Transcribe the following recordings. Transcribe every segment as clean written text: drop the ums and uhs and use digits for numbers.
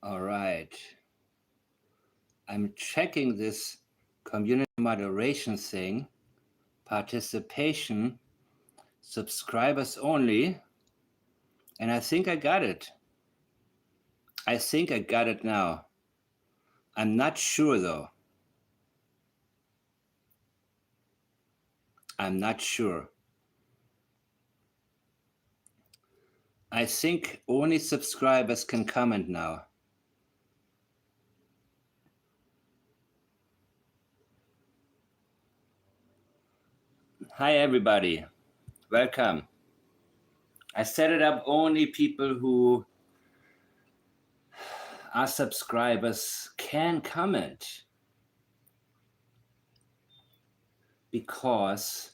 All right. I'm checking this community moderation thing, participation, subscribers only, and I think I got it. I think I got it now. I'm not sure though. I'm not sure. I think only subscribers can comment now. Hi, everybody. Welcome. I set it up only people who are subscribers can comment because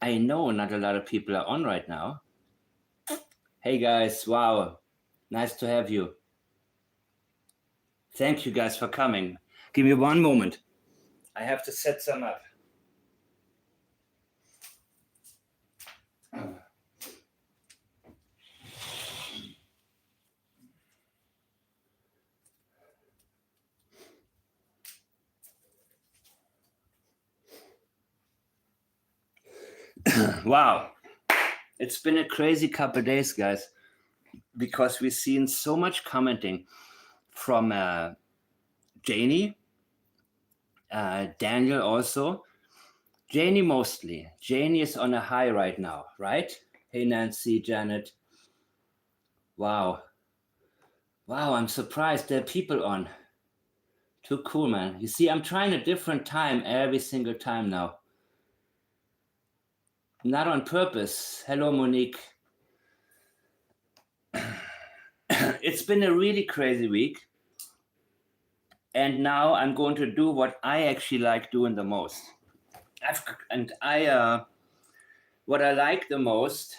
I know not a lot of people are on right now. Hey guys, wow. Nice to have you. Thank you guys for coming. Give me one moment. I have to set some up. Wow. It's been a crazy couple of days, guys, because we've seen so much commenting from Janie, Daniel also. Janie mostly. Janie is on a high right now, right? Hey, Nancy, Janet. Wow. Wow, I'm surprised there are people on. Too cool, man. You see, I'm trying a different time every single time now. Not on purpose. Hello, Monique. It's been a really crazy week. And now I'm going to do what I actually like doing the most. What I like the most,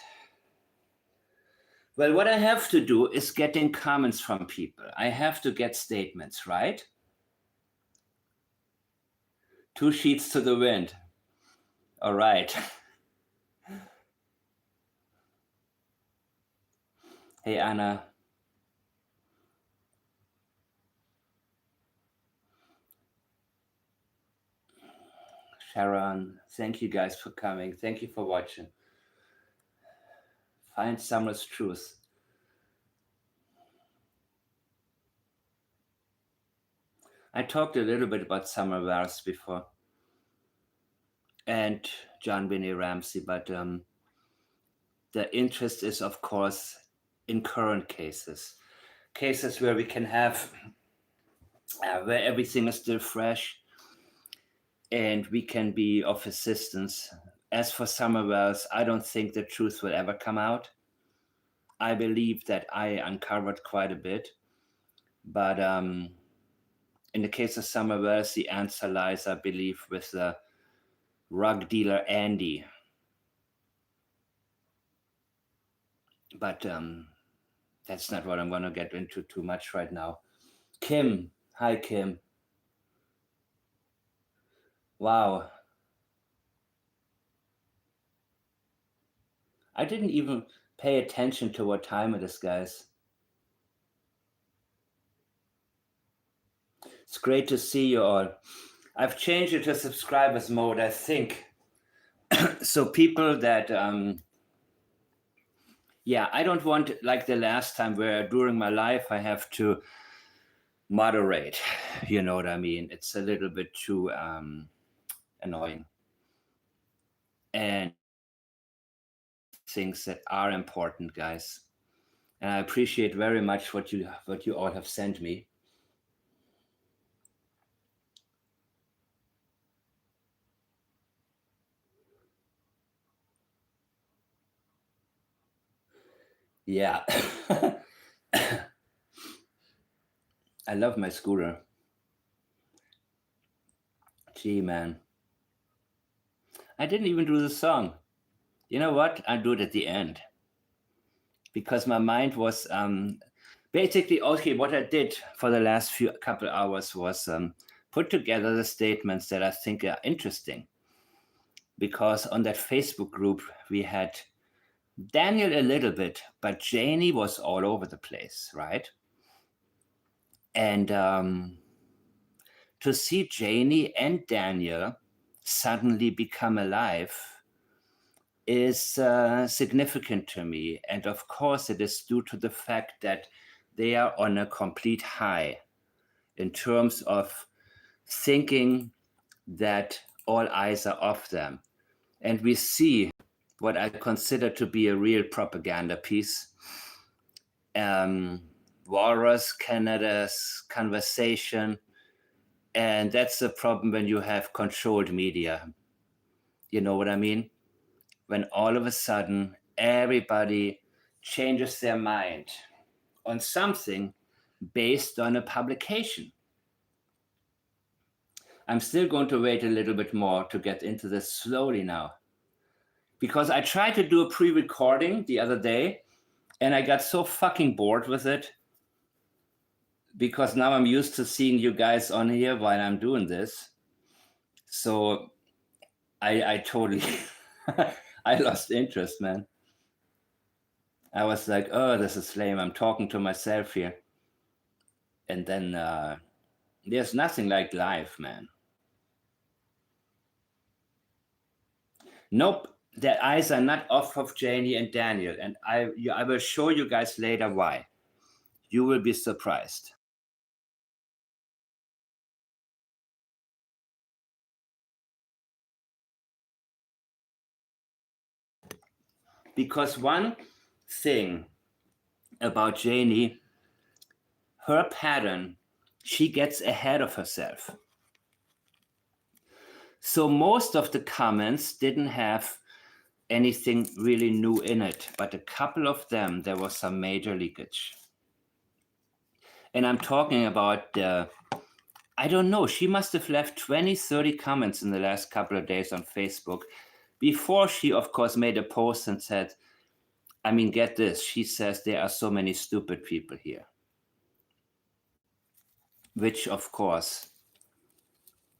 well, what I have to do is getting comments from people. I have to get statements, right? 2 sheets to the wind. All right. Hey, Anna. Sharon, thank you guys for coming. Thank you for watching. Find Summer's Truth. I talked a little bit about Summer Wars before and JonBenet Ramsey, but the interest is, of course, in current cases where we can have, where everything is still fresh and we can be of assistance. As for Summer Wars, I don't think the truth will ever come out. I believe that I uncovered quite a bit, but in the case of Summer Wars, the answer lies, I believe, with the rug dealer Andy. But that's not what I'm going to get into too much right now. Kim. Hi, Kim. Wow. I didn't even pay attention to what time it is, guys. It's great to see you all. I've changed it to subscribers mode, I think. So people that, I don't want, like the last time where during my life I have to moderate. You know what I mean? It's a little bit too annoying. And things that are important, guys. And I appreciate very much what you all have sent me. Yeah. I love my scooter. Gee, man. I didn't even do the song. You know what? I'll do it at the end. Because my mind was basically, okay, what I did for the last couple hours was put together the statements that I think are interesting. Because on that Facebook group, we had Daniel a little bit, but Janie was all over the place, right? And to see Janie and Daniel suddenly become alive is significant to me. And of course, it is due to the fact that they are on a complete high in terms of thinking that all eyes are off them. And we see what I consider to be a real propaganda piece. Walrus, Canada's conversation. And that's the problem when you have controlled media. You know what I mean? When all of a sudden everybody changes their mind on something based on a publication. I'm still going to wait a little bit more to get into this slowly now, because I tried to do a pre-recording the other day and I got so fucking bored with it, because now I'm used to seeing you guys on here while I'm doing this. So I totally I lost interest, man. I was like, oh, this is lame. I'm talking to myself here. And then there's nothing like live, man. Nope, their eyes are not off of Janie and Daniel. And I will show you guys later why. You will be surprised. Because one thing about Janie, her pattern, she gets ahead of herself. So most of the comments didn't have anything really new in it, but a couple of them, there was some major leakage. And I'm talking about, I don't know, she must have left 20, 30 comments in the last couple of days on Facebook before she, of course, made a post and said, I mean, get this, she says there are so many stupid people here. Which, of course,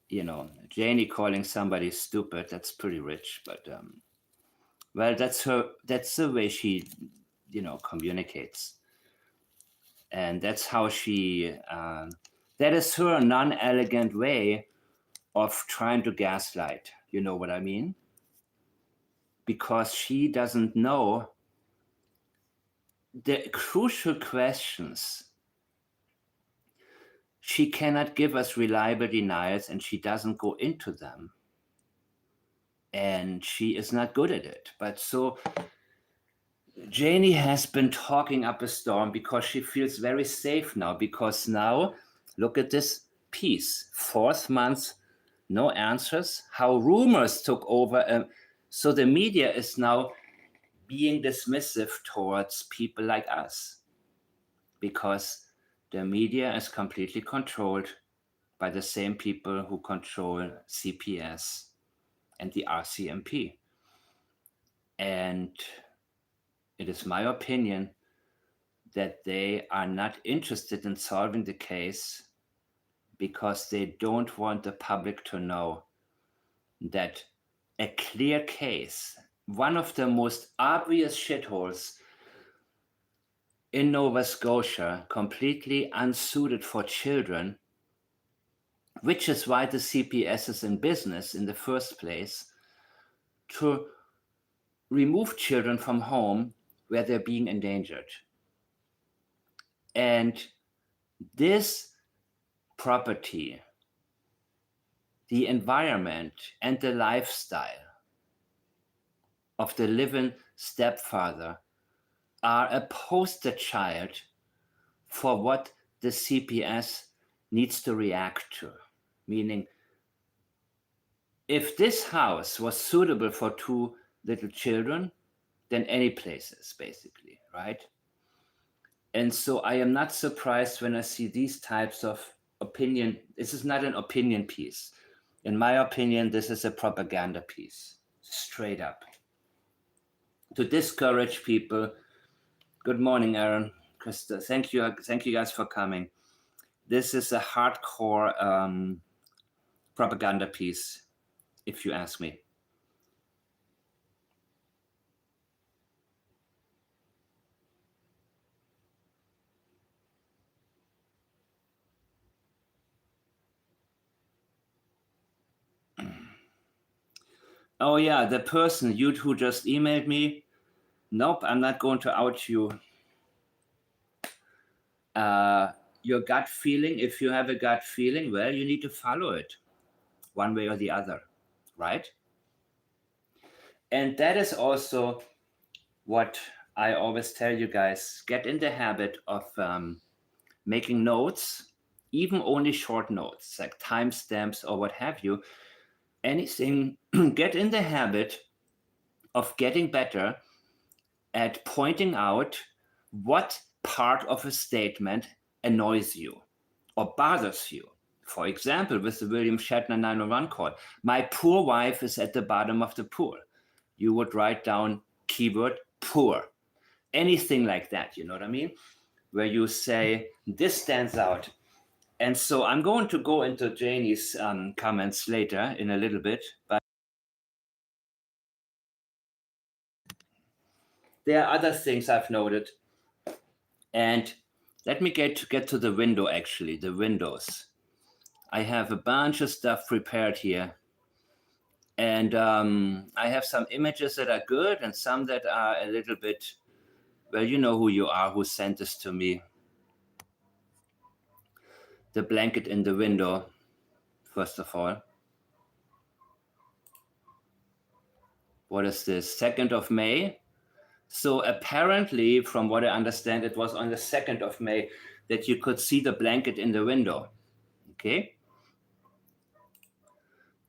you know, Janie calling somebody stupid, that's pretty rich, but well, that's the way she, you know, communicates. And that's how she, that is her non-elegant way of trying to gaslight. You know what I mean? Because she doesn't know the crucial questions. She cannot give us reliable denials, and she doesn't go into them. And she is not good at it. But so Janie has been talking up a storm because she feels very safe now. Because now, look at this piece, 4th month, no answers, how rumors took over. So the media is now being dismissive towards people like us, because the media is completely controlled by the same people who control CPS and the RCMP. And it is my opinion that they are not interested in solving the case because they don't want the public to know that a clear case, one of the most obvious shitholes in Nova Scotia, completely unsuited for children, which is why the CPS is in business in the first place, to remove children from home where they're being endangered. And this property, the environment, and the lifestyle of the living stepfather are a poster child for what the CPS needs to react to. Meaning, if this house was suitable for 2 little children, then any place is, basically, right? And so I am not surprised when I see these types of opinion. This is not an opinion piece. In my opinion, this is a propaganda piece, straight up, to discourage people. Good morning, Aaron, Krista. Thank you guys for coming. This is a hardcore propaganda piece, if you ask me. Oh yeah, the person who just emailed me. Nope, I'm not going to out you. Your gut feeling, if you have a gut feeling, well, you need to follow it one way or the other, right? And that is also what I always tell you guys, get in the habit of making notes, even only short notes, like timestamps or what have you, anything. Get in the habit of getting better at pointing out what part of a statement annoys you or bothers you. For example, with the William Shatner 911 call, my poor wife is at the bottom of the pool. You would write down keyword poor, anything like that, you know what I mean? Where you say, this stands out. And so I'm going to go into Janie's comments later in a little bit, but there are other things I've noted. And let me get to the window, actually, the windows. I have a bunch of stuff prepared here. And I have some images that are good and some that are a little bit, well, you know who you are, who sent this to me. The blanket in the window, first of all. What is this? 2nd of May. So apparently, from what I understand, it was on the 2nd of May that you could see the blanket in the window. Okay.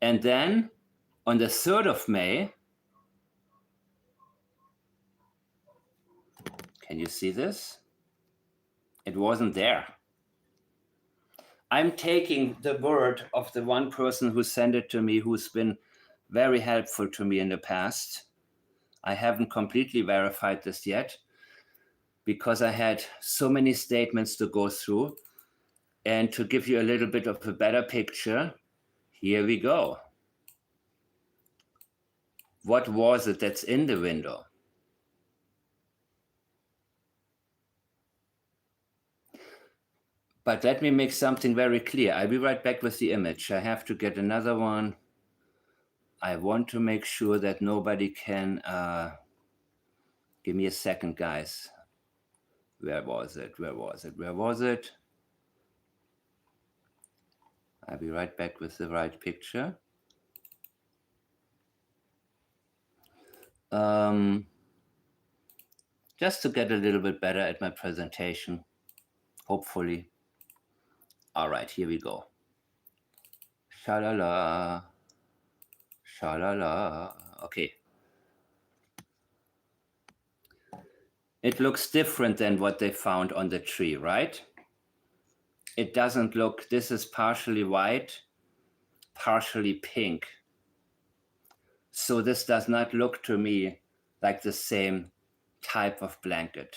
And then on the 3rd of May, can you see this? It wasn't there. I'm taking the word of the one person who sent it to me, who's been very helpful to me in the past. I haven't completely verified this yet because I had so many statements to go through. And to give you a little bit of a better picture, here we go. What was it that's in the window? But let me make something very clear. I'll be right back with the image. I have to get another one. I want to make sure that nobody can... give me a second, guys. Where was it? Where was it? Where was it? I'll be right back with the right picture. Just to get a little bit better at my presentation, hopefully. All right, here we go. Shalala. Shalala. Okay. It looks different than what they found on the tree, right? It doesn't look, this is partially white, partially pink. So this does not look to me like the same type of blanket.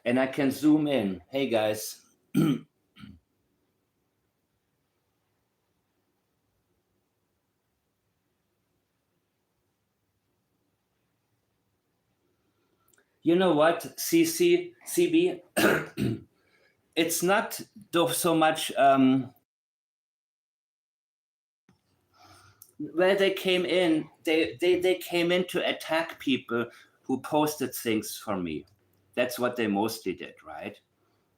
And I can zoom in. Hey guys. You know what, CB? It's not so much where they came in. They came in to attack people who posted things for me. That's what they mostly did, right?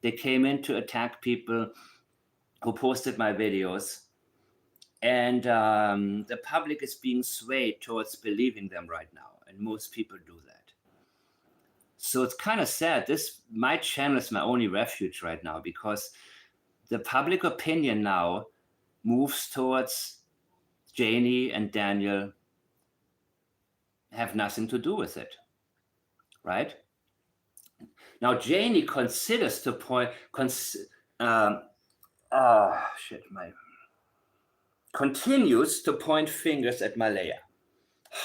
They came in to attack people who posted my videos. And the public is being swayed towards believing them right now. And most people do that. So it's kind of sad. My channel is my only refuge right now because the public opinion now moves towards Janie and Daniel have nothing to do with it, right? Now Janie considers to point, continues to point fingers at Malaya.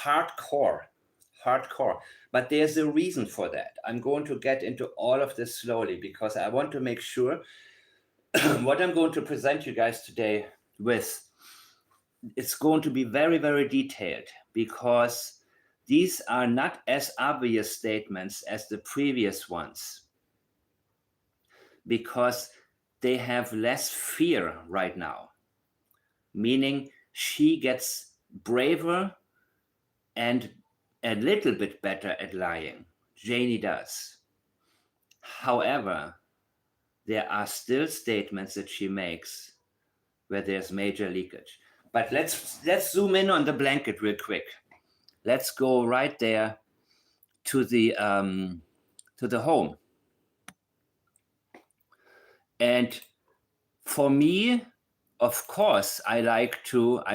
Hardcore. But there's a reason for that. I'm going to get into all of this slowly because I want to make sure what I'm going to present you guys today with, it's going to be very, very detailed because these are not as obvious statements as the previous ones because they have less fear right now. meaning she gets braver and a little bit better at lying. Janie does. However, there are still statements that she makes where there's major leakage. But let's zoom in on the blanket real quick. Let's go right there to the home. And for me, of course, I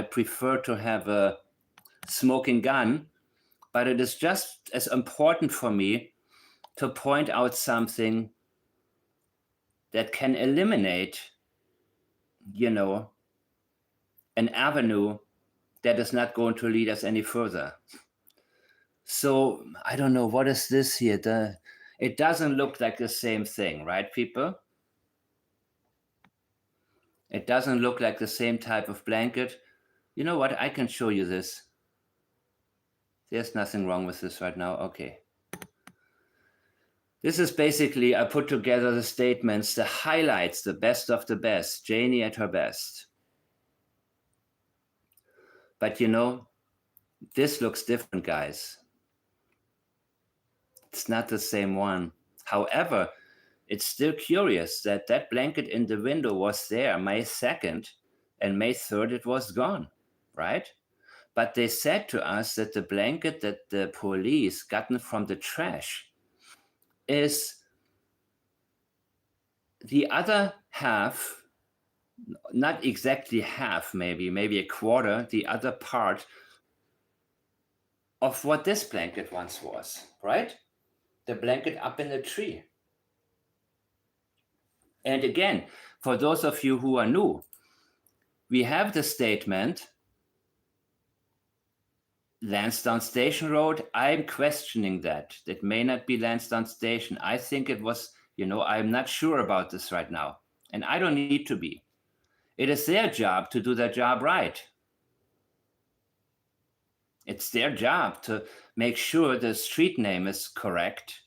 prefer to have a smoking gun, but it is just as important for me to point out something that can eliminate, an avenue that is not going to lead us any further. So I don't know, what is this here? It doesn't look like the same thing, right, people? It doesn't look like the same type of blanket. You know what? I can show you this. There's nothing wrong with this right now. Okay. This is basically, I put together the statements, the highlights, the best of the best, Janie at her best. But this looks different, guys. It's not the same one. However, it's still curious that blanket in the window was there May 2nd, and May 3rd it was gone, right? But they said to us that the blanket that the police gotten from the trash is the other half, not exactly half, maybe a quarter, the other part of what this blanket once was, right? The blanket up in the tree. And again, for those of you who are new, we have the statement, Lansdowne Station Road. I'm questioning that. That may not be Lansdowne Station. I think it was, I'm not sure about this right now. And I don't need to be. It is their job to do their job right. It's their job to make sure the street name is correct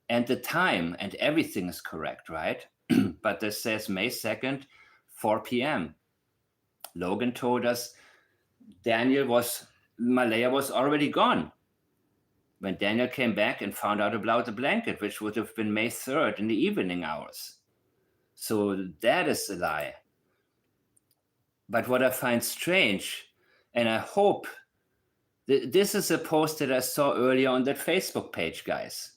and the time and everything is correct, right? But this says May 2nd, 4 p.m. Logan told us Malaya was already gone when Daniel came back and found out about the blanket, which would have been May 3rd in the evening hours. So that is a lie. But what I find strange, and I hope, this is a post that I saw earlier on that Facebook page, guys.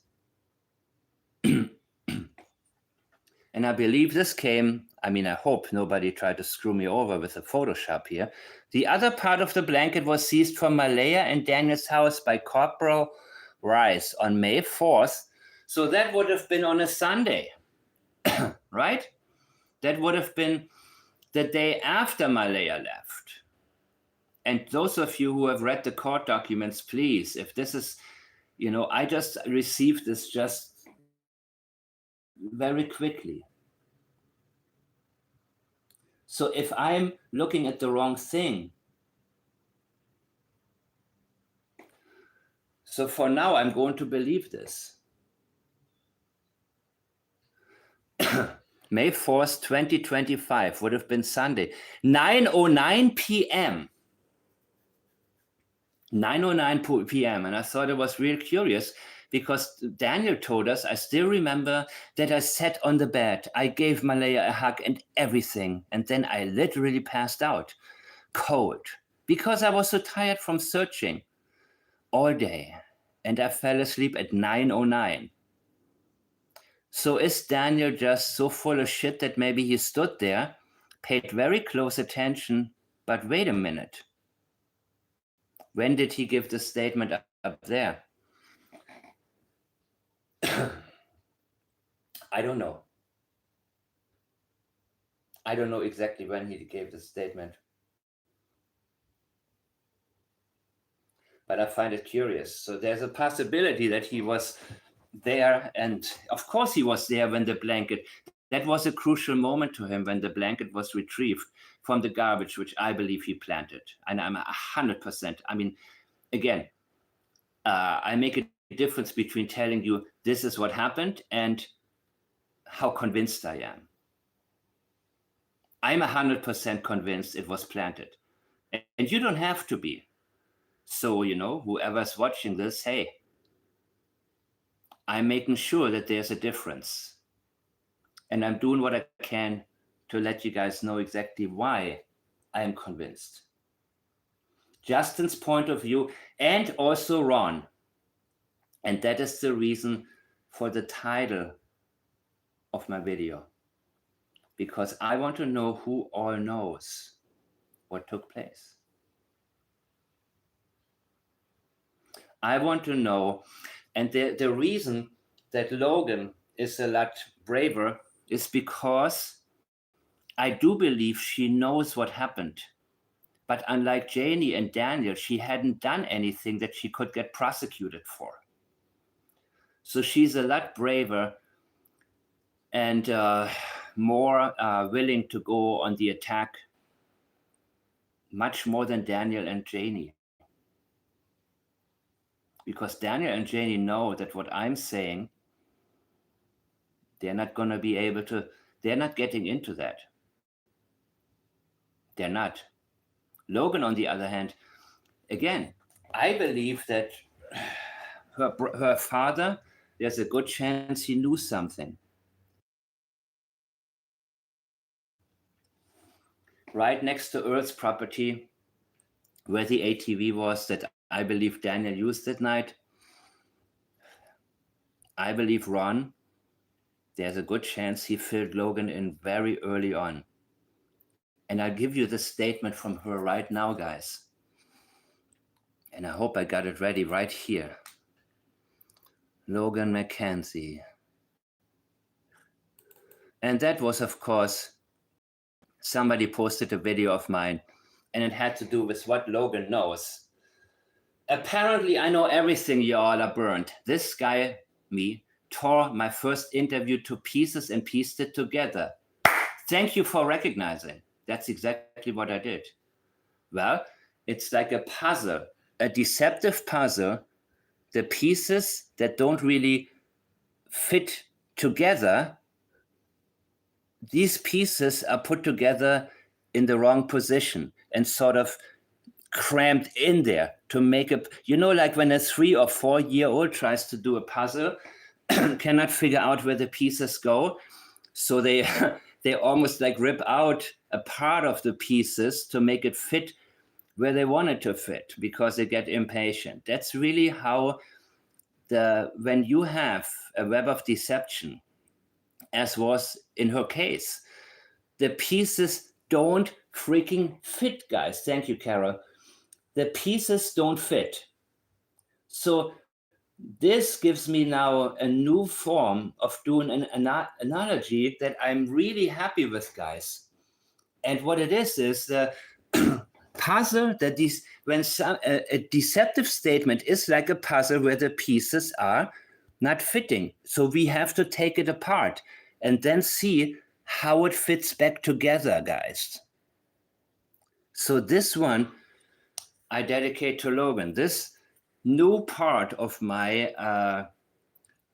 And I believe this came, I hope nobody tried to screw me over with the Photoshop here. The other part of the blanket was seized from Malaya and Daniel's house by Corporal Rice on May 4th. So that would have been on a Sunday, right? That would have been the day after Malaya left. And those of you who have read the court documents, please, if this is, I just received this just very quickly. So if I'm looking at the wrong thing, so for now, I'm going to believe this. May 4th, 2025 would have been Sunday, 9:09 p.m. 9:09 p.m. And I thought it was real curious because Daniel told us, I still remember that I sat on the bed. I gave Malaya a hug and everything. And then I literally passed out, cold, because I was so tired from searching all day. And I fell asleep at 9:09. So is Daniel just so full of shit that maybe he stood there, paid very close attention, but wait a minute. When did he give the statement up there? I don't know. I don't know exactly when he gave the statement. But I find it curious. So there's a possibility that he was there, and of course he was there when the blanket, that was a crucial moment to him when the blanket was retrieved from the garbage, which I believe he planted. And I'm 100%. Again, I make a difference between telling you this is what happened and how convinced I am. I'm 100% convinced it was planted. And you don't have to be. So, whoever's watching this, hey, I'm making sure that there's a difference. And I'm doing what I can to let you guys know exactly why I'm convinced. Justin's point of view, and also Ron. And that is the reason for the title of my video. Because I want to know who all knows what took place. I want to know, and the reason that Logan is a lot braver is because I do believe she knows what happened. But unlike Janie and Daniel, she hadn't done anything that she could get prosecuted for. So she's a lot braver and more willing to go on the attack, much more than Daniel and Janie. Because Daniel and Janie know that what I'm saying, they're not going to be able to, they're not getting into that. They're not. Logan, on the other hand, again, I believe that her father, there's a good chance he knew something. Right next to Earth's property, where the ATV was that I believe Daniel used that night, I believe Ron, there's a good chance he filled Logan in very early on. And I'll give you the statement from her right now, guys. And I hope I got it ready right here. Logan McKenzie. And that was, of course, somebody posted a video of mine, and it had to do with what Logan knows. Apparently, I know everything, y'all are burned. This guy, me, tore my first interview to pieces and pieced it together. Thank you for recognizing. That's exactly what I did. Well, it's like a puzzle, a deceptive puzzle. The pieces that don't really fit together, these pieces are put together in the wrong position and sort of crammed in there to make a, like when a 3 or 4 year old tries to do a puzzle, cannot figure out where the pieces go. So they almost like rip out a part of the pieces to make it fit where they want it to fit because they get impatient. That's really how when you have a web of deception, as was in her case, the pieces don't freaking fit, guys. Thank you, Carol. The pieces don't fit. So this gives me now a new form of doing an analogy that I'm really happy with, guys. And what it is the puzzle that when a deceptive statement is like a puzzle where the pieces are not fitting. So we have to take it apart and then see how it fits back together, guys. So this one I dedicate to Logan. This new part of my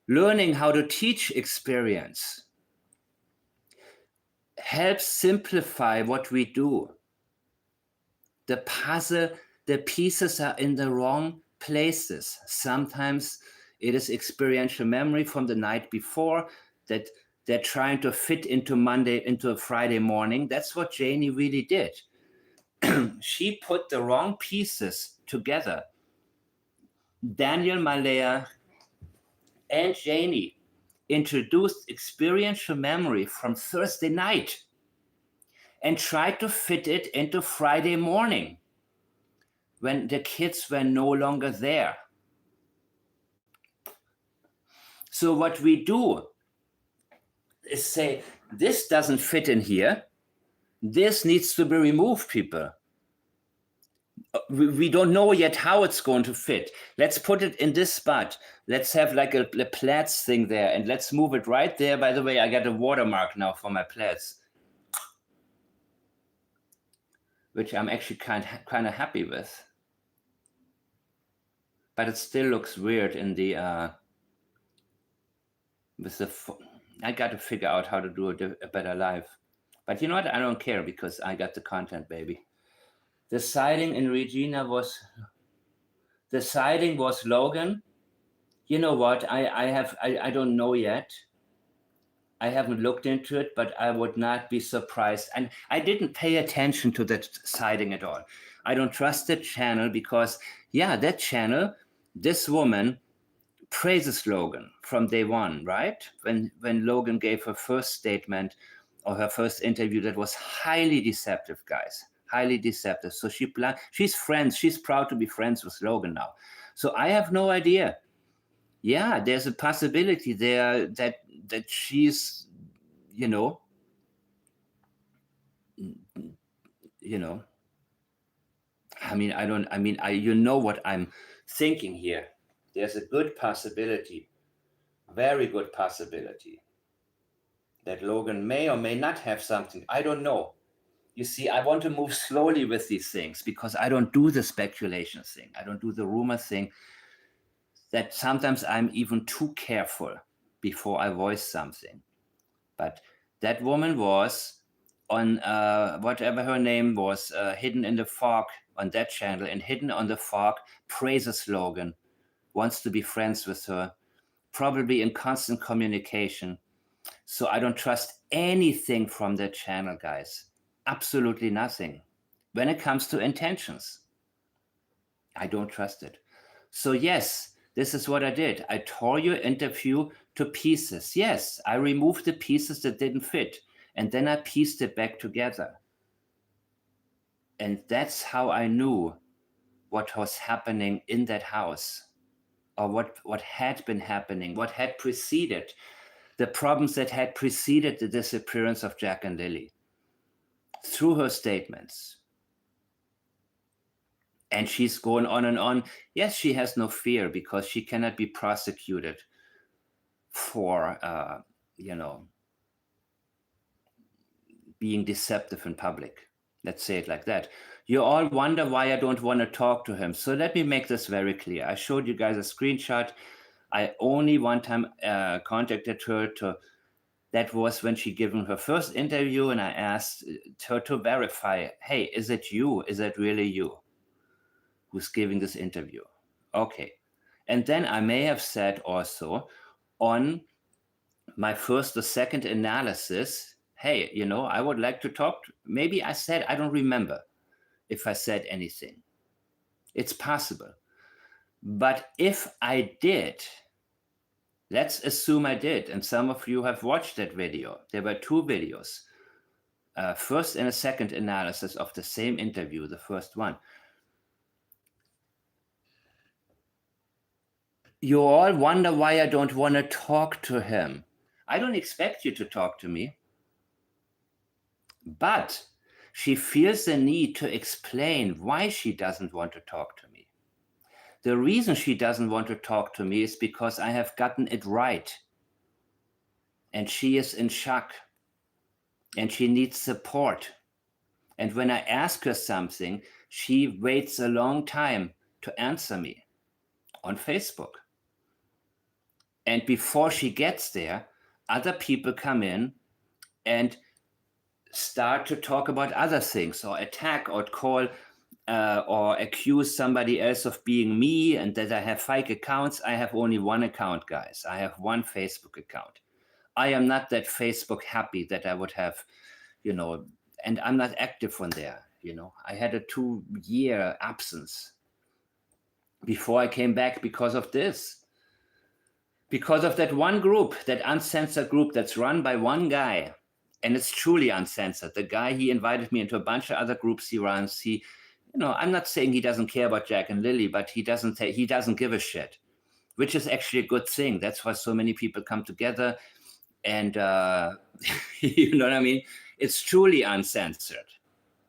learning how to teach experience helps simplify what we do. The puzzle, the pieces are in the wrong places. Sometimes it is experiential memory from the night before that they're trying to fit into a Friday morning. That's what Janie really did. She put the wrong pieces together. Daniel Malaya and Janie introduced experiential memory from Thursday night and tried to fit it into Friday morning when the kids were no longer there. So what we do is say, this doesn't fit in here. This needs to be removed, people. We don't know yet how it's going to fit. Let's put it in this spot. Let's have like a plaids thing there, and let's move it right there. By the way, I got a watermark now for my plaids, which I'm actually kind of happy with. But it still looks weird in the I got to figure out how to do a better live. But you know what? I don't care because I got the content, baby. The sighting in Regina was Logan. You know what? I don't know yet. I haven't looked into it, but I would not be surprised. And I didn't pay attention to that sighting at all. I don't trust that channel because, yeah, that channel, this woman praises Logan from day one, right? When Logan gave her first statement or her first interview, that was highly deceptive, guys. Highly deceptive. So she's friends. She's proud to be friends with Logan now. So I have no idea. Yeah, there's a possibility there that she's, you know, you know what I'm thinking here. There's a good possibility, very good possibility, that Logan may or may not have something. I don't know. You see, I want to move slowly with these things because I don't do the speculation thing. I don't do the rumor thing. That sometimes I'm even too careful before I voice something. But that woman was on whatever her name was, Hidden in the Fog on that channel, and Hidden on the Fog praises Logan, wants to be friends with her, probably in constant communication. So I don't trust anything from that channel, guys. Absolutely nothing. When it comes to intentions, I don't trust it. So yes, this is what I did. I tore your interview to pieces. Yes, I removed the pieces that didn't fit, and then I pieced it back together. And that's how I knew what was happening in that house, or what had been happening, what had preceded, the problems that had preceded the disappearance of Jack and Lilly through her statements. And she's going on and on. Yes, she has no fear because she cannot be prosecuted for, being deceptive in public. Let's say it like that. You all wonder why I don't want to talk to him. So let me make this very clear. I showed you guys a screenshot. I only one time contacted her that was when she given her first interview, and I asked her to verify, hey, is it you? Is it really you who's giving this interview? Okay. And then I may have said also on my first or second analysis, hey, I would like to talk. Maybe I said, I don't remember if I said anything. It's possible. But if I did, let's assume I did, and some of you have watched that video. There were two videos, first and a second analysis of the same interview, the first one. You all wonder why I don't want to talk to him. I don't expect you to talk to me. But she feels the need to explain why she doesn't want to talk to me. The reason she doesn't want to talk to me is because I have gotten it right. And she is in shock. And she needs support. And when I ask her something, she waits a long time to answer me on Facebook. And before she gets there, other people come in and start to talk about other things, or attack or call or accuse somebody else of being me, and that I have fake accounts. I have only one account, guys. I have one Facebook account. I am not that Facebook happy that I would have, and I'm not active on there. I had a 2-year absence before I came back because of this. Because of that one group, that uncensored group that's run by one guy. And it's truly uncensored. The guy, he invited me into a bunch of other groups he runs. I'm not saying he doesn't care about Jack and Lilly, but he doesn't give a shit, which is actually a good thing. That's why so many people come together. And you know what I mean? It's truly uncensored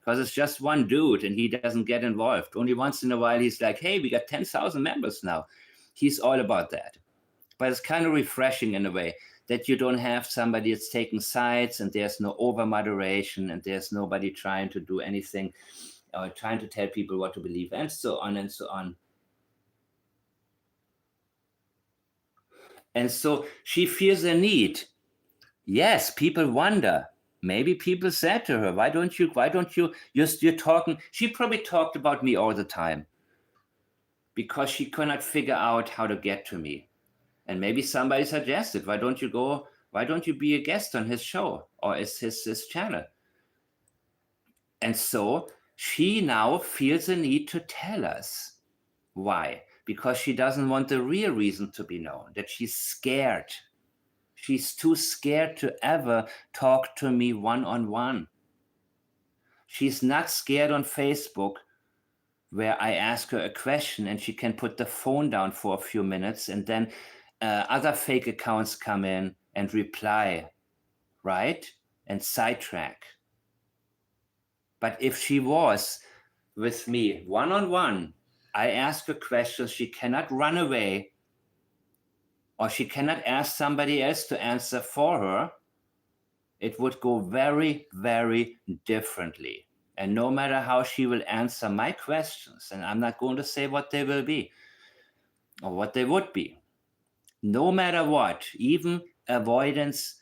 because it's just one dude and he doesn't get involved. Only once in a while, he's like, hey, we got 10,000 members now. He's all about that. But it's kind of refreshing in a way that you don't have somebody that's taking sides and there's no over moderation and there's nobody trying to do anything or trying to tell people what to believe and so on and so on. And so she feels a need. Yes, people wonder. Maybe people said to her, why don't you, you're talking, she probably talked about me all the time because she could not figure out how to get to me. And maybe somebody suggested, why don't you be a guest on his show or his channel? And so she now feels the need to tell us. Why? Because she doesn't want the real reason to be known, that she's scared. She's too scared to ever talk to me one-on-one. She's not scared on Facebook where I ask her a question and she can put the phone down for a few minutes and then other fake accounts come in and reply, right? And sidetrack. But if she was with me one-on-one, I ask her questions, she cannot run away or she cannot ask somebody else to answer for her, it would go very, very differently. And no matter how she will answer my questions, and I'm not going to say what they will be or what they would be, no matter what, even avoidance,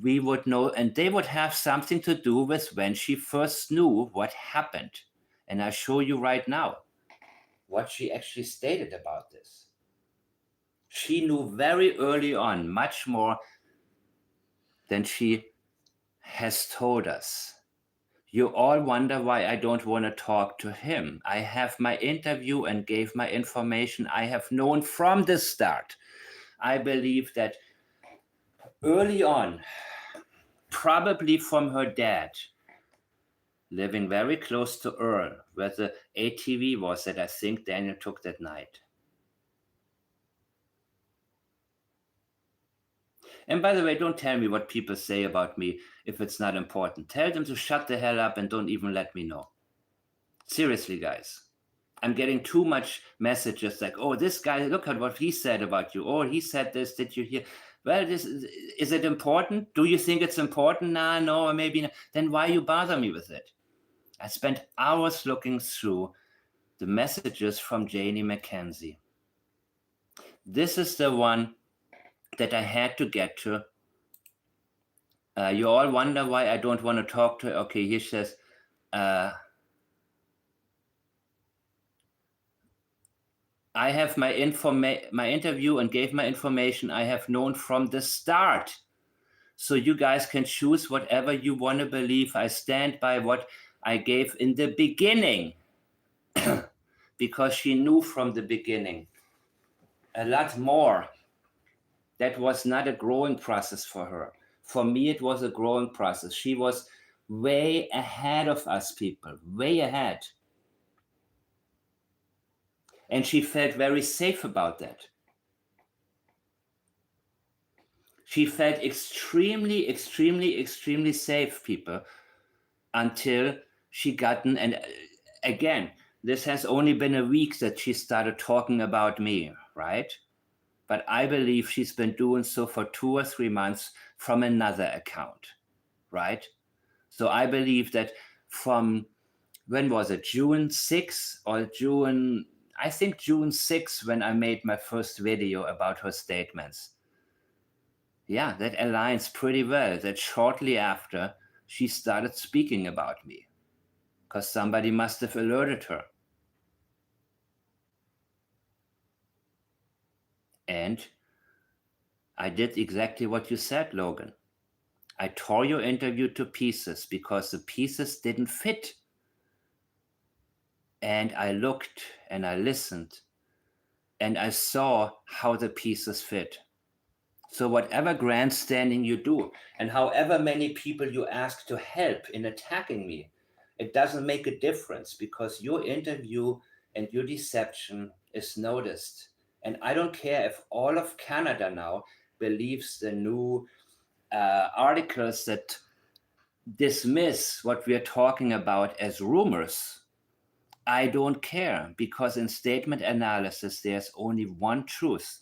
we would know, and they would have something to do with when she first knew what happened. And I show you right now what she actually stated about this. She knew very early on much more than she has told us. You all wonder why I don't want to talk to him. I have my interview and gave my information I have known from the start. I believe that early on, probably from her dad, living very close to Earl, where the ATV was that I think Daniel took that night. And by the way, don't tell me what people say about me if it's not important. Tell them to shut the hell up and don't even let me know. Seriously, guys. I'm getting too much messages like, oh, this guy, look at what he said about you. Oh, he said this, did you hear? Well, is it important? Do you think it's important? Nah, no, or maybe not. Then why you bother me with it? I spent hours looking through the messages from Janie McKenzie. This is the one that I had to get to. You all wonder why I don't want to talk to her. Okay, here she says, I have my interview and gave my information I have known from the start. So you guys can choose whatever you want to believe. I stand by what I gave in the beginning because she knew from the beginning a lot more. That was not a growing process for her. For me, it was a growing process. She was way ahead of us people, way ahead. And she felt very safe about that. She felt extremely, extremely, extremely safe, people, until she gotten, and again, this has only been a week that she started talking about me, right? But I believe she's been doing so for 2 or 3 months from another account, right? So I believe that from, when was it, June 6th or June, I think June 6th, when I made my first video about her statements. Yeah, that aligns pretty well, that shortly after she started speaking about me, because somebody must have alerted her. And I did exactly what you said, Logan. I tore your interview to pieces because the pieces didn't fit. And I looked and I listened and I saw how the pieces fit. So whatever grandstanding you do and however many people you ask to help in attacking me, it doesn't make a difference because your interview and your deception is noticed. And I don't care if all of Canada now believes the new articles that dismiss what we are talking about as rumors. I don't care because in statement analysis, there's only one truth.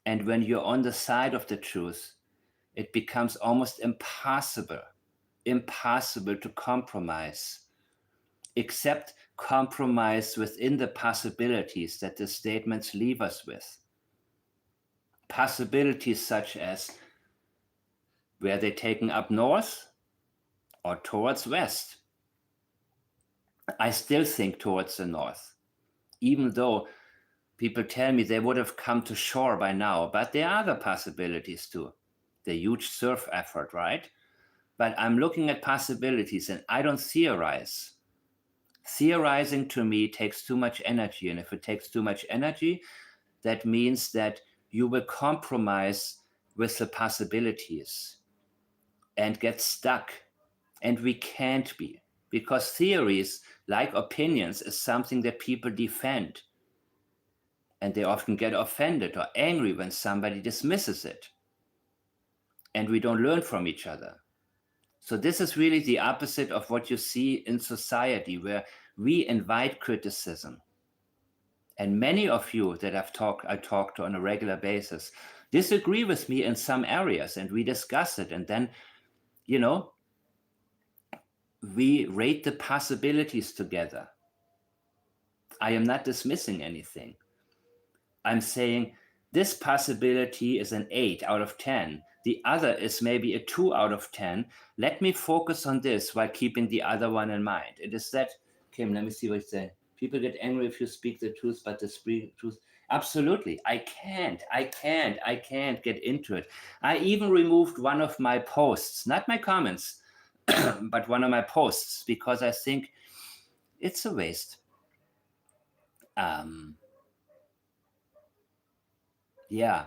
And when you're on the side of the truth, it becomes almost impossible to compromise, except compromise within the possibilities that the statements leave us with. Possibilities such as Were they taken up north or towards west? I still think towards the north, even though people tell me they would have come to shore by now, but there are other possibilities too. The huge surf effort, right? But I'm looking at possibilities and I don't theorize. Theorizing to me takes too much energy. And if it takes too much energy, that means that you will compromise with the possibilities and get stuck. And we can't be, because theories, like opinions, is something that people defend. And they often get offended or angry when somebody dismisses it. And we don't learn from each other. So this is really the opposite of what you see in society, where we invite criticism. And many of you that I talk to on a regular basis disagree with me in some areas, and we discuss it. And then, we rate the possibilities together. I am not dismissing anything. I'm saying this possibility is an 8 out of 10. The other is maybe a 2 out of 10. Let me focus on this while keeping the other one in mind. It is that, Kim, let me see what you say. People get angry if you speak the truth, but the truth. Absolutely. I can't get into it. I even removed one of my posts, not my comments, but one of my posts, because I think it's a waste. Yeah.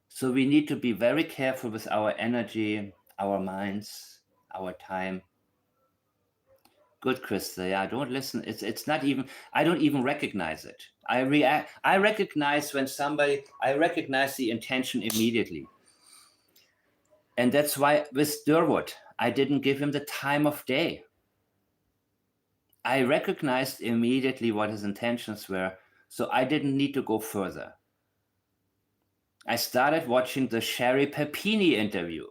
So we need to be very careful with our energy, our minds, our time. Good, Krista. Yeah, don't listen. It's not even, I don't even recognize it. I recognize I recognize the intention immediately. And that's why with Durwood, I didn't give him the time of day. I recognized immediately what his intentions were, so I didn't need to go further. I started watching the Sherry Papini interview.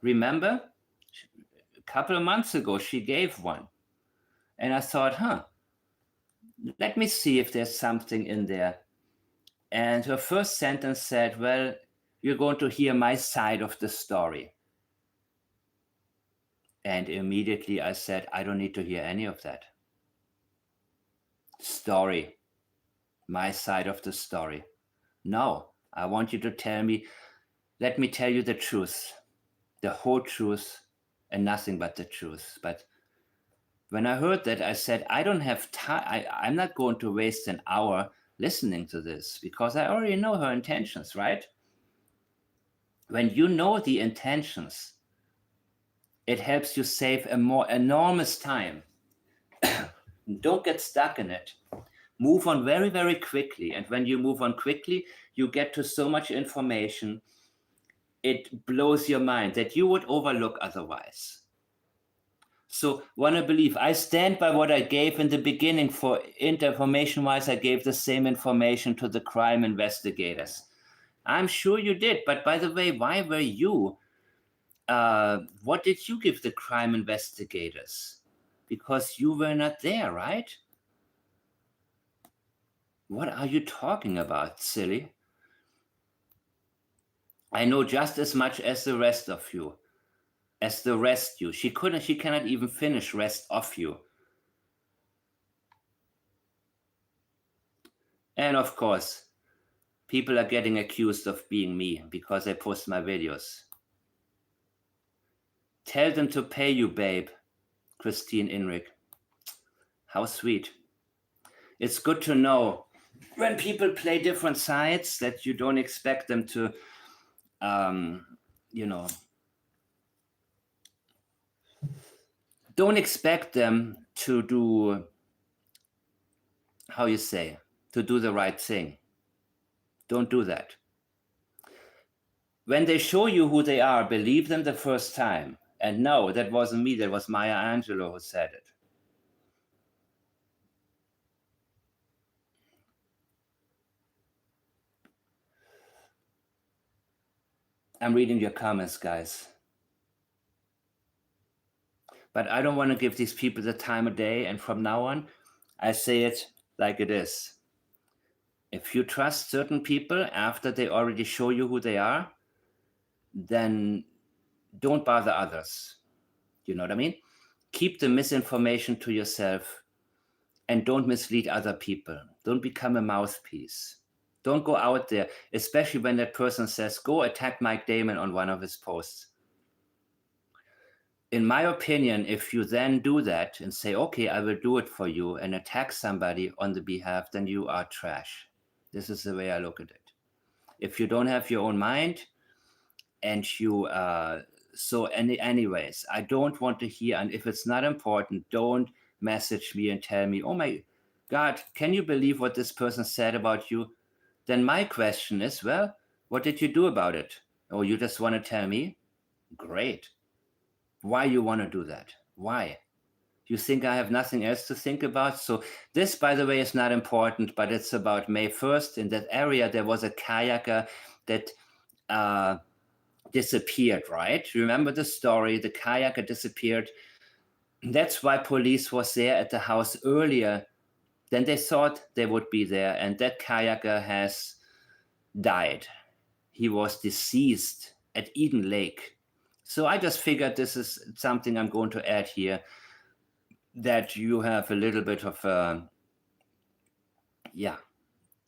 Remember? A couple of months ago, she gave one. And I thought, let me see if there's something in there. And her first sentence said, well, you're going to hear my side of the story. And immediately I said, I don't need to hear any of that. Story. My side of the story. No, I want you to tell me, let me tell you the truth. The whole truth and nothing but the truth. But when I heard that, I said, I don't have time. I'm not going to waste an hour listening to this, because I already know her intentions, right? When you know the intentions, it helps you save a more enormous time. Don't get stuck in it. Move on very, very quickly. And when you move on quickly, you get to so much information, it blows your mind that you would overlook otherwise. So want to believe, I stand by what I gave in the beginning. For information-wise, I gave the same information to the crime investigators. I'm sure you did. But by the way, why were you? What did you give the crime investigators? Because you were not there, right? What are you talking about, silly? I know just as much as the rest of you. As the rest you. She cannot even finish rest of you. And of course, people are getting accused of being me because I post my videos. Tell them to pay you, babe. Christine Inrich. How sweet. It's good to know when people play different sides that you don't expect them to, don't expect them to do, to do the right thing. Don't do that. When they show you who they are, believe them the first time. And no, that wasn't me. That was Maya Angelou who said it. I'm reading your comments, guys. But I don't want to give these people the time of day. And from now on, I say it like it is. If you trust certain people after they already show you who they are, then don't bother others. You know what I mean? Keep the misinformation to yourself and don't mislead other people. Don't become a mouthpiece. Don't go out there, especially when that person says, go attack Mike Damon on one of his posts. In my opinion, if you then do that and say, okay, I will do it for you and attack somebody on the behalf, then you are trash. This is the way I look at it. If you don't have your own mind and you, anyways, I don't want to hear, and if it's not important, don't message me and tell me, oh my God, can you believe what this person said about you? Then my question is, well, what did you do about it? Oh, you just want to tell me? Great. Why you want to do that? Why? You think I have nothing else to think about? So this, by the way, is not important, but it's about May 1st. In that area, there was a kayaker that disappeared, right? Remember the story? The kayaker disappeared. That's why police was there at the house earlier than they thought they would be there. And that kayaker has died. He was deceased at Eden Lake. So I just figured this is something I'm going to add here, that you have a little bit of,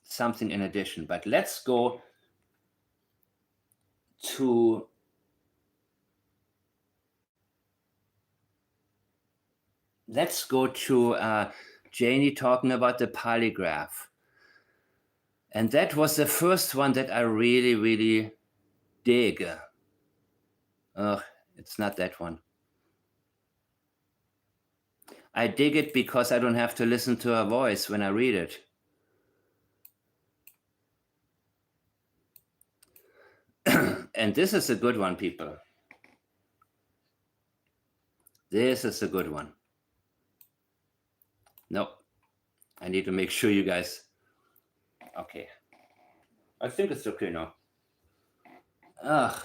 something in addition. But let's go to Janie talking about the polygraph. And that was the first one that I really, really dig. Ugh, it's not that one. I dig it because I don't have to listen to her voice when I read it. And this is a good one, people. This is a good one. No, I need to make sure you guys... Okay. I think it's okay now. Ugh.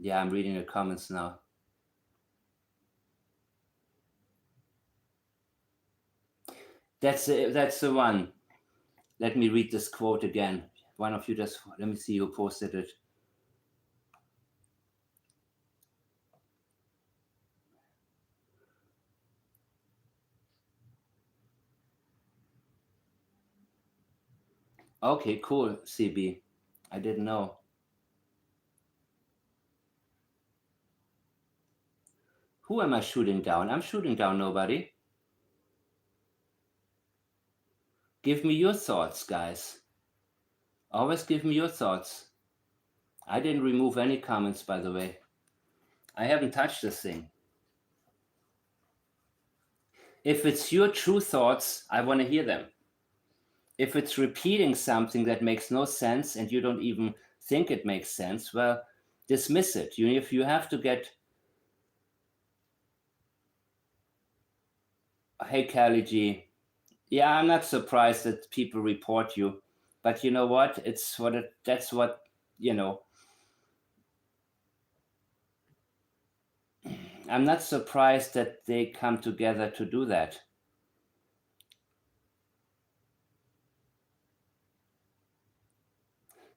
Yeah, I'm reading the comments now. That's the one. Let me read this quote again. One of you just... Let me see who posted it. Okay, cool, CB. I didn't know. Who am I shooting down? I'm shooting down nobody. Give me your thoughts, guys. Always give me your thoughts. I didn't remove any comments, by the way. I haven't touched this thing. If it's your true thoughts, I want to hear them. If it's repeating something that makes no sense and you don't even think it makes sense, well, dismiss it. If you have to get... Hey, Callie G. Yeah, I'm not surprised that people report you, but you know what? That's what, I'm not surprised that they come together to do that.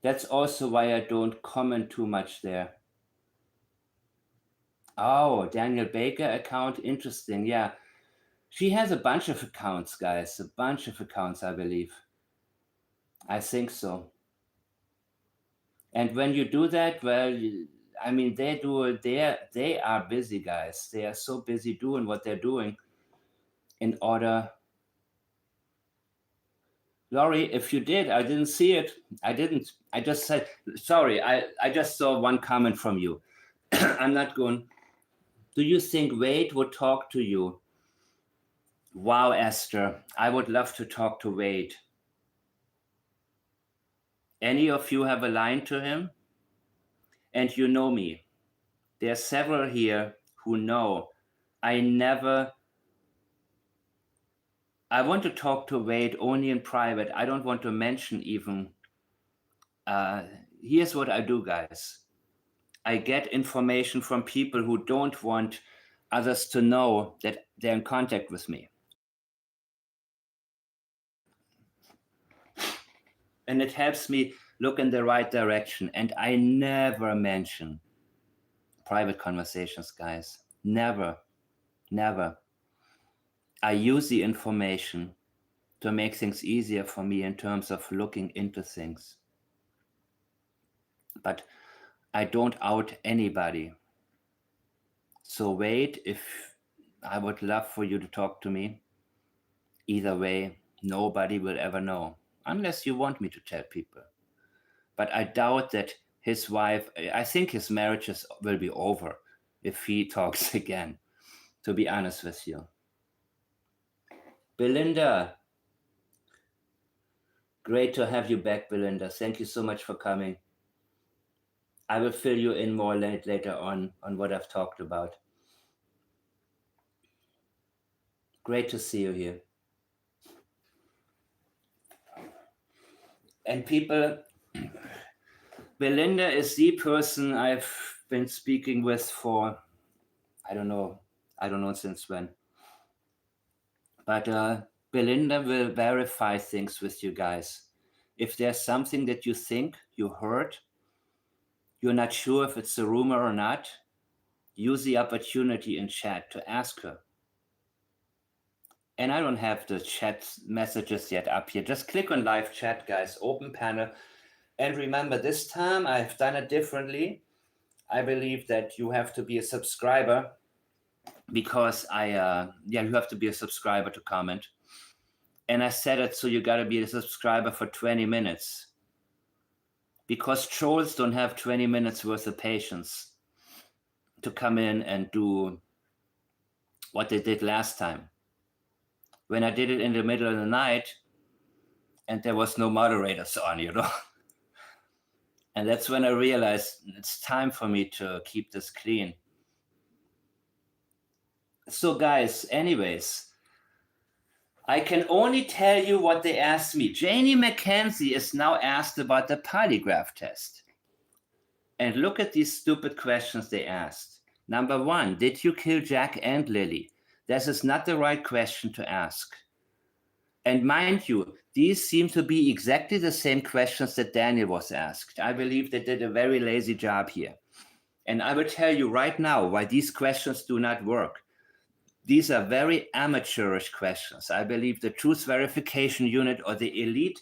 That's also why I don't comment too much there. Oh, Daniel Baker account, interesting. Yeah, she has a bunch of accounts, guys. A bunch of accounts, I believe. I think so. And when you do that, well, they are busy, guys. They are so busy doing what they're doing in order... Laurie, if you did, I didn't see it. I just said, sorry, I just saw one comment from you. I'm not going... Do you think Wade would talk to you? Wow, Esther, I would love to talk to Wade. Any of you have a line to him? And you know me. There are several here who know I want to talk to Wade only in private. I don't want to mention even. Here's what I do, guys. I get information from people who don't want others to know that they're in contact with me. And it helps me look in the right direction. And I never mention private conversations, guys. Never. I use the information to make things easier for me in terms of looking into things. But I don't out anybody. So wait, if I would love for you to talk to me. Either way, nobody will ever know, unless you want me to tell people. But I doubt that his wife, I think his marriages will be over if he talks again, to be honest with you. Belinda, great to have you back, Belinda. Thank you so much for coming. I will fill you in more later on what I've talked about. Great to see you here. And people, Belinda is the person I've been speaking with for, I don't know since when. But Belinda will verify things with you guys. If there's something that you think you heard, you're not sure if it's a rumor or not, use the opportunity in chat to ask her. And I don't have the chat messages yet up here. Just click on live chat, guys, open panel. And remember, this time I've done it differently. I believe that you have to be a subscriber because you have to be a subscriber to comment. And I set it so you got to be a subscriber for 20 minutes. Because trolls don't have 20 minutes worth of patience to come in and do what they did last time. When I did it in the middle of the night and there was no moderators on, And that's when I realized it's time for me to keep this clean. So guys, anyways, I can only tell you what they asked me. Janie McKenzie is now asked about the polygraph test. And look at these stupid questions they asked. Number 1, did you kill Jack and Lilly? This is not the right question to ask. And mind you, these seem to be exactly the same questions that Daniel was asked. I believe they did a very lazy job here. And I will tell you right now why these questions do not work. These are very amateurish questions. I believe the Truth Verification Unit or the elite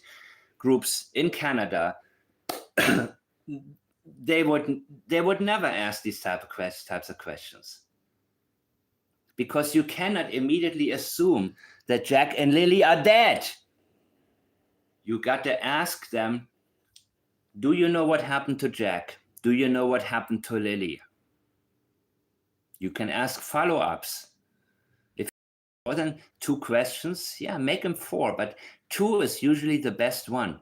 groups in Canada, they would never ask these types of questions. Because you cannot immediately assume that Jack and Lilly are dead. You got to ask them, do you know what happened to Jack? Do you know what happened to Lilly? You can ask follow-ups. If more than 2 questions, make them 4, but 2 is usually the best one.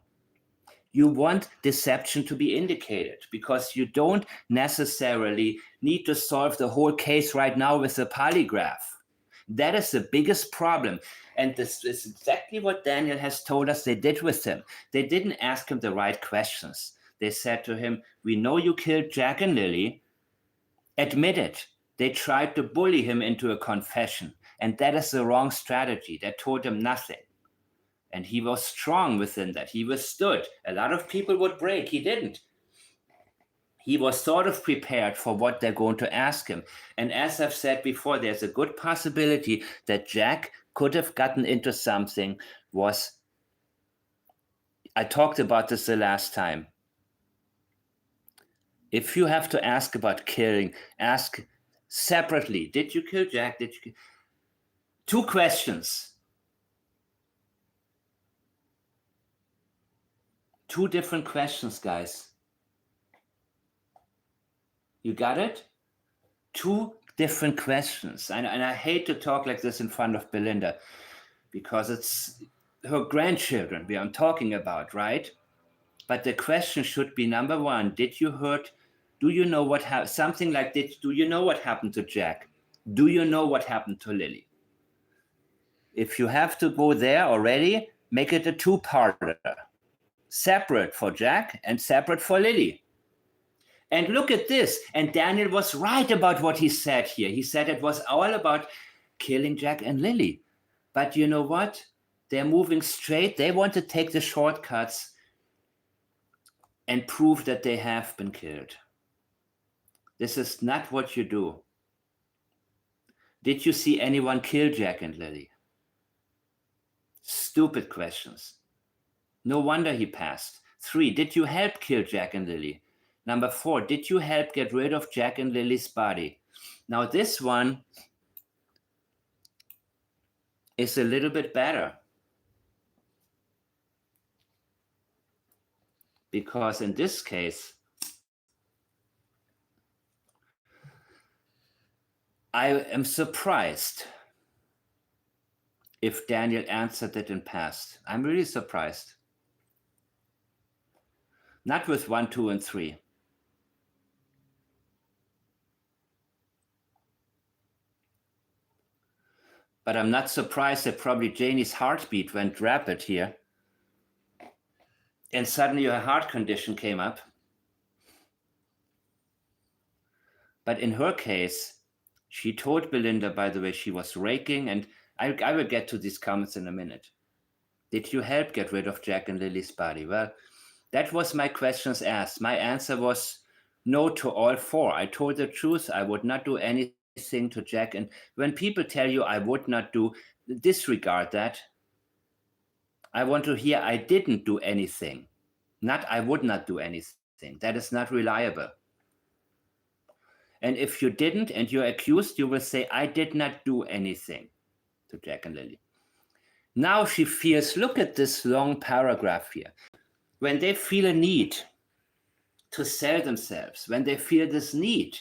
You want deception to be indicated because you don't necessarily need to solve the whole case right now with a polygraph. That is the biggest problem. And this is exactly what Daniel has told us they did with him. They didn't ask him the right questions. They said to him, we know you killed Jack and Lilly. Admit it. They tried to bully him into a confession. And that is the wrong strategy. They told him nothing. And he was strong within that. He withstood. A lot of people would break. He didn't. He was sort of prepared for what they're going to ask him. And as I've said before, there's a good possibility that Jack could have gotten into something. I talked about this the last time. If you have to ask about killing, ask separately. Did you kill Jack? 2 questions. 2 different questions, guys. You got it? 2 different questions. And I hate to talk like this in front of Belinda because it's her grandchildren I'm talking about, right? But the question should be, number 1, do you know what happened? Something like this, do you know what happened to Jack? Do you know what happened to Lilly? If you have to go there already, make it a 2-parter. Separate for Jack and separate for Lilly. And look at this. And Daniel was right about what he said here. He said it was all about killing Jack and Lilly. But you know what? They're moving straight. They want to take the shortcuts. and prove that they have been killed. This is not what you do. Did you see anyone kill Jack and Lilly? Stupid questions. No wonder he passed. 3, did you help kill Jack and Lilly? Number 4, did you help get rid of Jack and Lily's body? Now this one is a little bit better. Because in this case, I am surprised if Daniel answered it in past. I'm really surprised. Not with 1, 2, and 3. But I'm not surprised that probably Janie's heartbeat went rapid here. And suddenly her heart condition came up. But in her case, she told Belinda, by the way, she was raking, and I will get to these comments in a minute. Did you help get rid of Jack and Lily's body? Well, that was my questions asked. My answer was no to all 4. I told the truth. I would not do anything to Jack. And when people tell you I would not do, disregard that. I want to hear I didn't do anything, not I would not do anything. That is not reliable. And if you didn't and you're accused, you will say, I did not do anything to Jack and Lilly. Now she feels, look at this long paragraph here. When they feel a need to sell themselves, when they feel this need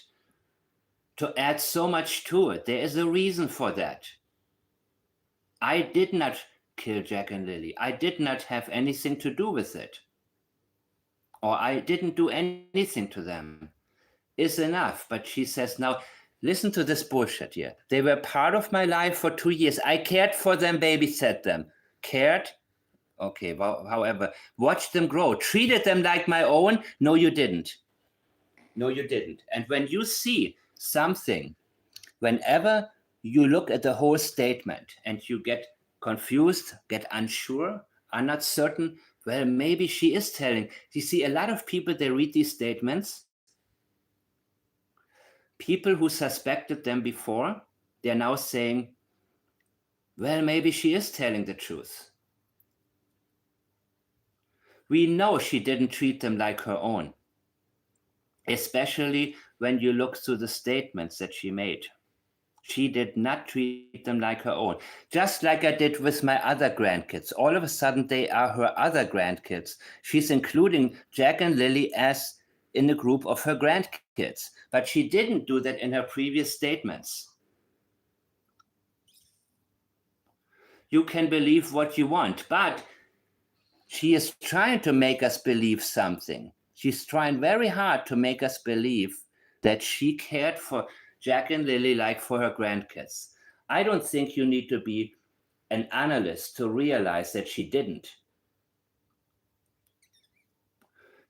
to add so much to it, there is a reason for that. I did not kill Jack and Lilly. I did not have anything to do with it. Or I didn't do anything to them. Is enough. But she says, now, listen to this bullshit here. They were part of my life for 2 years. I cared for them, babysat them. Cared? Okay, well, however, watched them grow. Treated them like my own? No, you didn't. No, you didn't. And when you see something, whenever you look at the whole statement and you get confused, get unsure, are not certain, well, maybe she is telling. You see, a lot of people, they read these statements. People who suspected them before, they're now saying, well, maybe she is telling the truth. We know she didn't treat them like her own, especially when you look through the statements that she made. She did not treat them like her own, just like I did with my other grandkids. All of a sudden, they are her other grandkids. She's including Jack and Lilly as in the group of her grandkids, but she didn't do that in her previous statements. You can believe what you want, but she is trying to make us believe something. She's trying very hard to make us believe that she cared for Jack and Lilly like for her grandkids. I don't think you need to be an analyst to realize that she didn't.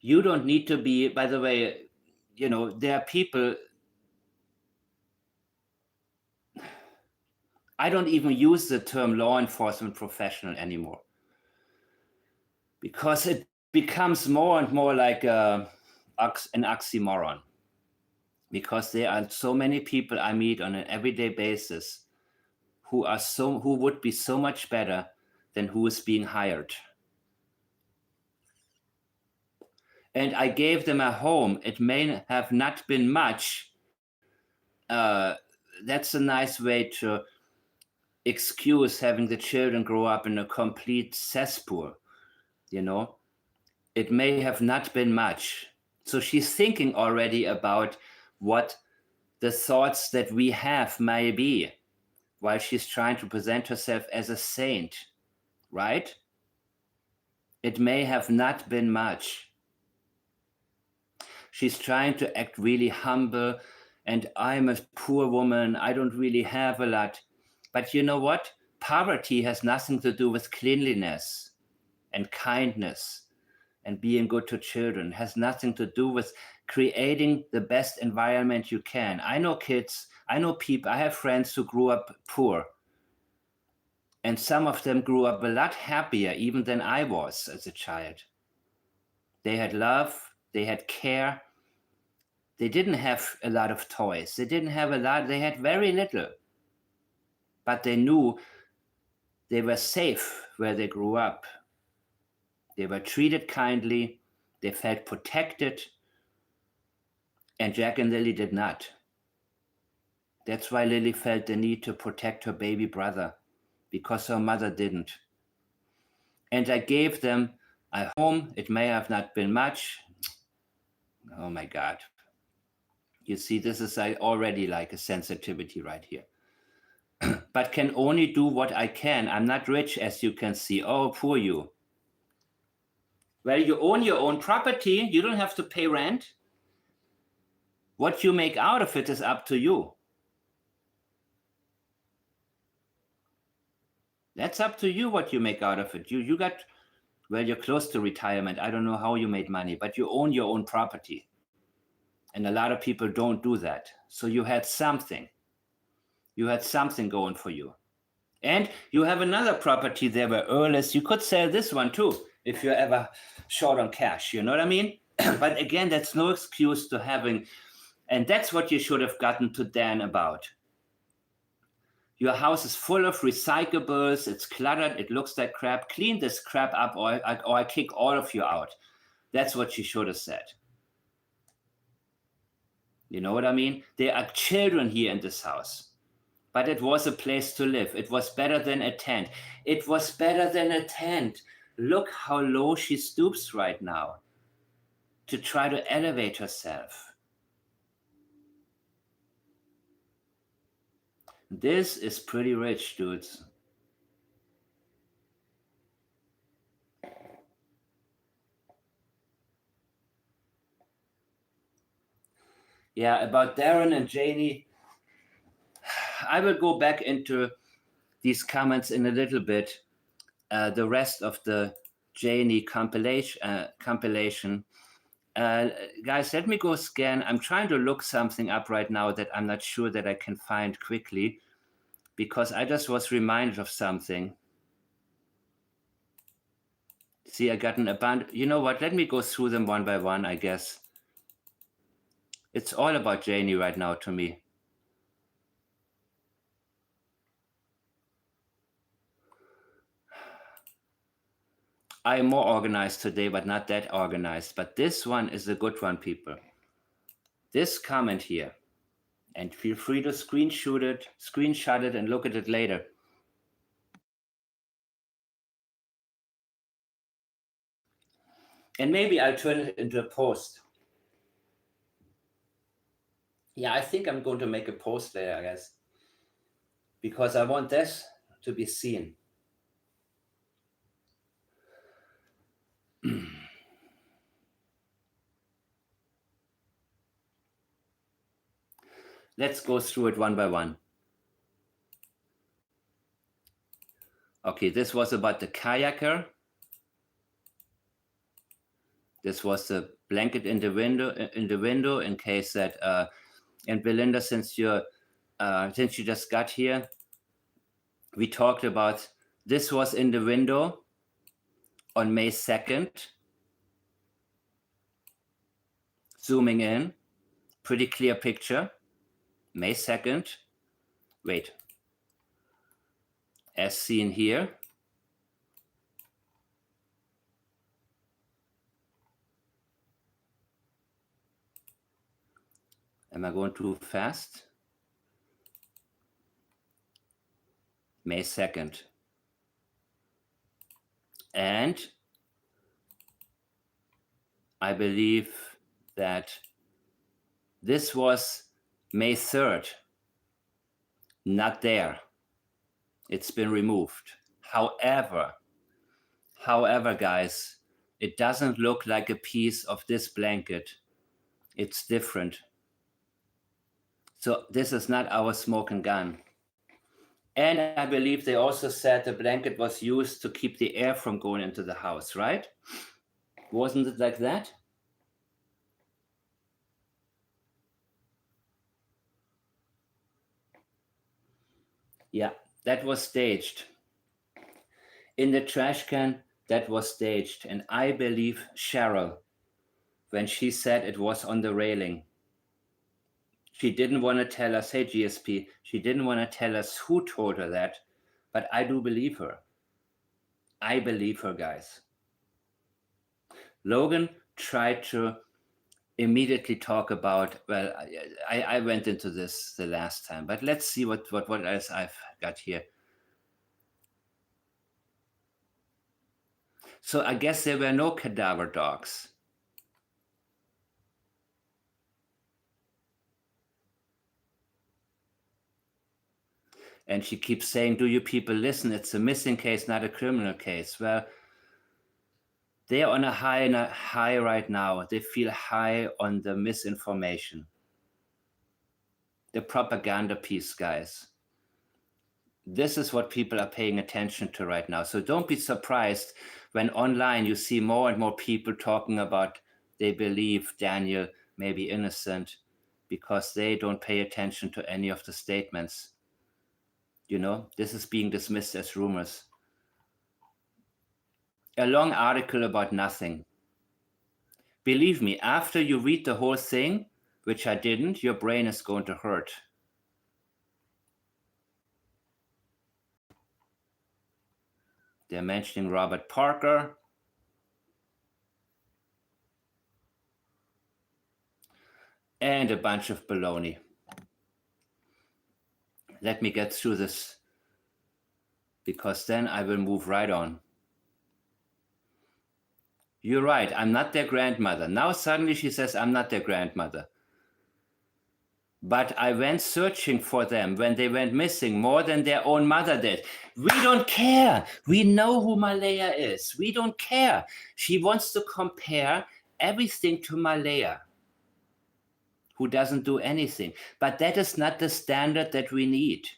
You don't need to be, by the way, there are people, I don't even use the term law enforcement professional anymore, because it becomes more and more like an oxymoron. Because there are so many people I meet on an everyday basis who would be so much better than who is being hired. And I gave them a home. It may have not been much. That's a nice way to excuse having the children grow up in a complete cesspool. It may have not been much. So she's thinking already about what the thoughts that we have may be while she's trying to present herself as a saint, right? It may have not been much. She's trying to act really humble, and I'm a poor woman, I don't really have a lot. But you know what? Poverty has nothing to do with cleanliness and kindness and being good to children. It has nothing to do with creating the best environment you can. I know kids, I know people, I have friends who grew up poor. And some of them grew up a lot happier even than I was as a child. They had love, They had care. They didn't have a lot of toys. They didn't have a lot. They had very little. But they knew they were safe where they grew up. They were treated kindly. They felt protected. And Jack and Lilly did not. That's why Lilly felt the need to protect her baby brother, because her mother didn't. And I gave them a home. It may have not been much. Oh my God. You see, this is already like a sensitivity right here. But can only do what I can. I'm not rich, as you can see. Oh, poor you. Well, you own your own property. You don't have to pay rent. What you make out of it is up to you. That's up to you what you make out of it. You got, well, you're close to retirement. I don't know how you made money, but you own your own property. And a lot of people don't do that. So you had something. You had something going for you. And you have another property there where Earl's. You could sell this one too if you're ever short on cash. You know what I mean? But again, that's no excuse to having. And that's what you should have gotten to Dan about. Your house is full of recyclables. It's cluttered. It looks like crap. Clean this crap up or I kick all of you out. That's what she should have said. You know what I mean? There are children here in this house. But it was a place to live. It was better than a tent. It was better than a tent. Look how low she stoops right now to try to elevate herself. This is pretty rich, dudes. Yeah, about Darren and Janie, I will go back into these comments in a little bit. The rest of the Janie compilation. Guys, let me go scan. I'm trying to look something up right now that I'm not sure that I can find quickly, because I just was reminded of something. See, I got an abundant. You know what? Let me go through them one by one, I guess. It's all about Janie right now to me. I'm more organized today, but not that organized. But this one is a good one, people. This comment here, and feel free to screenshot it, and look at it later. And maybe I'll turn it into a post. Yeah, I think I'm going to make a post later, I guess, because I want this to be seen. Let's go through it one by one. Okay, this was about the kayaker. This was the blanket in the window in case that and Belinda, since you just got here, we talked about this was in the window on May 2nd. Zooming in, pretty clear picture. May 2nd. Wait. As seen here. Am I going too fast? May 2nd. And I believe that this was May 3rd. Not there. It's been removed. However, guys, it doesn't look like a piece of this blanket. It's different. So this is not our smoking gun. And I believe they also said the blanket was used to keep the air from going into the house, right? Wasn't it like that? Yeah, that was staged. In the trash can, that was staged. And I believe Cheryl when she said it was on the railing. She didn't want to tell us, hey, GSP, she didn't want to tell us who told her that, but I do believe her. I believe her, guys. Logan tried to immediately talk about, well, I went into this the last time, but let's see what else I've got here. So I guess there were no cadaver dogs. And she keeps saying, do you people listen? It's a missing case, not a criminal case. Well, they're on a high right now. They feel high on the misinformation, the propaganda piece, guys. This is what people are paying attention to right now. So don't be surprised when online you see more and more people talking about they believe Daniel may be innocent because they don't pay attention to any of the statements. You know, this is being dismissed as rumors. A long article about nothing. Believe me, after you read the whole thing, which I didn't, your brain is going to hurt. They're mentioning Robert Parker. And a bunch of baloney. Let me get through this, because then I will move right on. You're right, I'm not their grandmother. Now suddenly she says I'm not their grandmother. But I went searching for them when they went missing more than their own mother did. We don't care. We know who Malaya is. We don't care. She wants to compare everything to Malaya, who doesn't do anything. But that is not the standard that we need.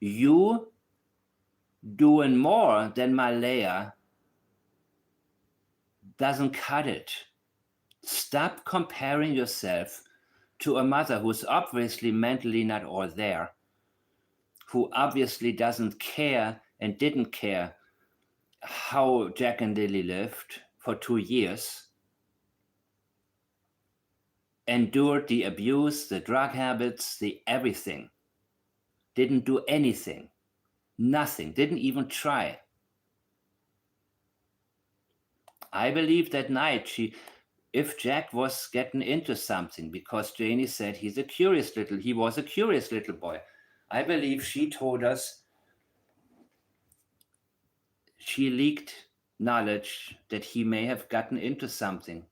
You doing more than Malaya doesn't cut it. Stop comparing yourself to a mother who's obviously mentally not all there, who obviously doesn't care and didn't care how Jack and Lilly lived for 2 years, endured the abuse, the drug habits, the everything, didn't do anything, nothing, didn't even try. I believe that night if Jack was getting into something, because Janie said he was a curious little boy. I believe she told us she leaked knowledge that he may have gotten into something.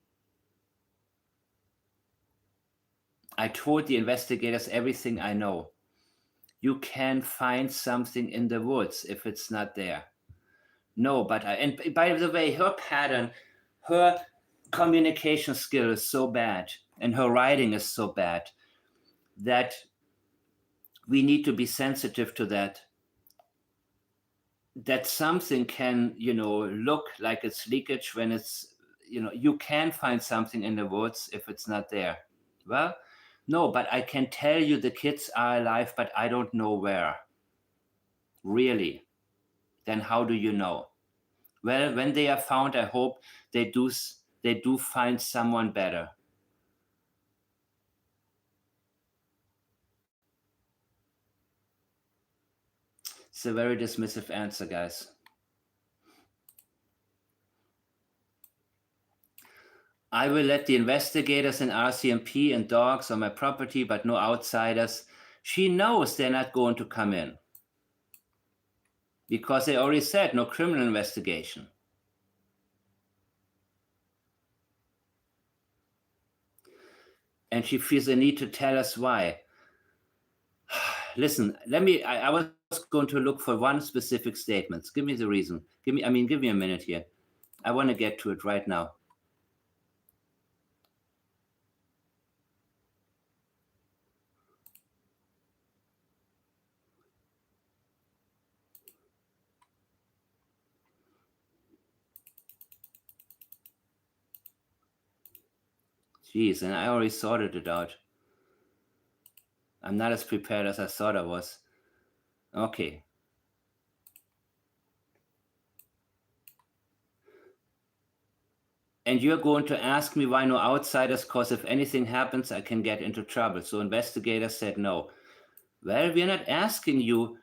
I told the investigators everything I know. You can find something in the woods if it's not there. No, and by the way, her pattern, her communication skill is so bad and her writing is so bad that we need to be sensitive to that something can, look like it's leakage when it's, you can find something in the woods if it's not there. Well, no, but I can tell you the kids are alive, but I don't know where. Really? Then how do you know? Well, when they are found, I hope they do find someone better. It's a very dismissive answer, guys. I will let the investigators and RCMP and dogs on my property, but no outsiders. She knows they're not going to come in, because they already said no criminal investigation. And she feels the need to tell us why. Listen, I was going to look for one specific statement. Give me the reason. Give me a minute here. I want to get to it right now. Jeez, and I already sorted it out. I'm not as prepared as I thought I was. Okay. And you're going to ask me why no outsiders, because if anything happens, I can get into trouble. So investigators said no. Well, we're not asking you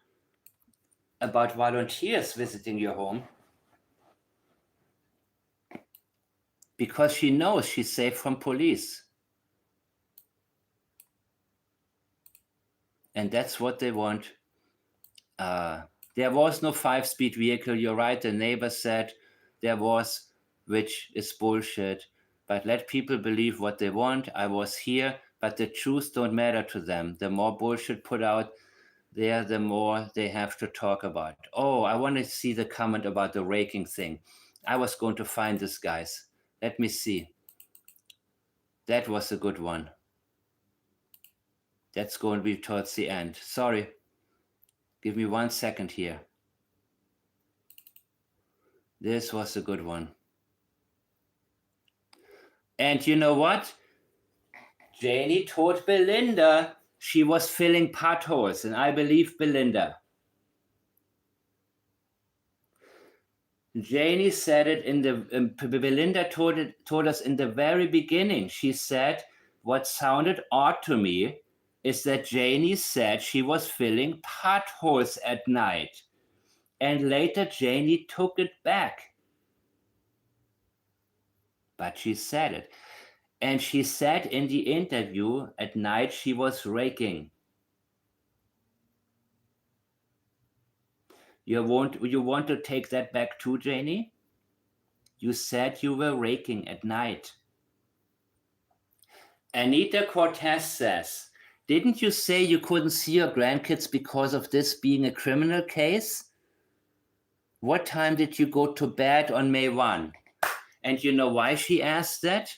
about volunteers visiting your home, because she knows she's safe from police. And that's what they want. There was no 5-speed vehicle. You're right. The neighbor said there was, which is bullshit. But let people believe what they want. I was here, but the truths don't matter to them. The more bullshit put out there, the more they have to talk about. Oh, I want to see the comment about the raking thing. I was going to find this, guys. Let me see. That was a good one. That's going to be towards the end. Sorry. Give me 1 second here. This was a good one. And you know what? Janie told Belinda she was filling potholes, and I believe Belinda. Janie said it in the, Belinda told us in the very beginning. She said, what sounded odd to me is that Janie said she was filling potholes at night. And later Janie took it back. But she said it. And she said in the interview at night she was raking. You want to take that back too, Janie? You said you were raking at night. Anita Cortez says, didn't you say you couldn't see your grandkids because of this being a criminal case? What time did you go to bed on May 1? And you know why she asked that?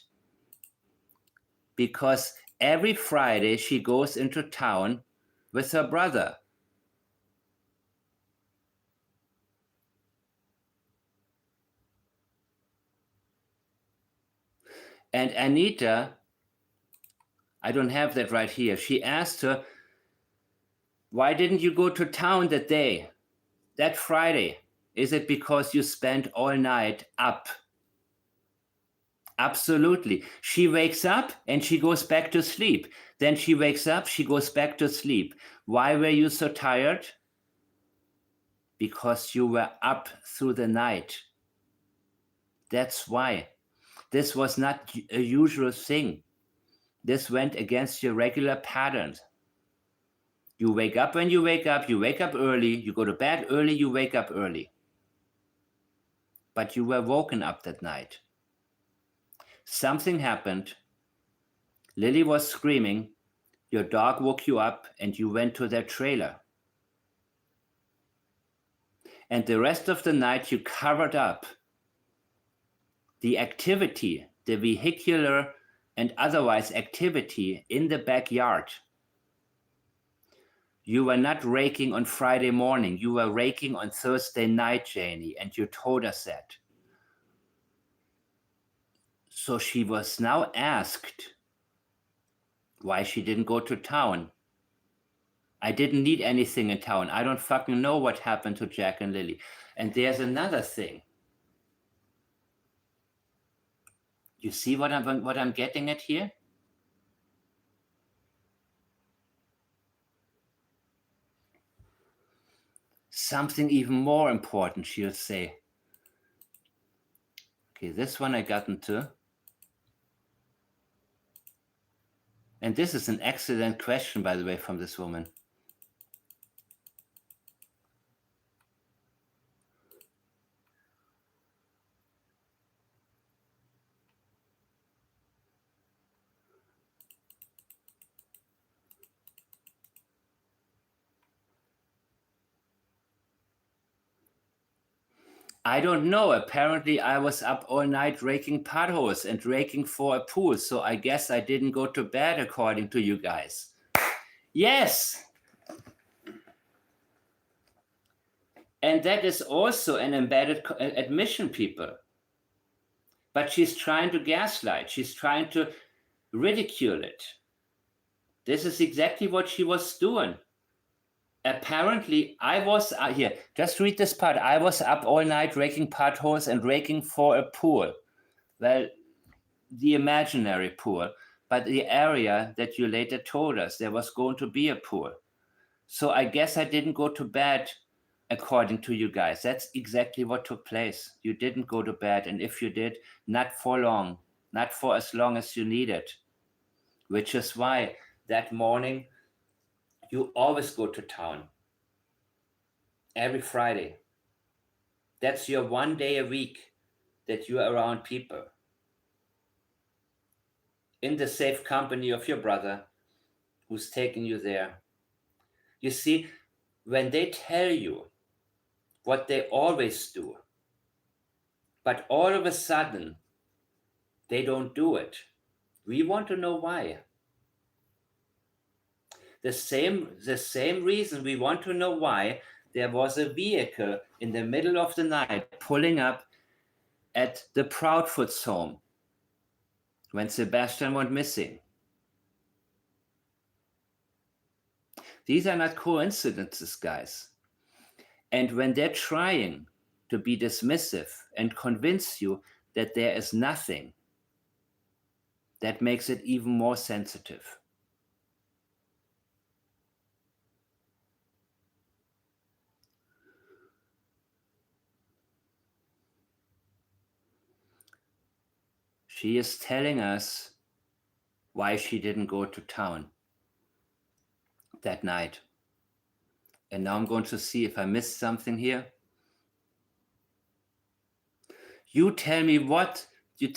Because every Friday she goes into town with her brother. And Anita, I don't have that right here. She asked her, why didn't you go to town that day, that Friday? Is it because you spent all night up? Absolutely. She wakes up and she goes back to sleep. Then she wakes up, she goes back to sleep. Why were you so tired? Because you were up through the night. That's why. This was not a usual thing. This went against your regular patterns. You wake up when you wake up early, you go to bed early, you wake up early. But you were woken up that night. Something happened. Lily was screaming. Your dog woke you up and you went to their trailer. And the rest of the night you covered up the activity, the vehicular and otherwise activity in the backyard. You were not raking on Friday morning. You were raking on Thursday night, Janie, and you told us that. So she was now asked why she didn't go to town. I didn't need anything in town. I don't fucking know what happened to Jack and Lily. And there's another thing. You see what I'm getting at here? Something even more important, she'll say. Okay, this one I got into. And this is an excellent question, by the way, from this woman. I don't know. Apparently, I was up all night raking potholes and raking for a pool. So I guess I didn't go to bed, according to you guys. Yes. And that is also an embedded admission, people. But she's trying to gaslight. She's trying to ridicule it. This is exactly what she was doing. Apparently, I was here. Just read this part. I was up all night raking potholes and raking for a pool. Well, the imaginary pool, but the area that you later told us there was going to be a pool. So I guess I didn't go to bed according to you guys. That's exactly what took place. You didn't go to bed, and if you did, not for long, not for as long as you needed, which is why that morning you always go to town every Friday. That's your one day a week that you're around people in the safe company of your brother who's taking you there. You see, when they tell you what they always do, but all of a sudden they don't do it, we want to know why. The same reason we want to know why there was a vehicle in the middle of the night pulling up at the Proudfoot's home when Sebastian went missing. These are not coincidences, guys. And when they're trying to be dismissive and convince you that there is nothing, that makes it even more sensitive. She is telling us why she didn't go to town that night. And now I'm going to see if I missed something here. You tell me what you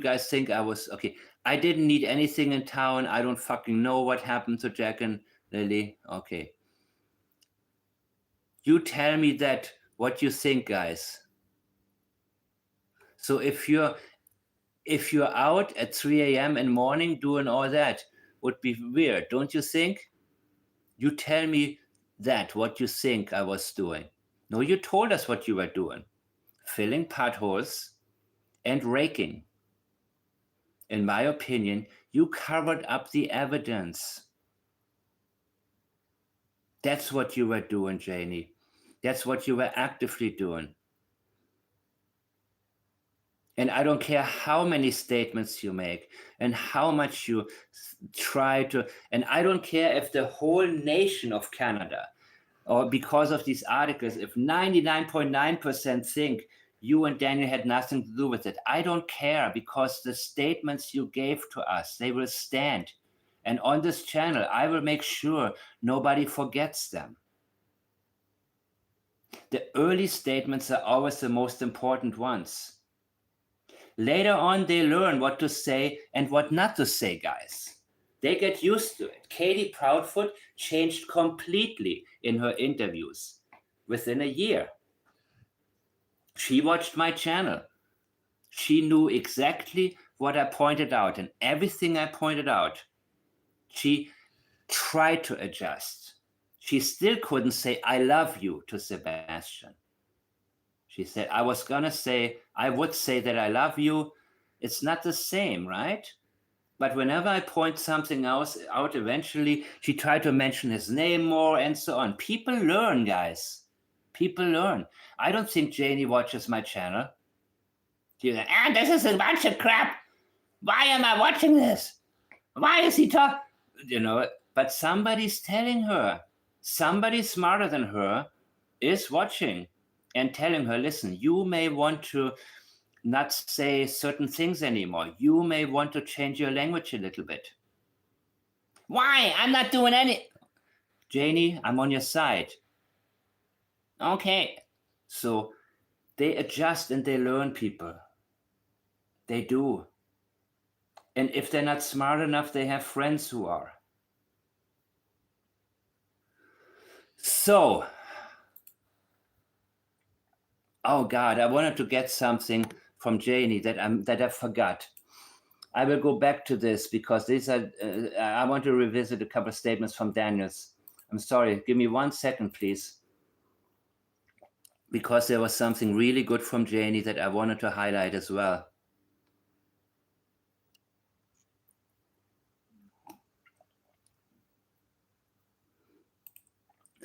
guys think I was. Okay, I didn't need anything in town. I don't fucking know what happened to Jack and Lilly. Okay. You tell me that, what you think, guys. So if you're out at 3 a.m. in the morning doing all that, would be weird, don't you think? You tell me that, what you think I was doing. No, you told us what you were doing. Filling potholes and raking. In my opinion, you covered up the evidence. That's what you were doing, Janie. That's what you were actively doing. And I don't care how many statements you make and how much you try to, and I don't care if the whole nation of Canada, or because of these articles, if 99.9% think you and Daniel had nothing to do with it. I don't care, because the statements you gave to us, they will stand. And on this channel, I will make sure nobody forgets them. The early statements are always the most important ones. Later on, they learn what to say and what not to say, guys. They get used to it. Katie Proudfoot changed completely in her interviews within a year. She watched my channel. She knew exactly what I pointed out, and everything I pointed out, she tried to adjust. She still couldn't say, I love you to Sebastian. She said, I would say that I love you. It's not the same, right? But whenever I point something else out, eventually she tried to mention his name more and so on. People learn, guys. People learn. I don't think Janie watches my channel. She's like, this is a bunch of crap. Why am I watching this? Why is he talking? But somebody's telling her. Somebody smarter than her is watching and telling her, listen, you may want to not say certain things anymore. You may want to change your language a little bit. Why? I'm not doing any. Janie, I'm on your side. Okay. So they adjust and they learn, people. They do. And if they're not smart enough, they have friends who are. So, oh God, I wanted to get something from Janie that I forgot. I will go back to this because these are. I want to revisit a couple of statements from Daniels. I'm sorry. Give me 1 second, please, because there was something really good from Janie that I wanted to highlight as well.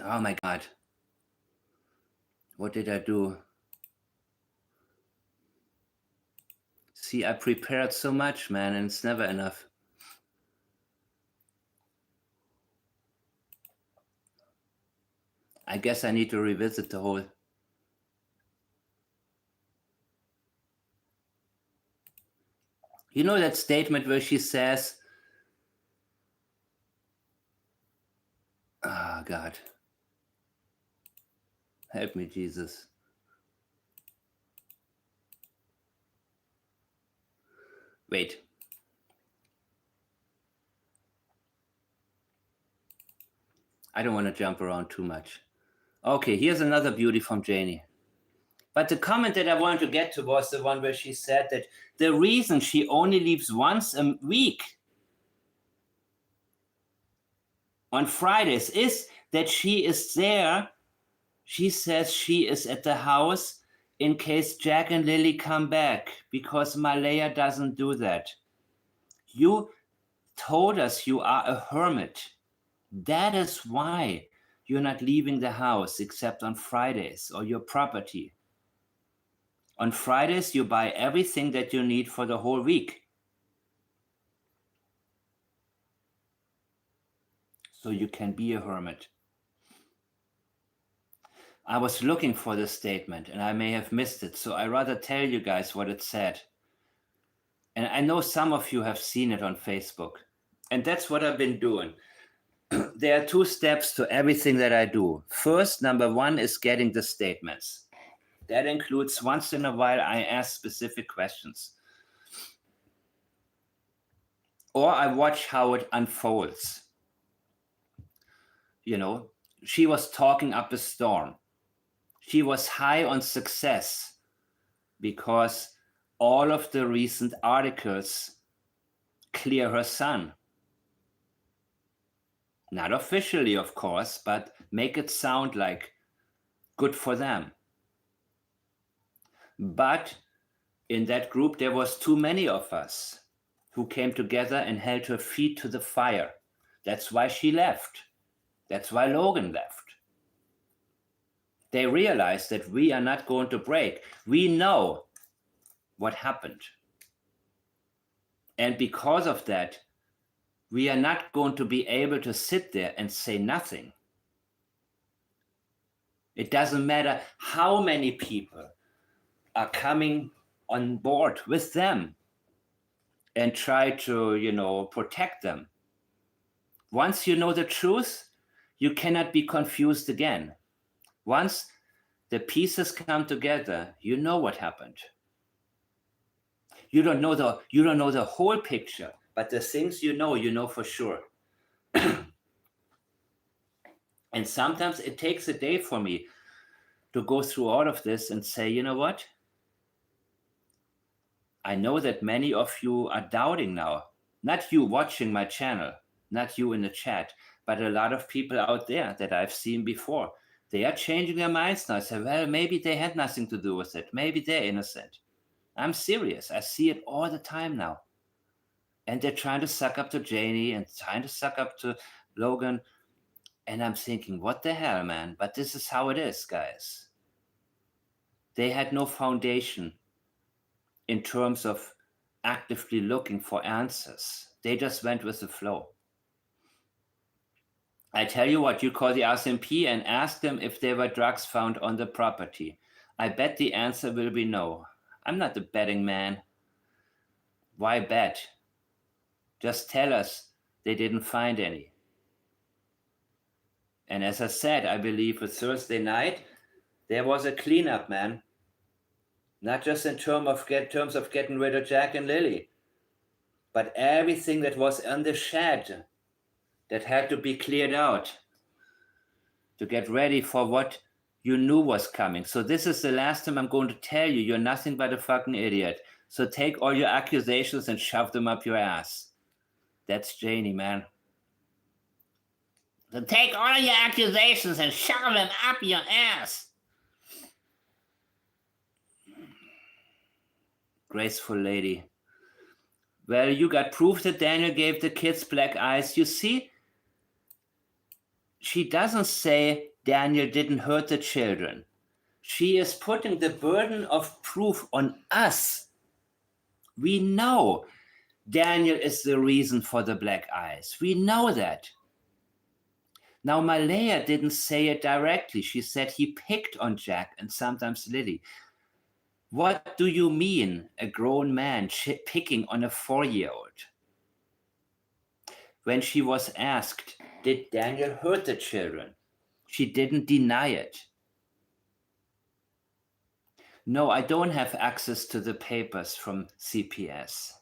Oh my God. What did I do? See, I prepared so much, man, and it's never enough. I guess I need to revisit the whole... You know that statement where she says, ah, God, help me, Jesus. Wait. I don't want to jump around too much. Okay, here's another beauty from Janie. But the comment that I wanted to get to was the one where she said that the reason she only leaves once a week on Fridays is that she is there. She says she is at the house in case Jack and Lilly come back, because Malaya doesn't do that. You told us you are a hermit. That is why you're not leaving the house except on Fridays or your property. On Fridays, you buy everything that you need for the whole week. So you can be a hermit. I was looking for this statement and I may have missed it, so I rather tell you guys what it said. And I know some of you have seen it on Facebook. And that's what I've been doing. There are 2 steps to everything that I do. First, number 1 is getting the statements. That includes once in a while I ask specific questions. Or I watch how it unfolds. You know, she was talking up a storm. She was high on success because all of the recent articles clear her son. Not officially, of course, but make it sound like good for them. But in that group, there was too many of us who came together and held her feet to the fire. That's why she left. That's why Logan left. They realized that we are not going to break. We know what happened. And because of that, we are not going to be able to sit there and say nothing. It doesn't matter how many people are coming on board with them and try to, protect them. Once you know the truth, you cannot be confused again. Once the pieces come together, you know what happened. You don't know the whole picture, but the things you know for sure. And sometimes it takes a day for me to go through all of this and say, you know what? I know that many of you are doubting now. Not you watching my channel, not you in the chat, but a lot of people out there that I've seen before. They are changing their minds now. I say, well, maybe they had nothing to do with it. Maybe they're innocent. I'm serious. I see it all the time now. And they're trying to suck up to Janie and trying to suck up to Logan. And I'm thinking, what the hell, man? But this is how it is, guys. They had no foundation in terms of actively looking for answers. They just went with the flow. I tell you what, you call the RCMP and ask them if there were drugs found on the property. I bet the answer will be no. I'm not a betting man. Why bet? Just tell us they didn't find any. And as I said, I believe with Thursday night, there was a cleanup, man. Not just in terms of getting rid of Jack and Lilly, but everything that was on the shed that had to be cleared out to get ready for what you knew was coming. So this is the last time I'm going to tell you, you're nothing but a fucking idiot. So take all your accusations and shove them up your ass. That's Janie, man. So take all your accusations and shove them up your ass. Graceful lady. Well, you got proof that Daniel gave the kids black eyes. You see, she doesn't say Daniel didn't hurt the children. She is putting the burden of proof on us. We know Daniel is the reason for the black eyes. We know that. Now, Malaya didn't say it directly. She said he picked on Jack and sometimes Lily. What do you mean, a grown man picking on a 4-year-old? When she was asked, did Daniel hurt the children? She didn't deny it. No, I don't have access to the papers from CPS.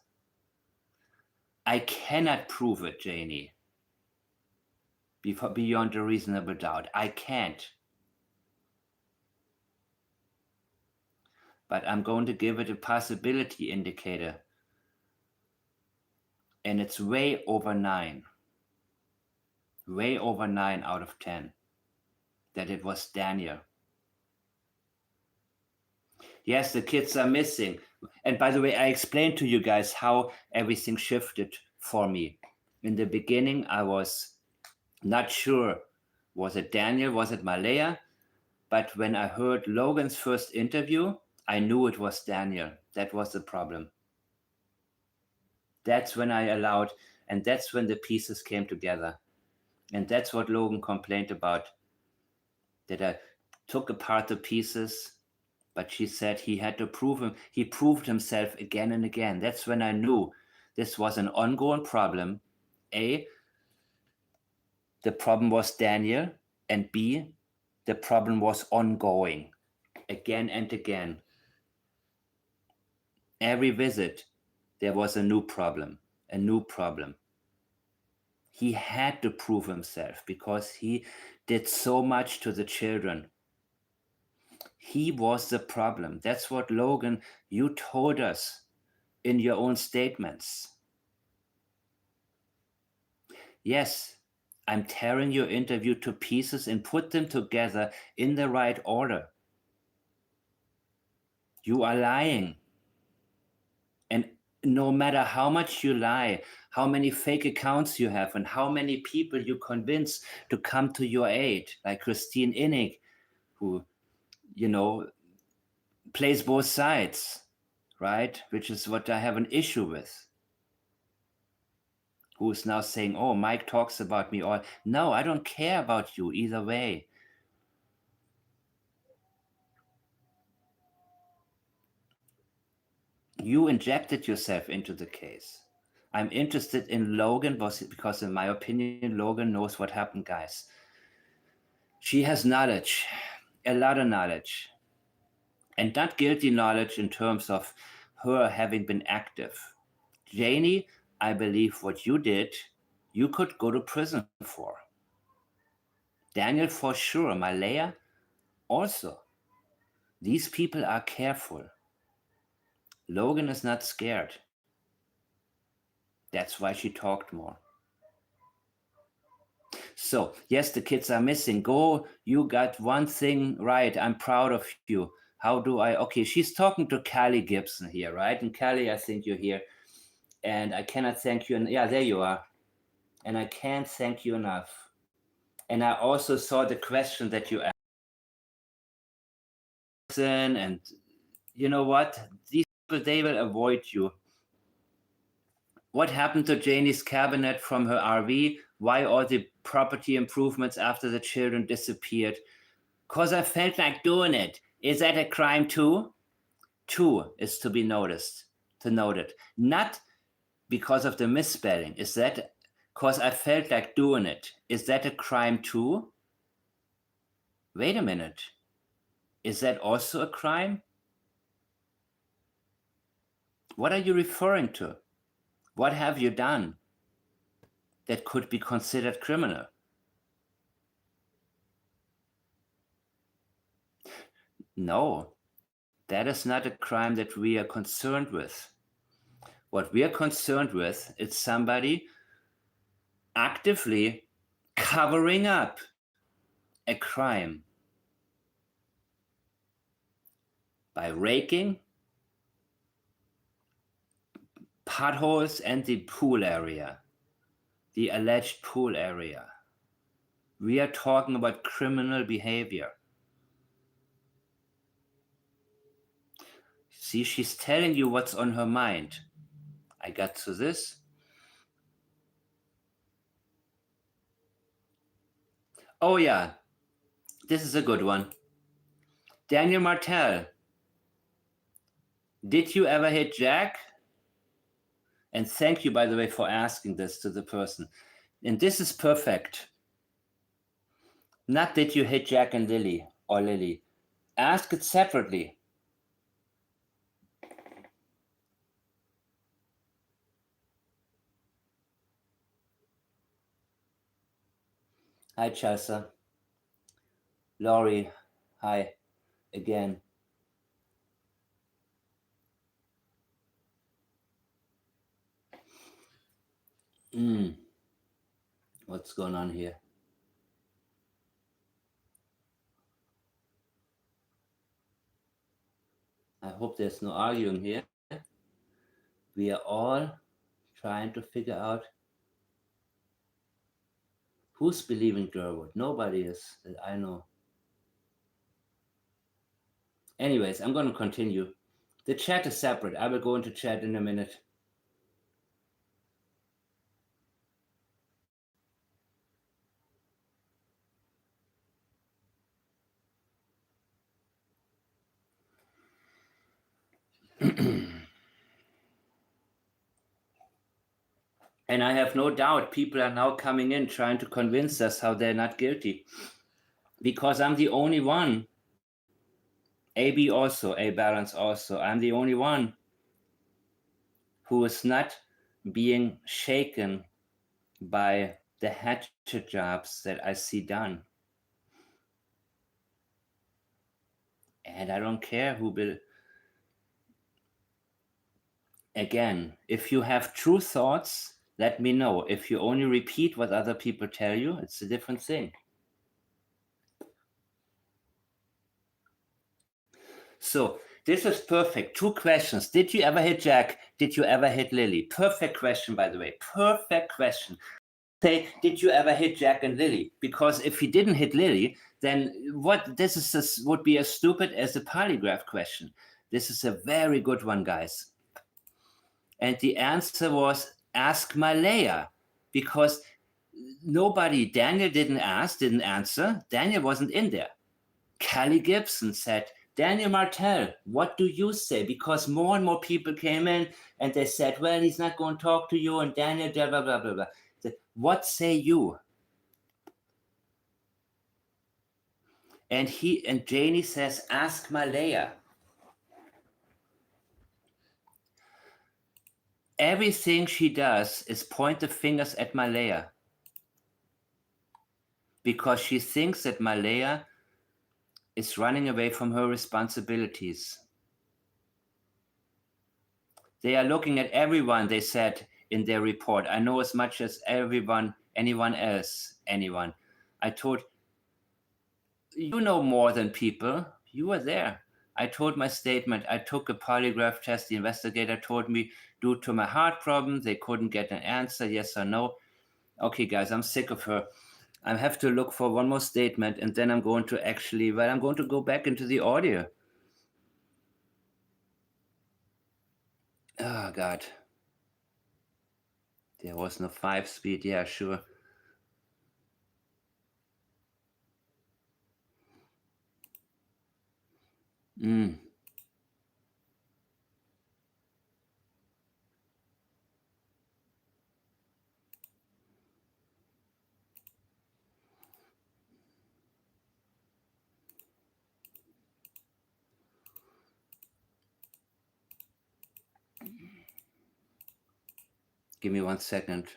I cannot prove it, Janie. Beyond a reasonable doubt. I can't. But I'm going to give it a possibility indicator. And it's way over 9. Way over 9 out of 10. That it was Daniel. Yes, the kids are missing. And by the way, I explained to you guys how everything shifted for me. In the beginning, I was not sure. Was it Daniel? Was it Malaya? But when I heard Logan's first interview, I knew it was Daniel. That was the problem. That's when I allowed, and that's when the pieces came together. And that's what Logan complained about, that I took apart the pieces, but she said he had to prove him. He proved himself again and again. That's when I knew this was an ongoing problem. A, the problem was Daniel, and B, the problem was ongoing again and again. Every visit, there was a new problem, a new problem. He had to prove himself because he did so much to the children. He was the problem. That's what, Logan, you told us in your own statements. Yes, I'm tearing your interview to pieces and put them together in the right order. You are lying. And no matter how much you lie, how many fake accounts you have, and how many people you convince to come to your aid, like Christine Innig, who, plays both sides, right? Which is what I have an issue with. Who is now saying, oh, Mike talks about me all. No, I don't care about you either way. You injected yourself into the case. I'm interested in Logan because in my opinion, Logan knows what happened, guys. She has knowledge, a lot of knowledge, and not guilty knowledge in terms of her having been active. Janie, I believe what you did, you could go to prison for. Daniel, for sure. Malaya, also. These people are careful. Logan is not scared. That's why she talked more. So, yes, the kids are missing. Go, you got one thing right. I'm proud of you. How do I? Okay, she's talking to Callie Gibson here, right? And Callie, I think you're here. And I cannot thank you. Yeah, there you are. And I can't thank you enough. And I also saw the question that you asked. And you know what? These people, they will avoid you. What happened to Janie's cabinet from her RV? Why all the property improvements after the children disappeared? Because I felt like doing it. Is that a crime too? Two is to be noted. Not because of the misspelling. Is that because I felt like doing it? Is that a crime too? Wait a minute. Is that also a crime? What are you referring to? What have you done that could be considered criminal? No, that is not a crime that we are concerned with. What we are concerned with is somebody actively covering up a crime by raking potholes and the pool area, the alleged pool area. We are talking about criminal behavior. See, she's telling you what's on her mind. I got to this. Oh yeah, this is a good one. Daniel Martel, did you ever hit Jack? And thank you, by the way, for asking this to the person. And this is perfect. Not did you hit Jack and Lily or Lily. Ask it separately. Hi, Chelsea. Laurie, hi again. What's going on here? I hope there's no arguing here. We are all trying to figure out who's believing Durwood. Nobody is that I know. Anyways, I'm going to continue. The chat is separate. I will go into chat in a minute. And I have no doubt people are now coming in trying to convince us how they're not guilty. Because I'm the only one. AB also, A balance also. I'm the only one who is not being shaken by the hatchet jobs that I see done. And I don't care who will. Again, if you have true thoughts, let me know. If you only repeat what other people tell you, it's a different thing. So this is perfect. 2 questions. Did you ever hit Jack? Did you ever hit Lily? Perfect question, by the way. Perfect question. Say, did you ever hit Jack and Lily? Because if he didn't hit Lily, then what? This would be as stupid as the polygraph question. This is a very good one, guys. And the answer was ask Malaya, because Daniel didn't answer. Daniel wasn't in there. Kelly Gibson said, Daniel Martel, what do you say? Because more and more people came in and they said, well, he's not going to talk to you, and Daniel, blah, blah, blah, blah, blah. Said, what say you? And Janie says, ask Malaya. Everything she does is point the fingers at Malaya, because she thinks that Malaya is running away from her responsibilities. They are looking at everyone, they said in their report. I know as much as anyone else. I told, you know more than people. You were there. I told my statement. I took a polygraph test. The investigator told me due to my heart problem, they couldn't get an answer, yes or no. Okay, guys, I'm sick of her. I have to look for one more statement, and then I'm going to go back into the audio. Oh, God. There was no 5-speed. Yeah, sure. Give me 1 second.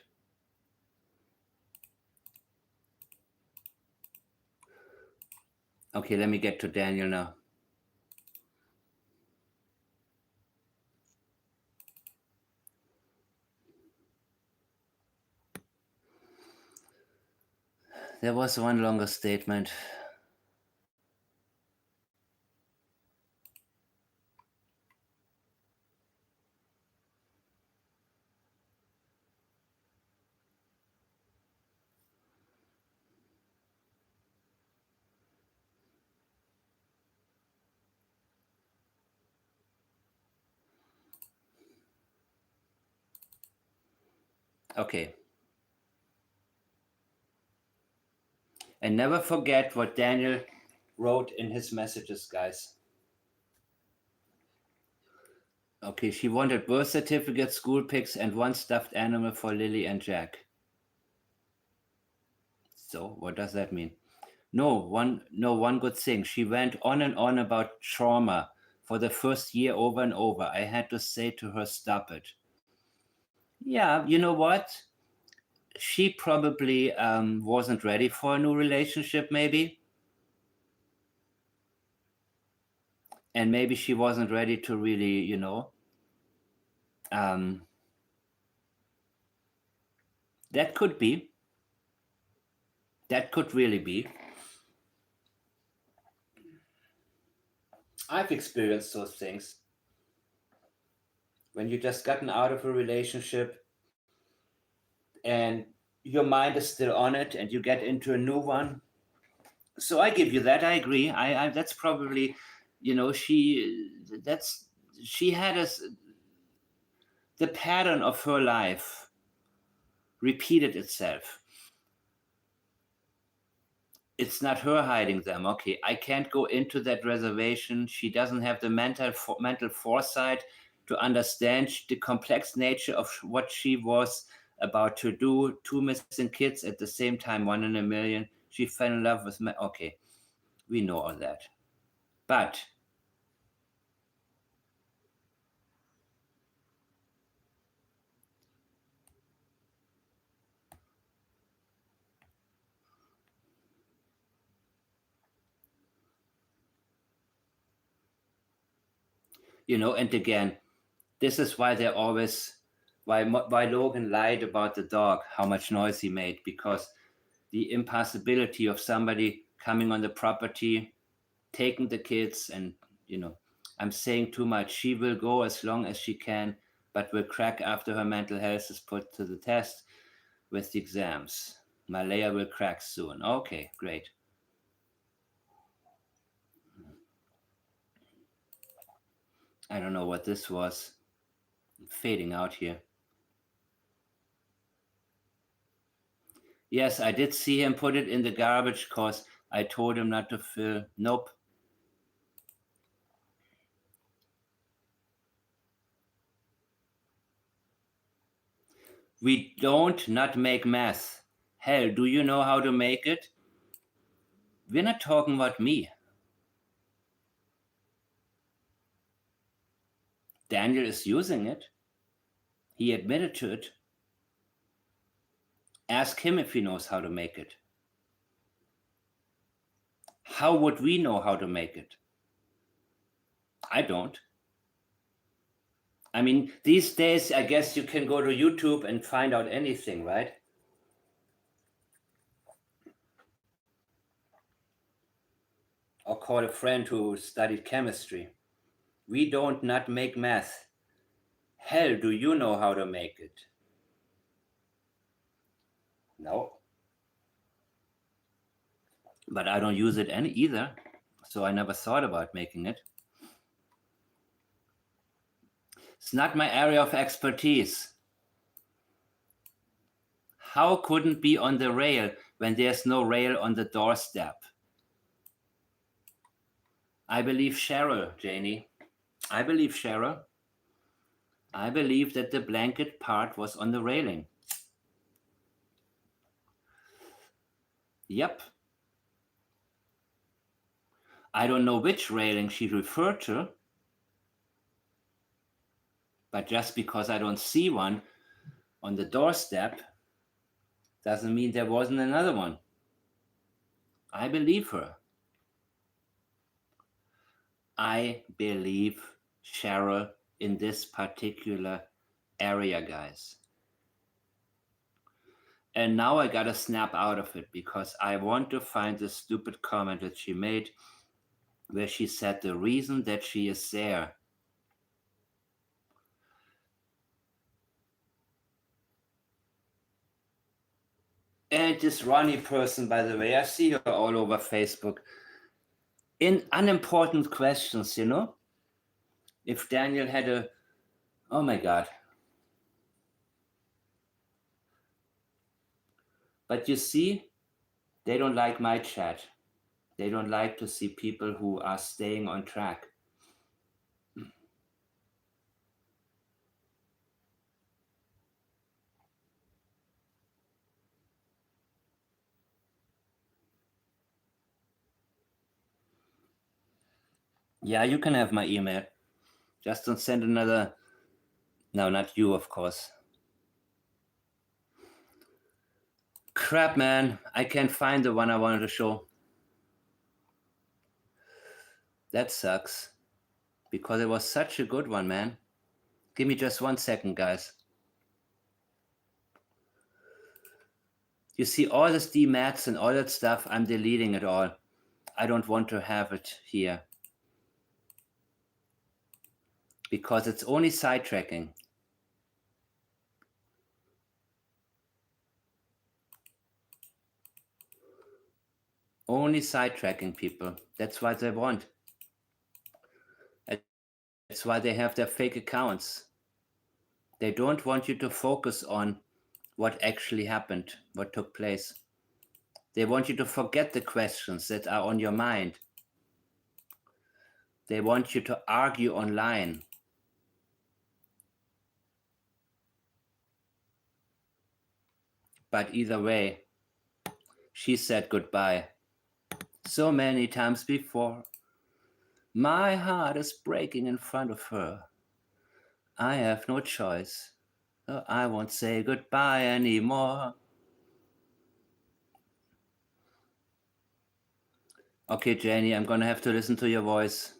Okay, let me get to Daniel now. There was one longer statement. Okay. And never forget what Daniel wrote in his messages, guys. Okay, she wanted birth certificates, school pics, and one stuffed animal for Lily and Jack. So, what does that mean? One good thing. She went on and on about trauma for the first year over and over. I had to say to her, stop it. Yeah, you know what? She probably wasn't ready for a new relationship, maybe. And maybe she wasn't ready to really, um, that could be. That could really be. I've experienced those things. When you just gotten out of a relationship and your mind is still on it and you get into a new one. So I give you that. I agree. I that's probably, that's she had the pattern of her life repeated itself. It's not her hiding them. Okay, I can't go into that reservation. She doesn't have the mental foresight to understand the complex nature of what she was about to do. Two missing kids at the same time, one in a million. She fell in love with me. Okay, we know all that. But and again, this is why they're always why Logan lied about the dog, how much noise he made, because the impossibility of somebody coming on the property, taking the kids, and I'm saying too much. She will go as long as she can, but will crack after her mental health is put to the test with the exams. Malaya will crack soon. Okay, great. I don't know what this was. Fading out here. Yes, I did see him put it in the garbage because I told him not to fill. Nope. We don't not make meth. Hell, do you know how to make it? We're not talking about me. Daniel is using it. He admitted to it. Ask him if he knows how to make it. How would we know how to make it? I don't. I mean, these days, I guess you can go to YouTube and find out anything, right? Or call a friend who studied chemistry. We don't not make meth. Hell, do you know how to make it? No. But I don't use it either, so I never thought about making it. It's not my area of expertise. How couldn't be on the rail when there's no rail on the doorstep? I believe Cheryl, Janie. I believe Cheryl. I believe that the blanket part was on the railing. Yep. I don't know which railing she referred to, but just because I don't see one on the doorstep doesn't mean there wasn't another one. I believe her. I believe Cheryl in this particular area, guys. And now I gotta snap out of it because I want to find the stupid comment that she made where she said the reason that she is there. And this Ronnie person, by the way, I see her all over Facebook in unimportant questions, If Daniel had oh my God. But you see, they don't like my chat. They don't like to see people who are staying on track. Yeah, you can have my email. Just don't send another. No, not you, of course. Crap, man. I can't find the one I wanted to show. That sucks. Because it was such a good one, man. Give me just 1 second, guys. You see all this DMATs and all that stuff, I'm deleting it all. I don't want to have it here. Because it's only sidetracking. Only sidetracking people. That's what they want. That's why they have their fake accounts. They don't want you to focus on what actually happened, what took place. They want you to forget the questions that are on your mind. They want you to argue online. But either way, she said goodbye so many times before. My heart is breaking in front of her. I have no choice. So I won't say goodbye anymore. Okay, Janie, I'm gonna have to listen to your voice.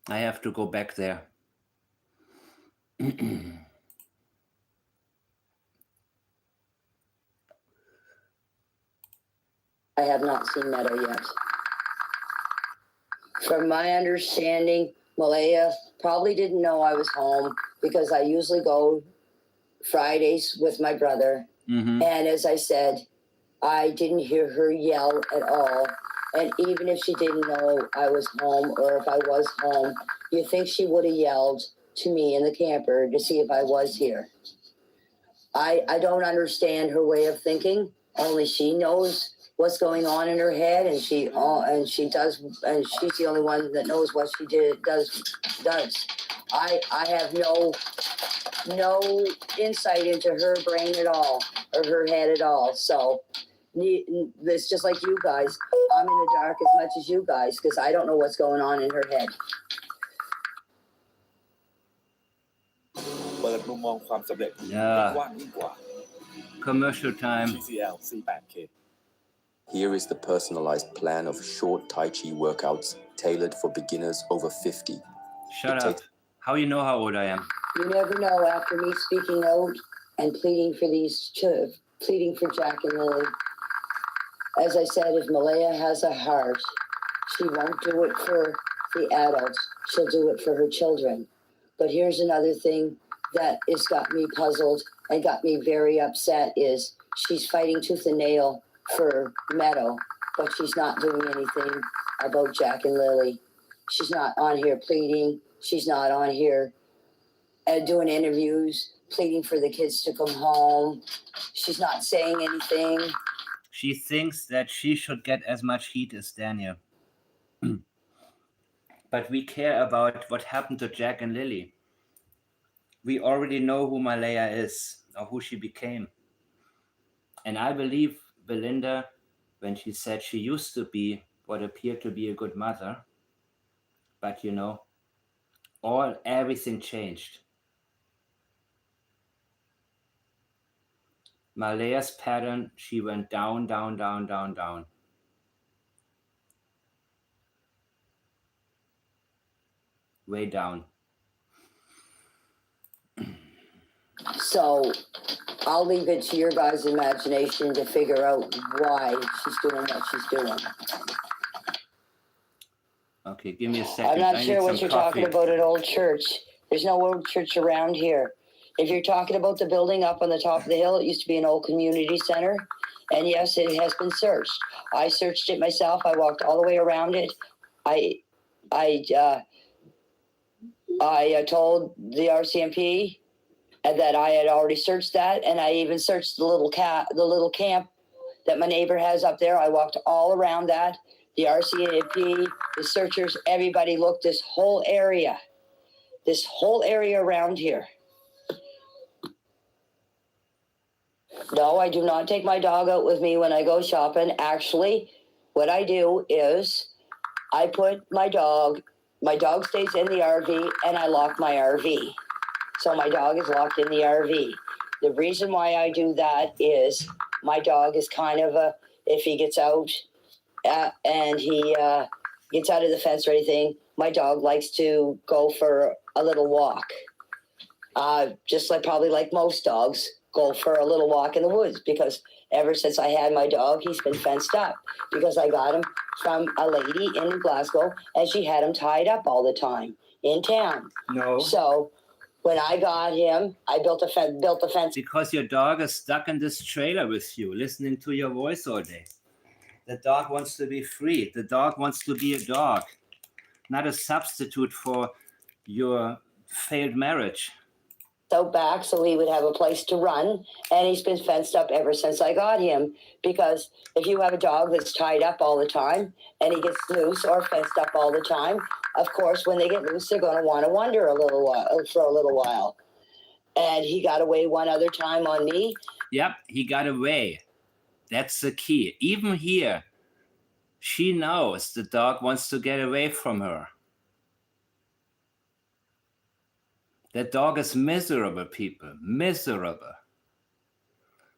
I have to go back there. I have not seen Meadow yet. From my understanding, Malaya probably didn't know I was home because I usually go Fridays with my brother. Mm-hmm. And as I said, I didn't hear her yell at all. And even if she didn't know I was home or if I was home, you think she would have yelled to me in the camper to see if I was here. I don't understand her way of thinking. Only she knows what's going on in her head, and she's the only one that knows what she does. I have no insight into her brain at all or her head at all. So it's just like you guys. I'm in the dark as much as you guys because I don't know what's going on in her head. เปิดมุมมองความสำเร็จ Yeah. กว้างยิ่งกว่า Commercial time. TCL C8K Here is the personalized plan of short Tai Chi workouts tailored for beginners over 50. Shut up. How you know how old I am? You never know after me speaking out and pleading for Jack and Lilly. As I said, if Malaya has a heart, she won't do it for the adults. She'll do it for her children. But here's another thing that has got me puzzled and got me very upset is she's fighting tooth and nail for Meadow, but she's not doing anything about Jack and Lilly. She's not on here pleading. She's not on here doing interviews, pleading for the kids to come home. She's not saying anything. She thinks that she should get as much heat as Daniel. But we care about what happened to Jack and Lilly. We already know who Malaya is or who she became. And I believe Belinda when she said she used to be what appeared to be a good mother. But everything changed. Malaya's pattern, she went down, down, down, down, down. Way down. So I'll leave it to your guys' imagination to figure out why she's doing what she's doing. Okay, give me a second. I'm not sure what you're talking about at Old Church. There's no Old Church around here. If you're talking about the building up on the top of the hill, it used to be an old community center. And yes, it has been searched. I searched it myself. I walked all the way around it. I told the RCMP and that I had already searched that, and I even searched the little camp that my neighbor has up there. I walked all around that. The RCMP, the searchers, everybody looked this whole area around here. No, I do not take my dog out with me when I go shopping. Actually, what I do is I put my dog stays in the RV, and I lock my RV. So my dog is locked in the RV. The reason why I do that is my dog is kind of if he gets out and he gets out of the fence or anything, my dog likes to go for a little walk. Just probably like most dogs, go for a little walk in the woods, because ever since I had my dog, he's been fenced up, because I got him from a lady in Glasgow, and she had him tied up all the time in town. No. So when I got him, I built a fence. Because your dog is stuck in this trailer with you, listening to your voice all day. The dog wants to be free. The dog wants to be a dog, not a substitute for your failed marriage. Out back so he would have a place to run, and he's been fenced up ever since I got him, because if you have a dog that's tied up all the time and he gets loose or fenced up all the time, of course when they get loose they're going to want to wander for a little while. And he got away one other time on me. Yep, he got away. That's the key. Even here, she knows the dog wants to get away from her. That dog is miserable, people. Miserable.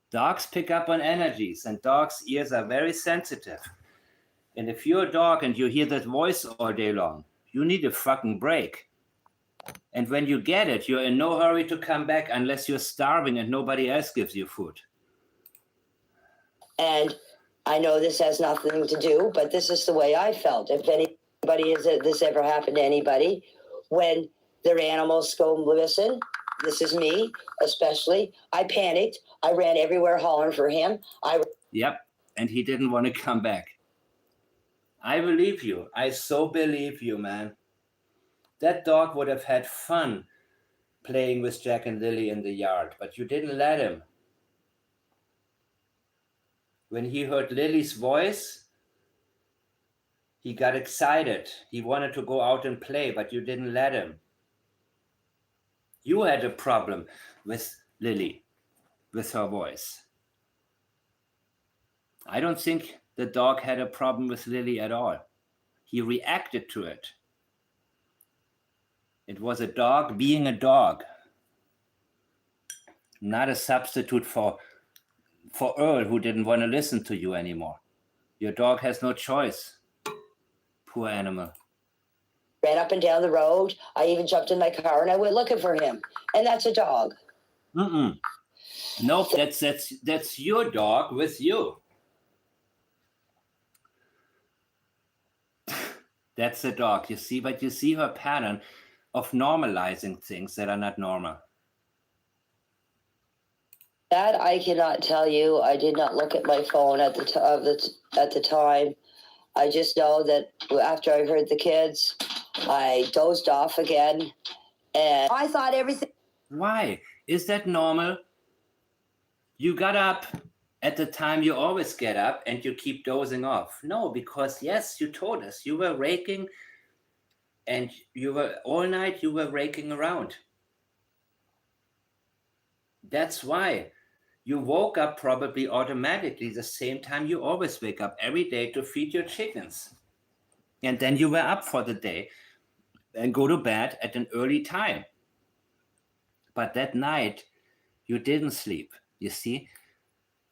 Dogs pick up on energies, and dogs' ears are very sensitive. And if you're a dog and you hear that voice all day long, you need a fucking break. And when you get it, you're in no hurry to come back unless you're starving and nobody else gives you food. And I know this has nothing to do, but this is the way I felt. If this ever happened to anybody, when their animals go missing, this is me especially, I panicked. I ran everywhere hollering for him. Yep, and he didn't want to come back. I believe you. I so believe you, man. That dog would have had fun playing with Jack and Lilly in the yard, but you didn't let him. When he heard Lily's voice, he got excited. He wanted to go out and play, but you didn't let him. You had a problem with Lily, with her voice. I don't think the dog had a problem with Lily at all. He reacted to it. It was a dog being a dog, not a substitute for Earl, who didn't want to listen to you anymore. Your dog has no choice. Poor animal. Ran up and down the road. I even jumped in my car and I went looking for him. And that's a dog. Nope, that's your dog with you. That's a dog. You see, but you see her pattern of normalizing things that are not normal. That I cannot tell you. I did not look at my phone at the time. I just know that after I heard the kids, I dozed off again, and I thought everything. Why? Is that normal? You got up at the time you always get up and you keep dozing off. No, because yes, you told us you were raking, and all night you were raking around. That's why. You woke up probably automatically the same time you always wake up every day to feed your chickens. And then you were up for the day and go to bed at an early time. But that night, you didn't sleep. You see,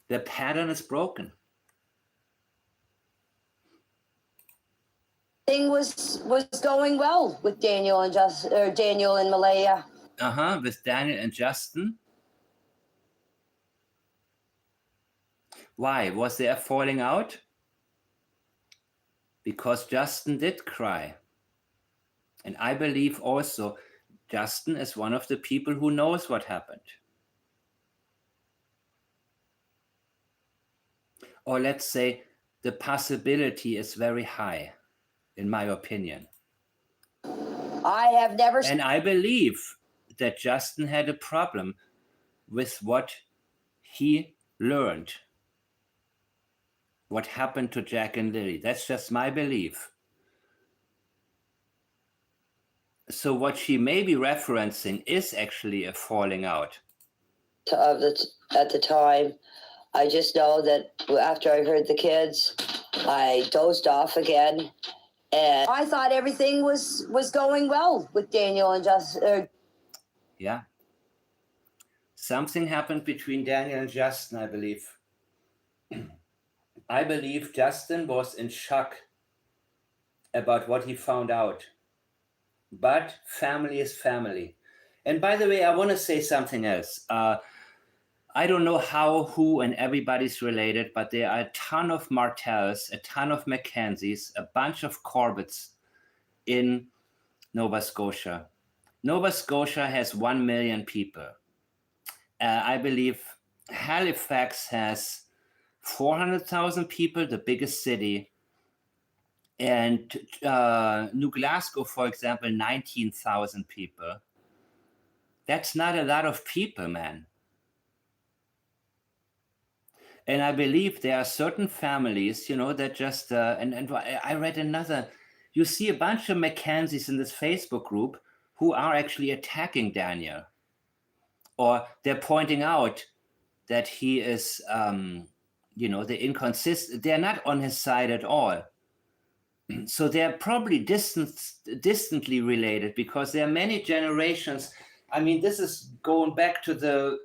the pattern is broken. Thing was going well with Daniel and Malaya. With Daniel and Justin. Why? Was there a falling out? Because Justin did cry. And I believe also Justin is one of the people who knows what happened. Or let's say the possibility is very high, in my opinion. I have never. And I believe that Justin had a problem with what he learned, what happened to Jack and Lilly. That's just my belief. So what she may be referencing is actually a falling out. At the time, I just know that after I heard the kids, I dozed off again, and I thought everything was going well with Daniel and Justin. Yeah. Something happened between Daniel and Justin, I believe. I believe Justin was in shock about what he found out. But family is family. And by the way, I want to say something else. I don't know how, who, and everybody's related, but there are a ton of Martells, a ton of Mackenzies, a bunch of Corbetts in Nova Scotia. Nova Scotia has 1 million people. I believe Halifax has 400,000 people, the biggest city. And New Glasgow, for example, 19,000 people. That's not a lot of people, man. And I believe there are certain families, that just, and I read another, you see a bunch of Mackenzies in this Facebook group who are actually attacking Daniel. Or they're pointing out that he is, the inconsistent, they're not on his side at all. So they're probably distantly related because there are many generations. I mean, this is going back to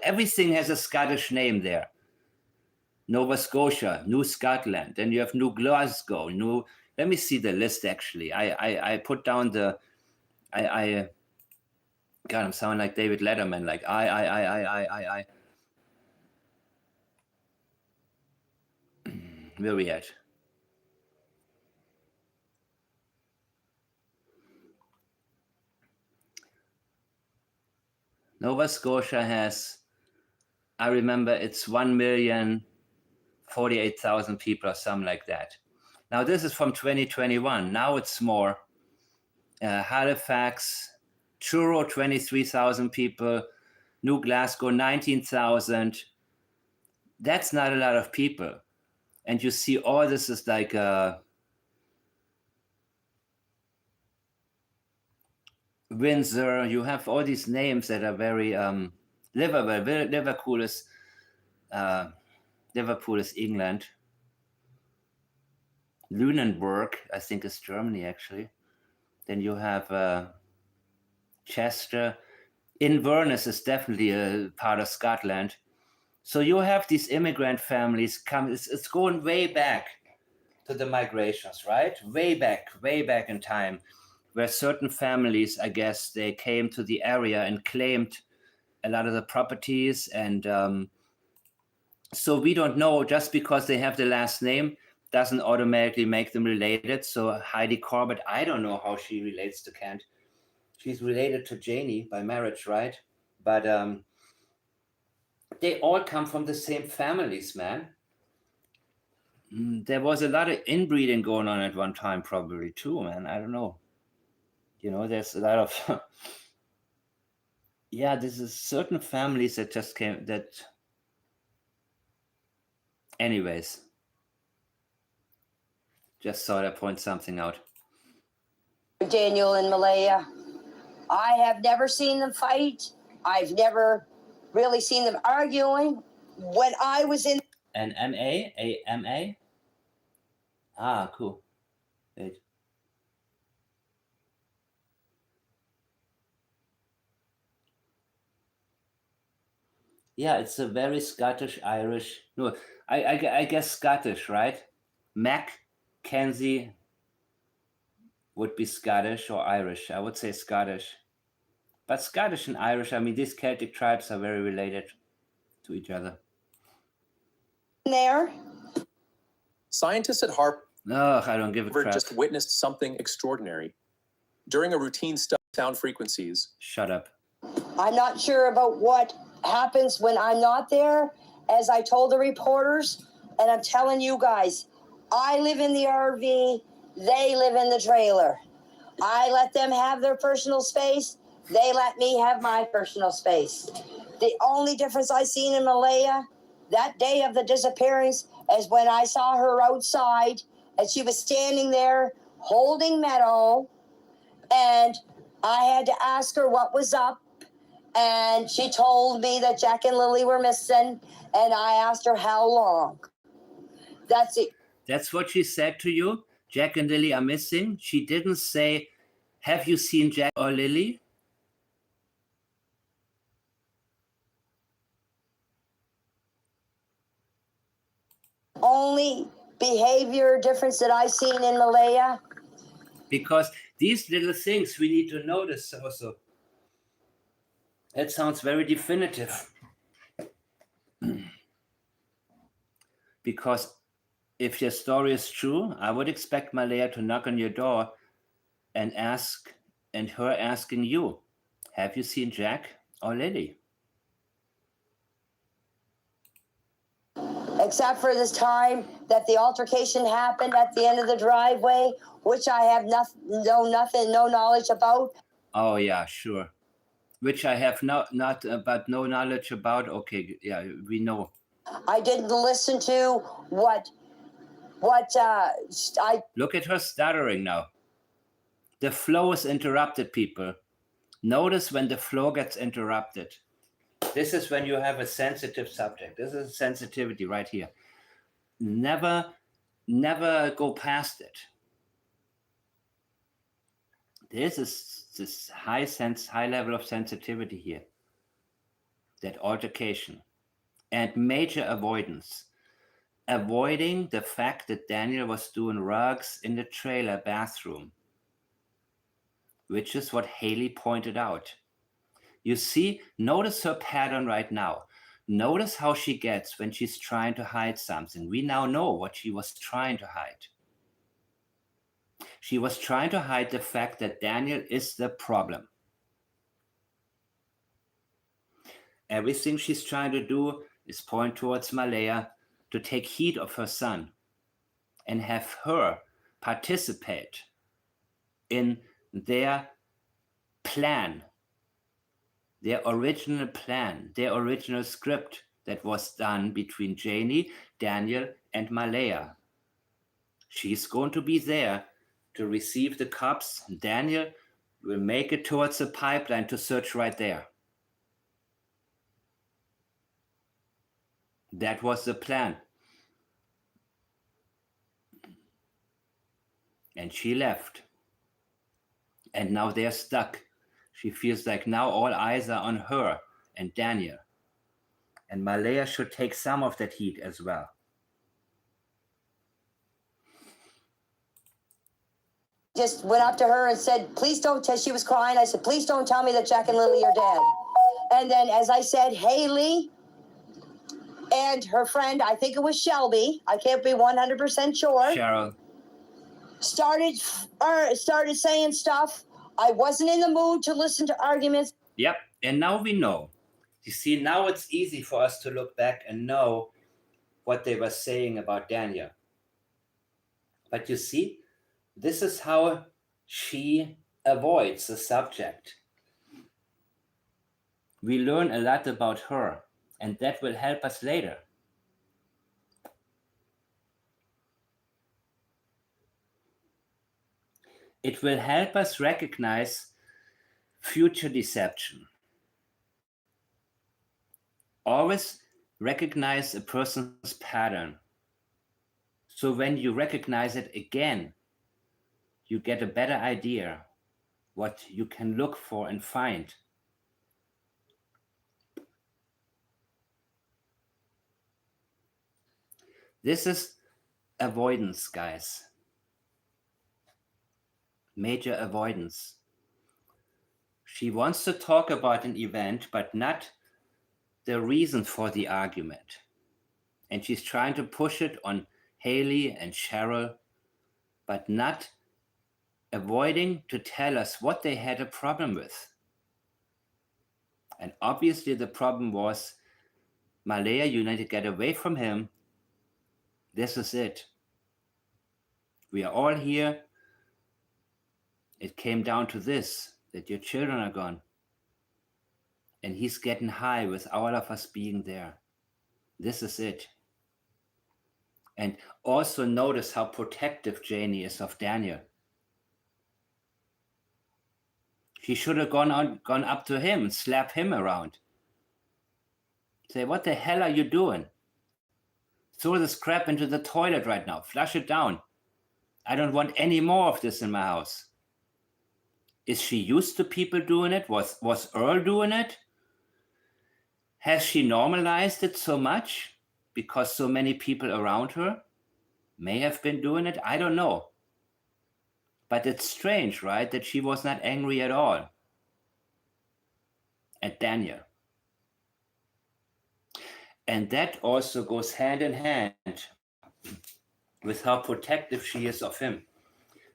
everything has a Scottish name there. Nova Scotia, New Scotland, then you have New Glasgow, let me see the list actually. I put down God, I'm sounding like David Letterman, like I. Where are we at? Nova Scotia has, I remember it's 1,048,000 people or something like that. Now this is from 2021. Now it's more. Halifax, Truro, 23,000 people. New Glasgow, 19,000. That's not a lot of people. And you see all this is like Windsor, you have all these names that are very Liverpool is England. Lunenburg, I think, is Germany actually. Then you have Chester. Inverness is definitely a part of Scotland. So you have these immigrant families come. It's going way back to the migrations, right? Way back in time, where certain families, I guess, they came to the area and claimed a lot of the properties. And so we don't know, just because they have the last name doesn't automatically make them related. So Heidi Corbett, I don't know how she relates to Kent. She's related to Janie by marriage, right? But they all come from the same families, man. There was a lot of inbreeding going on at one time, probably too, man. I don't know. There's a lot of this is certain families that just came that. Anyways, just thought I'd point something out. Daniel and Malaya, I have never seen them fight. I've never really seen them arguing. When I was in An MA, a MA. Ah, cool. Wait. Yeah, it's a very Scottish Irish. No, I guess Scottish, right? Mackenzie would be Scottish or Irish. I would say Scottish. But Scottish and Irish, I mean, these Celtic tribes are very related to each other. there, Scientists at Harvard I don't give a crap. just witnessed something extraordinary. During a routine study of sound frequencies, Shut up. I'm not sure about what happens when I'm not there. As I told the reporters, and I'm telling you guys, I live in the RV, they live in the trailer. I let them have their personal space. They let me have my personal space. The only difference I seen in Malaya that day of the disappearance is when I saw her outside and she was standing there holding Meadow, and I had to ask her what was up, and she told me that Jack and Lilly were missing, and I asked her how long. That's it. That's what she said to you? Jack and Lilly are missing? She didn't say, have you seen Jack or Lilly? Only behavior difference that I seen in Malaya. Because these little things we need to notice also. That sounds very definitive. Because if your story is true, I would expect Malaya to knock on your door and ask, and her asking you, have you seen Jack or Lilly? Except for this time that the altercation happened at the end of the driveway, which I have no knowledge about. Oh yeah, sure. Which I have no knowledge about. Okay, yeah, we know. I didn't listen to what I Look at her stuttering now. The flow is interrupted, people. Notice when the flow gets interrupted. This is when you have a sensitive subject. This is sensitivity right here. Never go past it. This is this high level of sensitivity here. That altercation and major avoidance. Avoiding the fact that Daniel was doing rugs in the trailer bathroom, which is what Haley pointed out. You see, notice her pattern right now. Notice how she gets when she's trying to hide something. We now know what she was trying to hide. She was trying to hide the fact that Daniel is the problem. Everything she's trying to do is point towards Malaya to take heed of her son and have her participate in their plan, their original plan, their original script that was done between Janie, Daniel, and Malaya. She's going to be there to receive the cops. Daniel will make it towards the pipeline to search right there. That was the plan. And she left. And now they're stuck. She feels like now all eyes are on her and Daniel. And Malaya should take some of that heat as well. just went up to her and said, please don't tell, she was crying. I said, please don't tell me that Jack and Lilly are dead. And then, as I said, Haley and her friend, I think it was Shelby, I can't be 100% sure. Cheryl. Started saying stuff. I wasn't in the mood to listen to arguments. Yep, and now we know. You see, now it's easy for us to look back and know what they were saying about Daniel. But you see, this is how she avoids the subject. We learn a lot about her, and that will help us later. It will help us recognize future deception. Always recognize a person's pattern. So when you recognize it again, you get a better idea what you can look for and find. This is avoidance, guys. Major avoidance. She wants to talk about an event, but not the reason for the argument. And she's trying to push it on Haley and Cheryl, but not avoiding to tell us what they had a problem with. And obviously the problem was, Malaya, you need to get away from him. This is it. We are all here It came down to this, that your children are gone. And he's getting high with all of us being there. This is it. And also notice how protective Janie is of Daniel. She should have gone up to him and slapped him around. Say, what the hell are you doing? Throw this crap into the toilet right now. Flush it down. I don't want any more of this in my house. Is she used to people doing it? Was Earl doing it? Has she normalized it so much because so many people around her may have been doing it? I don't know. But it's strange, right, that she was not angry at all at Daniel. And that also goes hand in hand with how protective she is of him.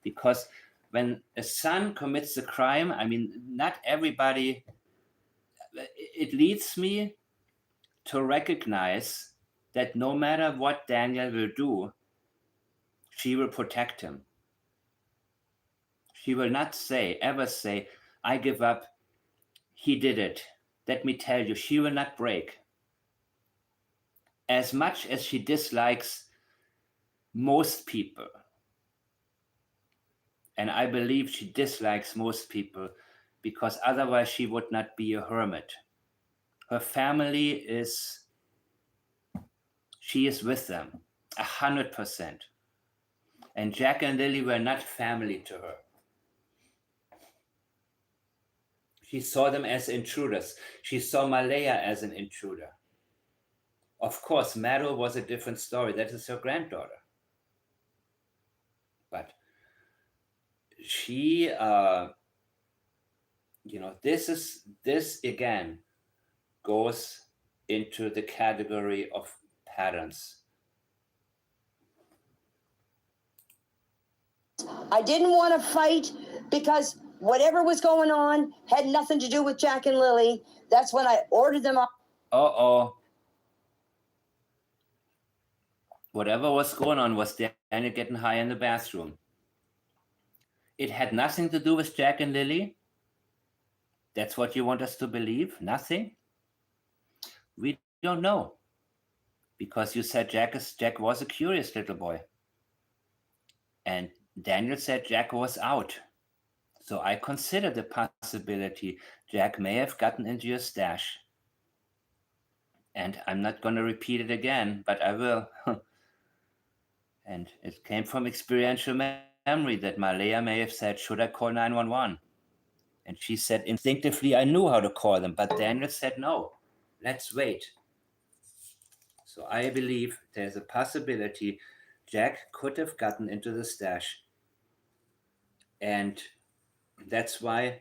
Because when a son commits a crime, I mean, not everybody, it leads me to recognize that no matter what Daniel will do, she will protect him. She will not ever say, I give up, he did it. Let me tell you, she will not break. As much as she dislikes most people, and I believe she dislikes most people because otherwise she would not be a hermit. Her family she is with them 100%. And Jack and Lilly were not family to her. She saw them as intruders. She saw Malaya as an intruder. Of course, Meadow was a different story. That is her granddaughter. But she, this again goes into the category of patterns. I didn't want to fight because whatever was going on had nothing to do with Jack and Lilly. That's when I ordered them off. Uh-oh. Whatever was going on was Daniel getting high in the bathroom. It had nothing to do with Jack and Lilly? That's what you want us to believe? Nothing? We don't know. Because you said Jack was a curious little boy. And Daniel said Jack was out. So I consider the possibility Jack may have gotten into your stash. And I'm not going to repeat it again, but I will. And it came from experiential memory that Malaya may have said, should I call 911? And she said, instinctively, I knew how to call them. But Daniel said, no, let's wait. So I believe there's a possibility Jack could have gotten into the stash. And that's why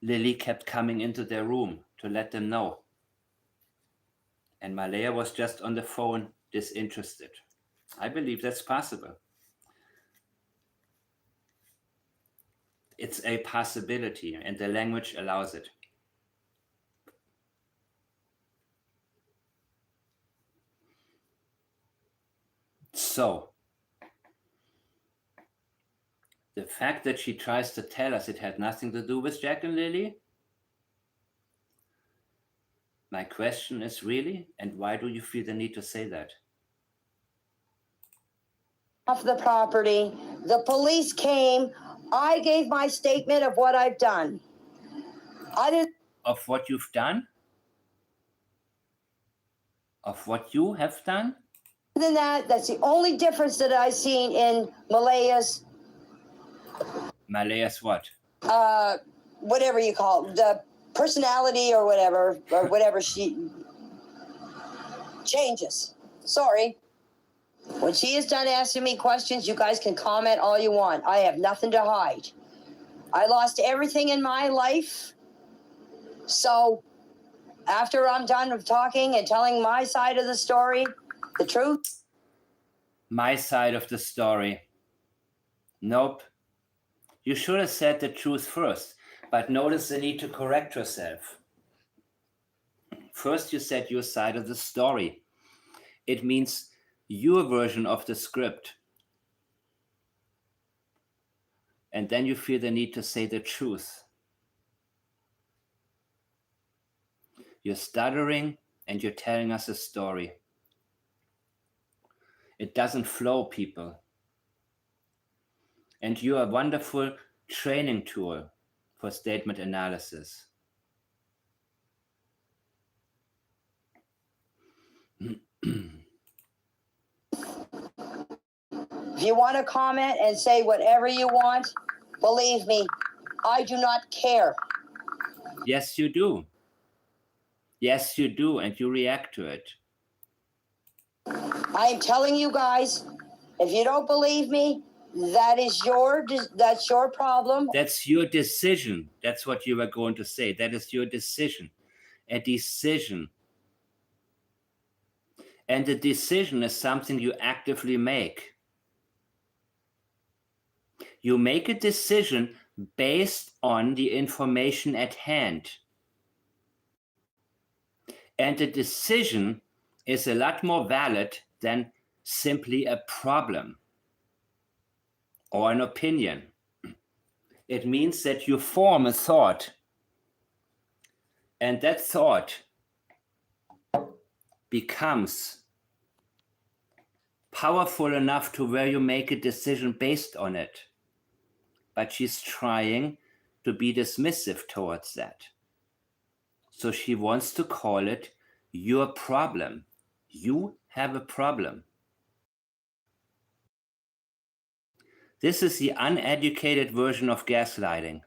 Lily kept coming into their room to let them know. And Malaya was just on the phone, disinterested. I believe that's possible. It's a possibility, and the language allows it. So, the fact that she tries to tell us it had nothing to do with Jack and Lilly, my question is really, and why do you feel the need to say that? Off the property. The police came. I gave my statement of what I've done. I didn't. Of what you've done? Of what you have done? Other than that, that's the only difference that I've seen in Malaya's. Malaya's what? Whatever you call it, the personality or whatever she changes. Sorry. When she is done asking me questions, you guys can comment all you want. I have nothing to hide. I lost everything in my life. So after I'm done with talking and telling my side of the story, the truth. My side of the story. Nope. You should have said the truth first, but notice the need to correct yourself. First, you said your side of the story. It means your version of the script. And then you feel the need to say the truth. You're stuttering and you're telling us a story. It doesn't flow, people. And you are a wonderful training tool for statement analysis. If you want to comment and say whatever you want, believe me, I do not care. Yes, you do. Yes, you do, and you react to it. I'm telling you guys, if you don't believe me, that's your problem. That's your decision. That's what you were going to say. That is your decision. A decision. And a decision is something you actively make. You make a decision based on the information at hand. And a decision is a lot more valid than simply a problem or an opinion. It means that you form a thought, and that thought becomes powerful enough to where you make a decision based on it. But she's trying to be dismissive towards that. So she wants to call it your problem. You have a problem. This is the uneducated version of gaslighting.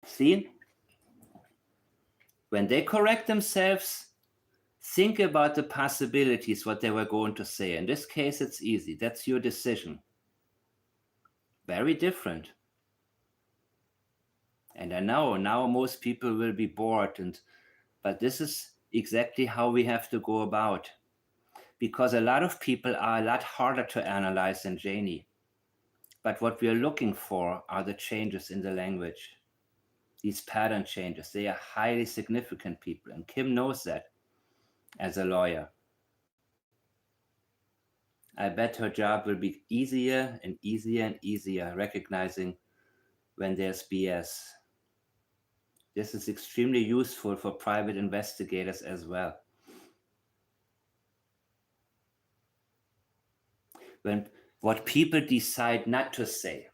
See? When they correct themselves, think about the possibilities, what they were going to say. In this case, it's easy. That's your decision. Very different. And I know now most people will be bored, but this is exactly how we have to go about. Because a lot of people are a lot harder to analyze than Janie. But what we are looking for are the changes in the language. These pattern changes, they are highly significant, people. And Kim knows that as a lawyer. I bet her job will be easier and easier and easier, recognizing when there's BS. This is extremely useful for private investigators as well. When what people decide not to say,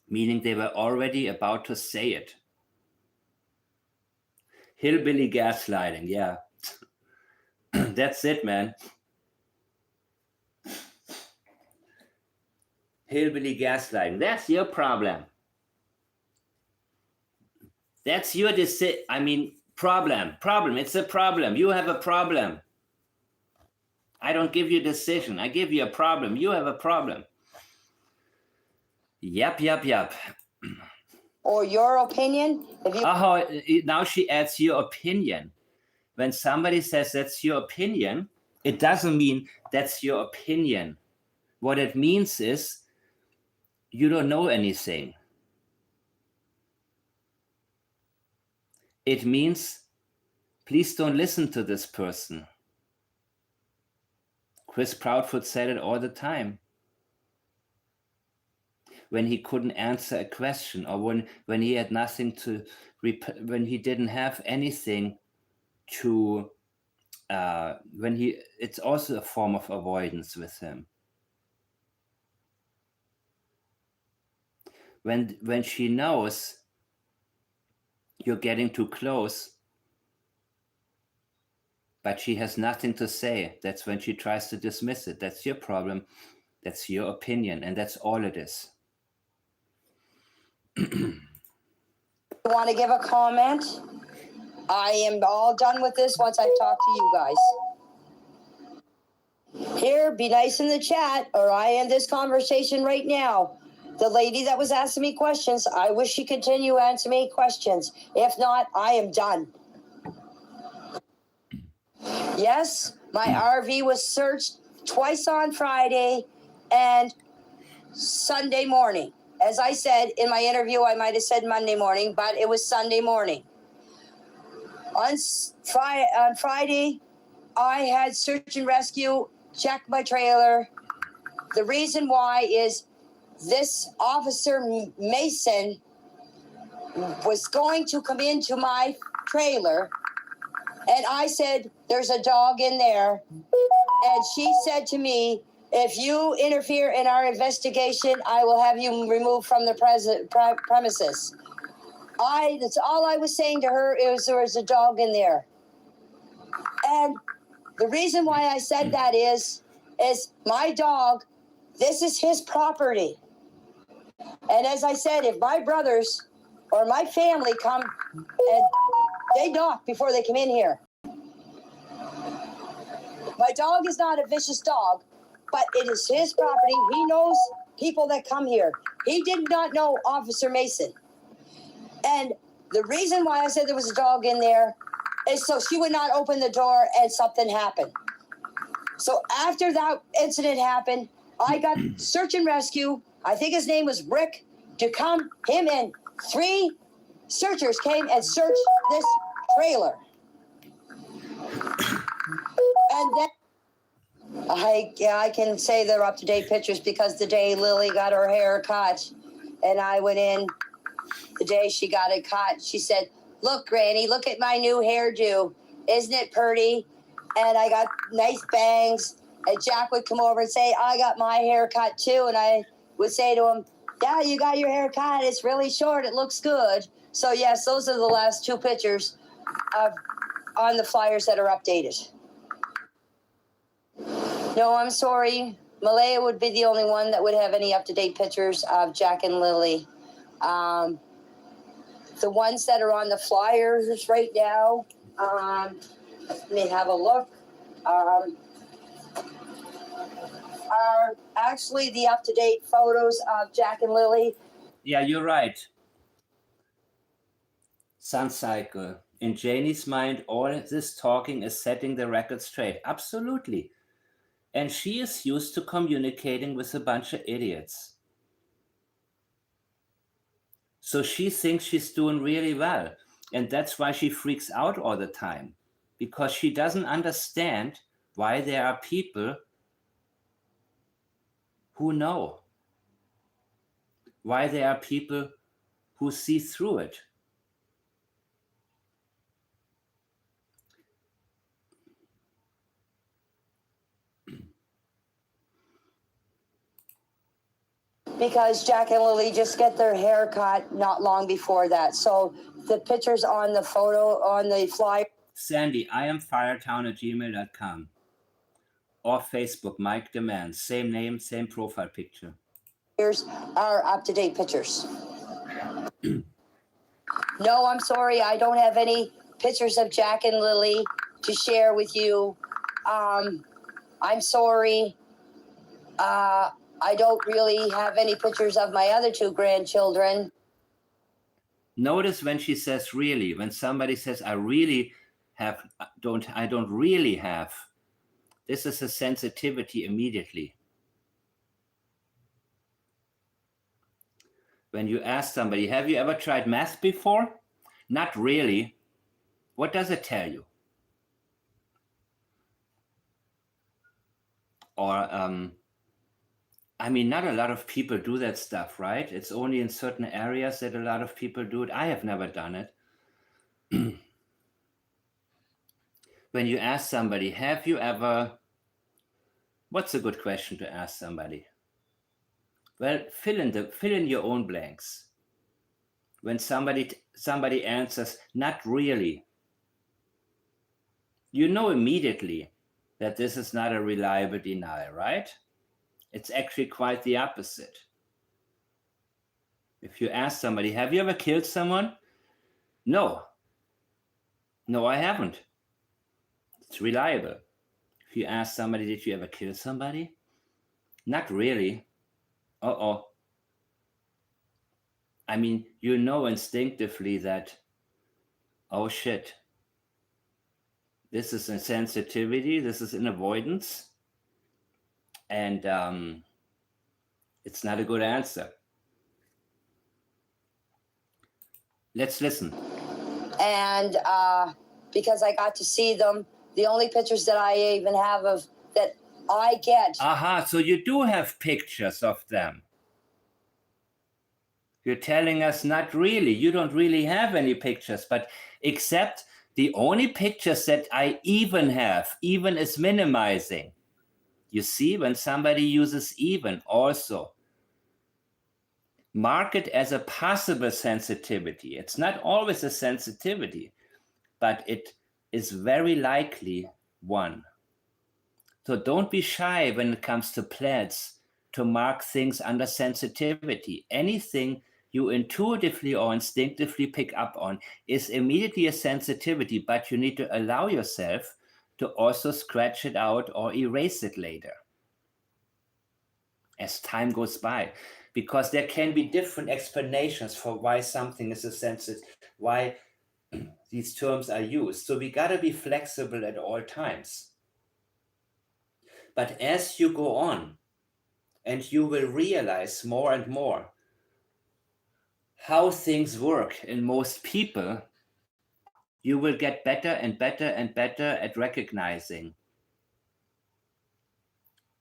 meaning they were already about to say it. Hillbilly gaslighting, yeah. That's it, man. Hillbilly gaslighting, that's your problem. That's your problem. It's a problem. You have a problem. I don't give you a decision. I give you a problem. You have a problem. Yep. Or your opinion. Now she adds your opinion. When somebody says that's your opinion, it doesn't mean that's your opinion. What it means is you don't know anything. It means please don't listen to this person. Chris Proudfoot said it all the time. When he couldn't answer a question, or when he had nothing to, when he didn't have anything to, it's also a form of avoidance with him. When she knows you're getting too close, but she has nothing to say, that's when she tries to dismiss it. That's your problem. That's your opinion, and that's all it is. You want to give a comment? I am all done with this once I've talked to you guys. Here, be nice in the chat, or I end this conversation right now. The lady that was asking me questions, I wish she continue answering me questions. If not, I am done. Yes, my RV was searched twice on Friday and Sunday morning. As I said in my interview, I might have said Monday morning, but it was Sunday morning. On Friday, I had search and rescue check my trailer. The reason why is this officer Mason was going to come into my trailer, and I said, "There's a dog in there." And she said to me, "If you interfere in our investigation, I will have you removed from the premises." That's all I was saying to her, is there was a dog in there. And the reason why I said that is my dog, this is his property. And as I said, if my brothers or my family come and they knock before they come in here. My dog is not a vicious dog, but it is his property. He knows people that come here. He did not know Officer Mason. And the reason why I said there was a dog in there is so she would not open the door and something happened. So after that incident happened, I got search and rescue. I think his name was Rick, to come. Him and 3 searchers came and searched this trailer. And then I can say they're up-to-date pictures because the day Lily got her hair cut and I went in the day she got it cut, she said, "Look, Granny, look at my new hairdo. Isn't it pretty?" And I got nice bangs. And Jack would come over and say, "I got my hair cut too." And I would say to him, "Yeah, you got your hair cut. It's really short. It looks good." So yes, those are the last 2 pictures on the flyers that are updated. No, I'm sorry. Malaya would be the only one that would have any up-to-date pictures of Jack and Lily. The ones that are on the flyers right now, let me have a look, are actually the up-to-date photos of Jack and Lily. Yeah, you're right. Sun cycle. In Janie's mind, all this talking is setting the record straight. Absolutely. And she is used to communicating with a bunch of idiots. So she thinks she's doing really well. And that's why she freaks out all the time. Because she doesn't understand why there are people who know. Why there are people who see through it. Because Jack and Lily just get their hair cut not long before that. So the pictures on the photo, on the flyer. Sandy, iamfiretown@gmail.com. Or Facebook, Mike Demands. Same name, same profile picture. Here's our up-to-date pictures. No, I'm sorry. I don't have any pictures of Jack and Lily to share with you. I'm sorry. I don't really have any pictures of my other 2 grandchildren. Notice when she says really, when somebody says I really have, I don't really have. This is a sensitivity immediately. When you ask somebody, have you ever tried math before? Not really. What does it tell you? Or, I mean, not a lot of people do that stuff, right? It's only in certain areas that a lot of people do it. I have never done it. When you ask somebody, have you ever, what's a good question to ask somebody? Well, fill in your own blanks. When somebody answers, not really, you know immediately that this is not a reliable denial, right? It's actually quite the opposite. If you ask somebody, have you ever killed someone? No. No, I haven't. It's reliable. If you ask somebody, did you ever kill somebody? Not really. Uh-oh. I mean, you know instinctively that, oh shit, this is insensitivity, this is an avoidance, and it's not a good answer. Let's listen. And because I got to see them The only pictures that I even have of that I get. Aha, so you do have pictures of them. You're telling us not really. You don't really have any pictures, but except the only pictures that I even have, even is minimizing. You see, when somebody uses even also, mark it as a possible sensitivity. It's not always a sensitivity, but it is very likely one. So don't be shy when it comes to plaids to mark things under sensitivity. Anything you intuitively or instinctively pick up on is immediately a sensitivity, but you need to allow yourself to also scratch it out or erase it later as time goes by, because there can be different explanations for why something is a sensitive, why these terms are used. So we got to be flexible at all times. But as you go on, and you will realize more and more how things work in most people, you will get better and better and better at recognizing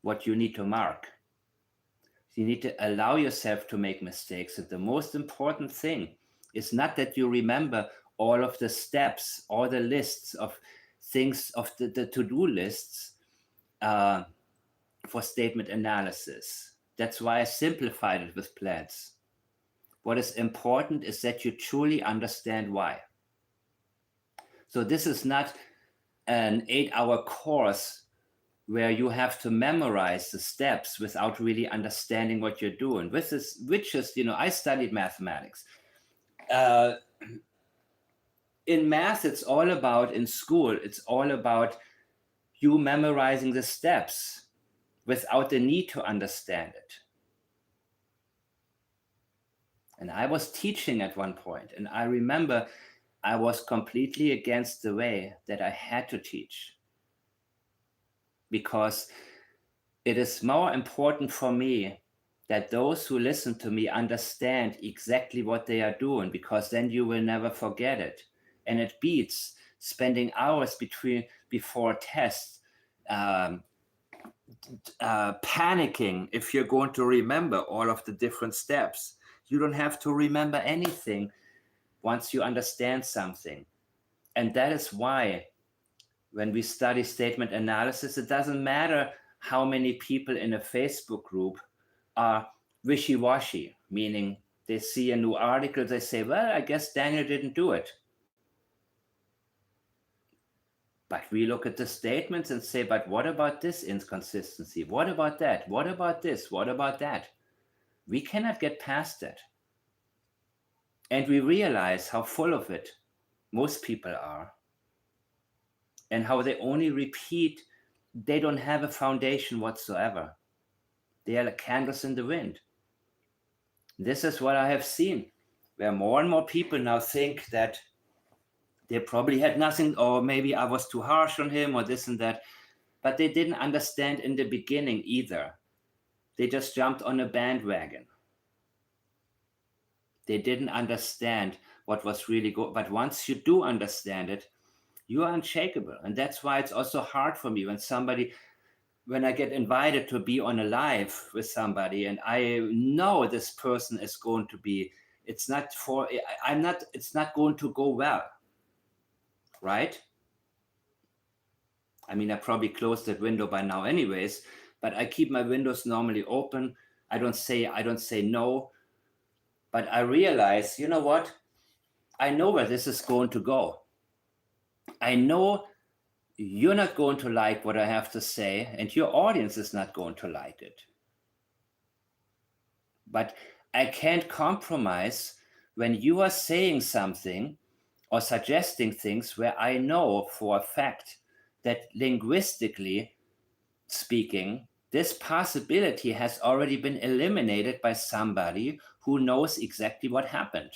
what you need to mark. You need to allow yourself to make mistakes. And the most important thing is not that you remember all of the steps, all the lists of things, of the to-do lists for statement analysis. That's why I simplified it with plans. What is important is that you truly understand why. So this is not an 8-hour course where you have to memorize the steps without really understanding what you're doing. Which is, I studied mathematics. In math, it's all about, in school, it's all about you memorizing the steps without the need to understand it. And I was teaching at one point, and I remember I was completely against the way that I had to teach, because it is more important for me that those who listen to me understand exactly what they are doing, because then you will never forget it. And it beats spending hours before tests, panicking if you're going to remember all of the different steps. You don't have to remember anything once you understand something. And that is why when we study statement analysis, it doesn't matter how many people in a Facebook group are wishy-washy, meaning they see a new article, they say, well, I guess Daniel didn't do it. But we look at the statements and say, but what about this inconsistency? What about that? What about this? What about that? We cannot get past that. And we realize how full of it most people are, and how they only repeat. They don't have a foundation whatsoever. They are like candles in the wind. This is what I have seen, where more and more people now think that they probably had nothing, or maybe I was too harsh on him, or this and that. But they didn't understand in the beginning either. They just jumped on a bandwagon. They didn't understand what was really good. But once you do understand it, you are unshakable. And that's why it's also hard for me when I get invited to be on a live with somebody, and I know this person is going to be, it's not going to go well, right? I mean, I probably closed that window by now anyways, but I keep my windows normally open. I don't say no, but I realize, you know what? I know where this is going to go. I know you're not going to like what I have to say, and your audience is not going to like it. But I can't compromise when you are saying something or suggesting things where I know for a fact that linguistically speaking, this possibility has already been eliminated by somebody who knows exactly what happened.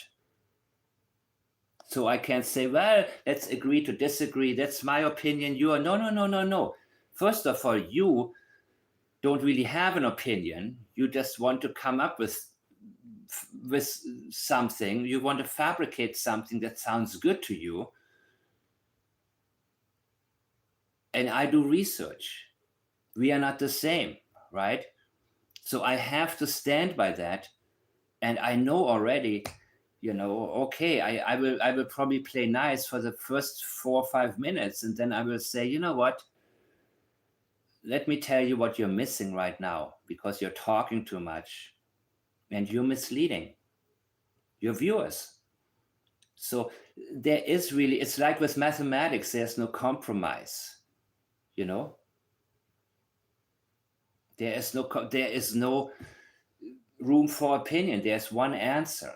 So I can't say, well, let's agree to disagree. That's my opinion. You are, no. First of all, you don't really have an opinion. You just want to come up with something. You want to fabricate something that sounds good to you. and I do research. We are not the same, right? So I have to stand by that. And I know already, okay, I will probably play nice for the first 4 or 5 minutes. And then I will say, you know what? Let me tell you what you're missing right now, because you're talking too much and you're misleading your viewers. So there is really, it's like with mathematics, there's no compromise, there is no room for opinion. There's one answer.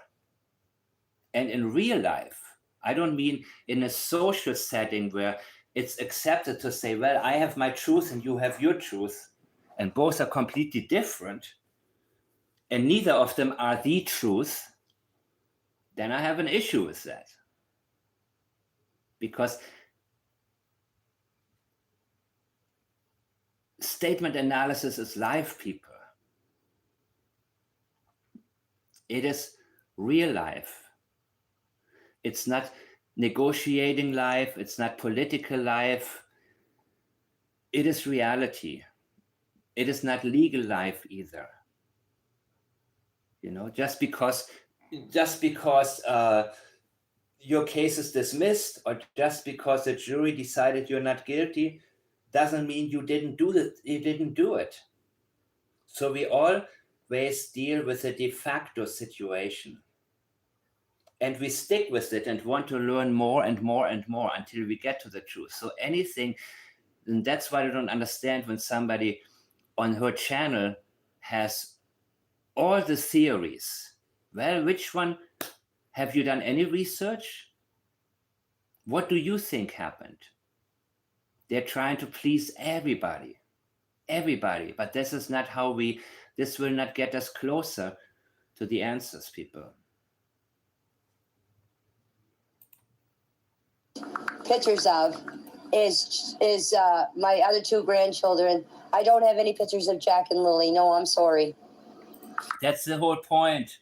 And in real life, I don't mean in a social setting where it's accepted to say, well, I have my truth and you have your truth, and both are completely different, and neither of them are the truth, then I have an issue with that. Because statement analysis is life, people. It is real life. It's not negotiating life. It's not political life. It is reality. It is not legal life either. Just because your case is dismissed, or just because the jury decided you're not guilty, doesn't mean you didn't do it. You didn't do it. So we always deal with a de facto situation. And we stick with it and want to learn more and more and more until we get to the truth. So anything, and that's why I don't understand when somebody on her channel has all the theories. Well, which one? Have you done any research? What do you think happened? They're trying to please everybody, but this is not how this will not get us closer to the answers, people. Pictures of is my other 2 grandchildren. I don't have any pictures of Jack and Lily. No, I'm sorry. That's the whole point.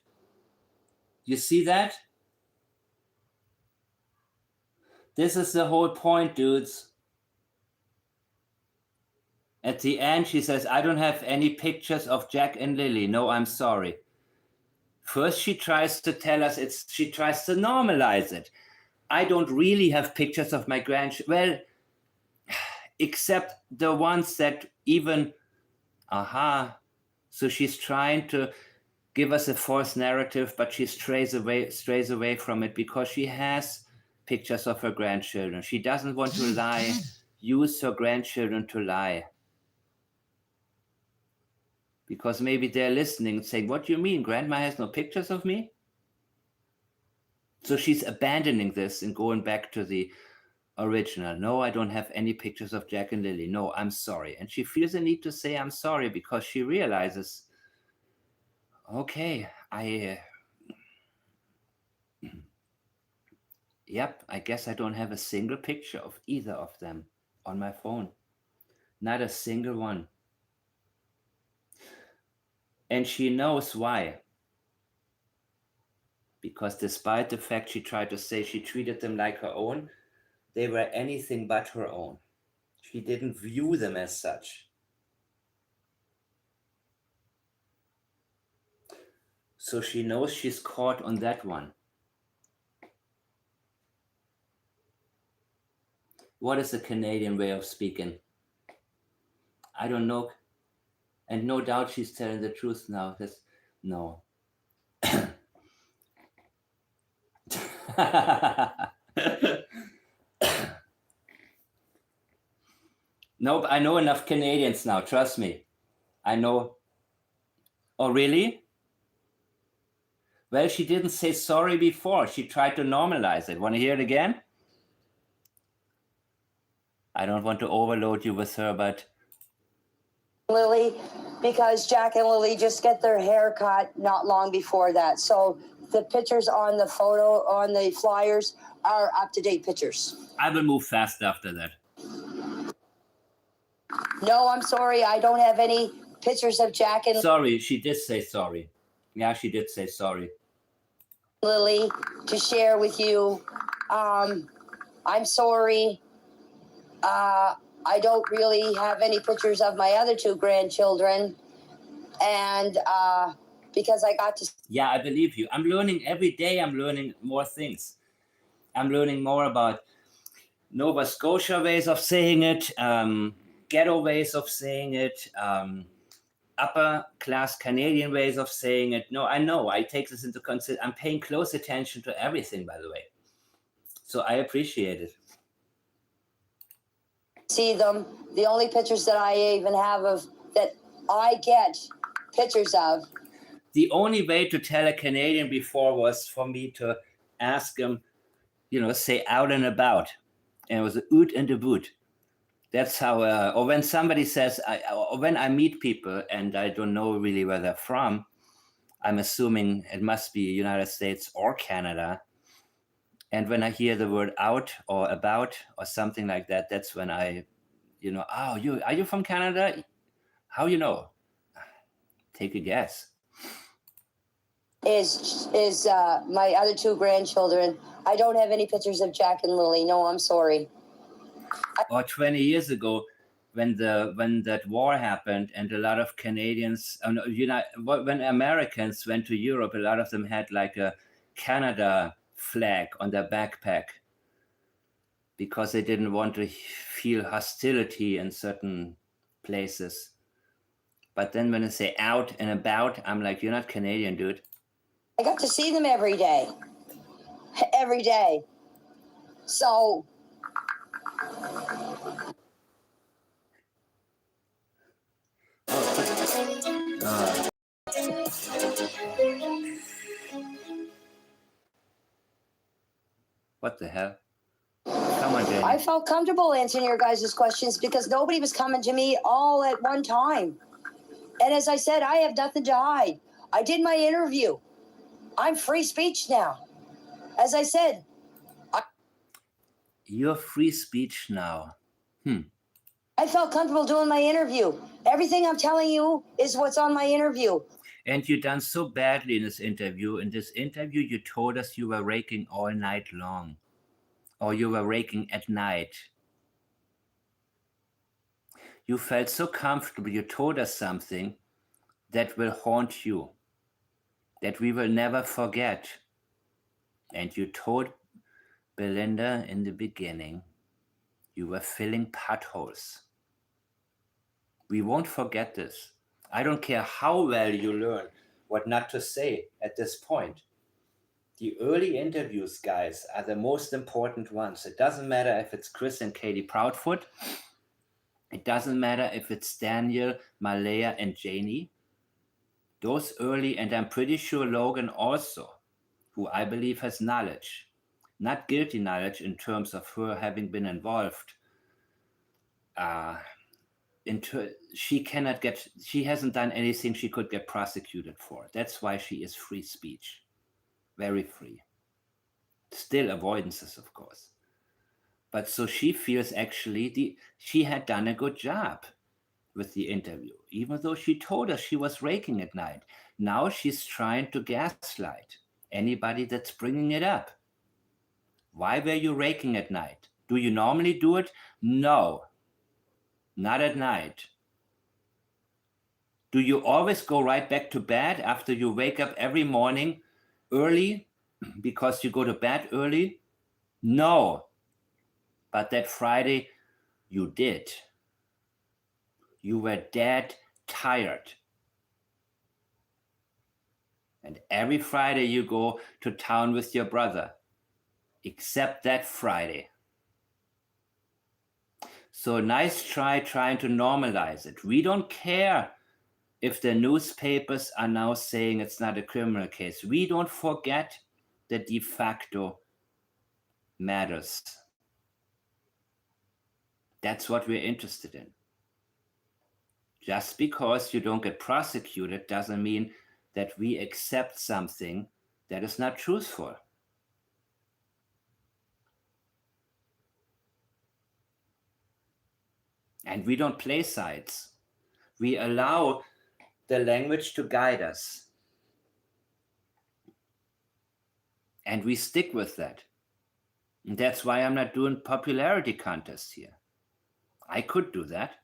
You see that? This is the whole point, dudes. At the end, she says, I don't have any pictures of Jack and Lily. No, I'm sorry. First, she tries to tell us she tries to normalize it. I don't really have pictures of my grandchildren. Well, except the ones that even, So she's trying to give us a false narrative, but she strays away from it because she has pictures of her grandchildren. She doesn't want to lie, use her grandchildren to lie. Because maybe they're listening and saying, what do you mean? Grandma has no pictures of me? So she's abandoning this and going back to the original. No, I don't have any pictures of Jack and Lily. No, I'm sorry. And she feels the need to say, I'm sorry, because she realizes, okay, yep, I guess I don't have a single picture of either of them on my phone. Not a single one. And she knows why. Because despite the fact she tried to say she treated them like her own, they were anything but her own. She didn't view them as such. So she knows she's caught on that one. What is the Canadian way of speaking? I don't know. And no doubt she's telling the truth now. No. Nope, I know enough Canadians now, trust me. I know. Oh, really? Well, she didn't say sorry before. She tried to normalize it. Want to hear it again? I don't want to overload you with her, but... Lily, because Jack and Lily just get their hair cut not long before that. So the pictures on the photo, on the flyers, are up-to-date pictures. I will move fast after that. No, I'm sorry. I don't have any pictures of Jack and Sorry, she did say sorry. Yeah, she did say sorry. Lily to share with you. I'm sorry. I don't really have any pictures of my other 2 grandchildren. And because I got to... Yeah, I believe you. I'm learning every day. I'm learning more things. I'm learning more about Nova Scotia ways of saying it, ghetto ways of saying it, upper class Canadian ways of saying it. No, I know. I take this into consideration. I'm paying close attention to everything, by the way. So I appreciate it. See them. The only pictures that I even have of that I get pictures of. The only way to tell a Canadian before was for me to ask him, say out and about. And it was a oot and a boot. That's how, or when somebody says, or when I meet people and I don't know really where they're from, I'm assuming it must be United States or Canada. And when I hear the word out or about or something like that, that's when I, oh, are you from Canada? How you know? Take a guess. Is my other 2 grandchildren. I don't have any pictures of Jack and Lily. No, I'm sorry. Or 20 years ago, when that war happened, and a lot of Canadians, when Americans went to Europe, a lot of them had like a Canada flag on their backpack because they didn't want to feel hostility in certain places. But then when they say out and about, I'm like, you're not Canadian, dude. I got to see them every day. Every day. So what the hell? Come on, Janie. I felt comfortable answering your guys' questions because nobody was coming to me all at one time. And as I said, I have nothing to hide. I did my interview. I'm free speech now. As I said, You're free speech now. I felt comfortable doing my interview. Everything I'm telling you is what's on my interview. And you done so badly in this interview. In this interview, you told us you were raking all night long. Or you were raking at night. You felt so comfortable. You told us something that will haunt you, that we will never forget. And you told Belinda in the beginning, you were filling potholes. We won't forget this. I don't care how well you learn what not to say at this point. The early interviews, guys, are the most important ones. It doesn't matter if it's Chris and Katie Proudfoot. It doesn't matter if it's Daniel, Malaya, and Janie. Those early, and I'm pretty sure Logan also, who I believe has knowledge, not guilty knowledge in terms of her having been involved. She hasn't done anything she could get prosecuted for. That's why she is free speech. Very free. Still avoidances, of course. But so she feels actually she had done a good job with the interview, even though she told us she was raking at night. Now she's trying to gaslight anybody that's bringing it up. Why were you raking at night? Do you normally do it? No, not at night. Do you always go right back to bed after you wake up every morning early because you go to bed early? No. But that Friday, you did. You were dead tired. And every Friday you go to town with your brother, except that Friday. So nice try trying to normalize it. We don't care if the newspapers are now saying it's not a criminal case. We don't forget the de facto matters. That's what we're interested in. Just because you don't get prosecuted doesn't mean that we accept something that is not truthful. And we don't play sides. We allow the language to guide us. And we stick with that. And that's why I'm not doing popularity contests here. I could do that.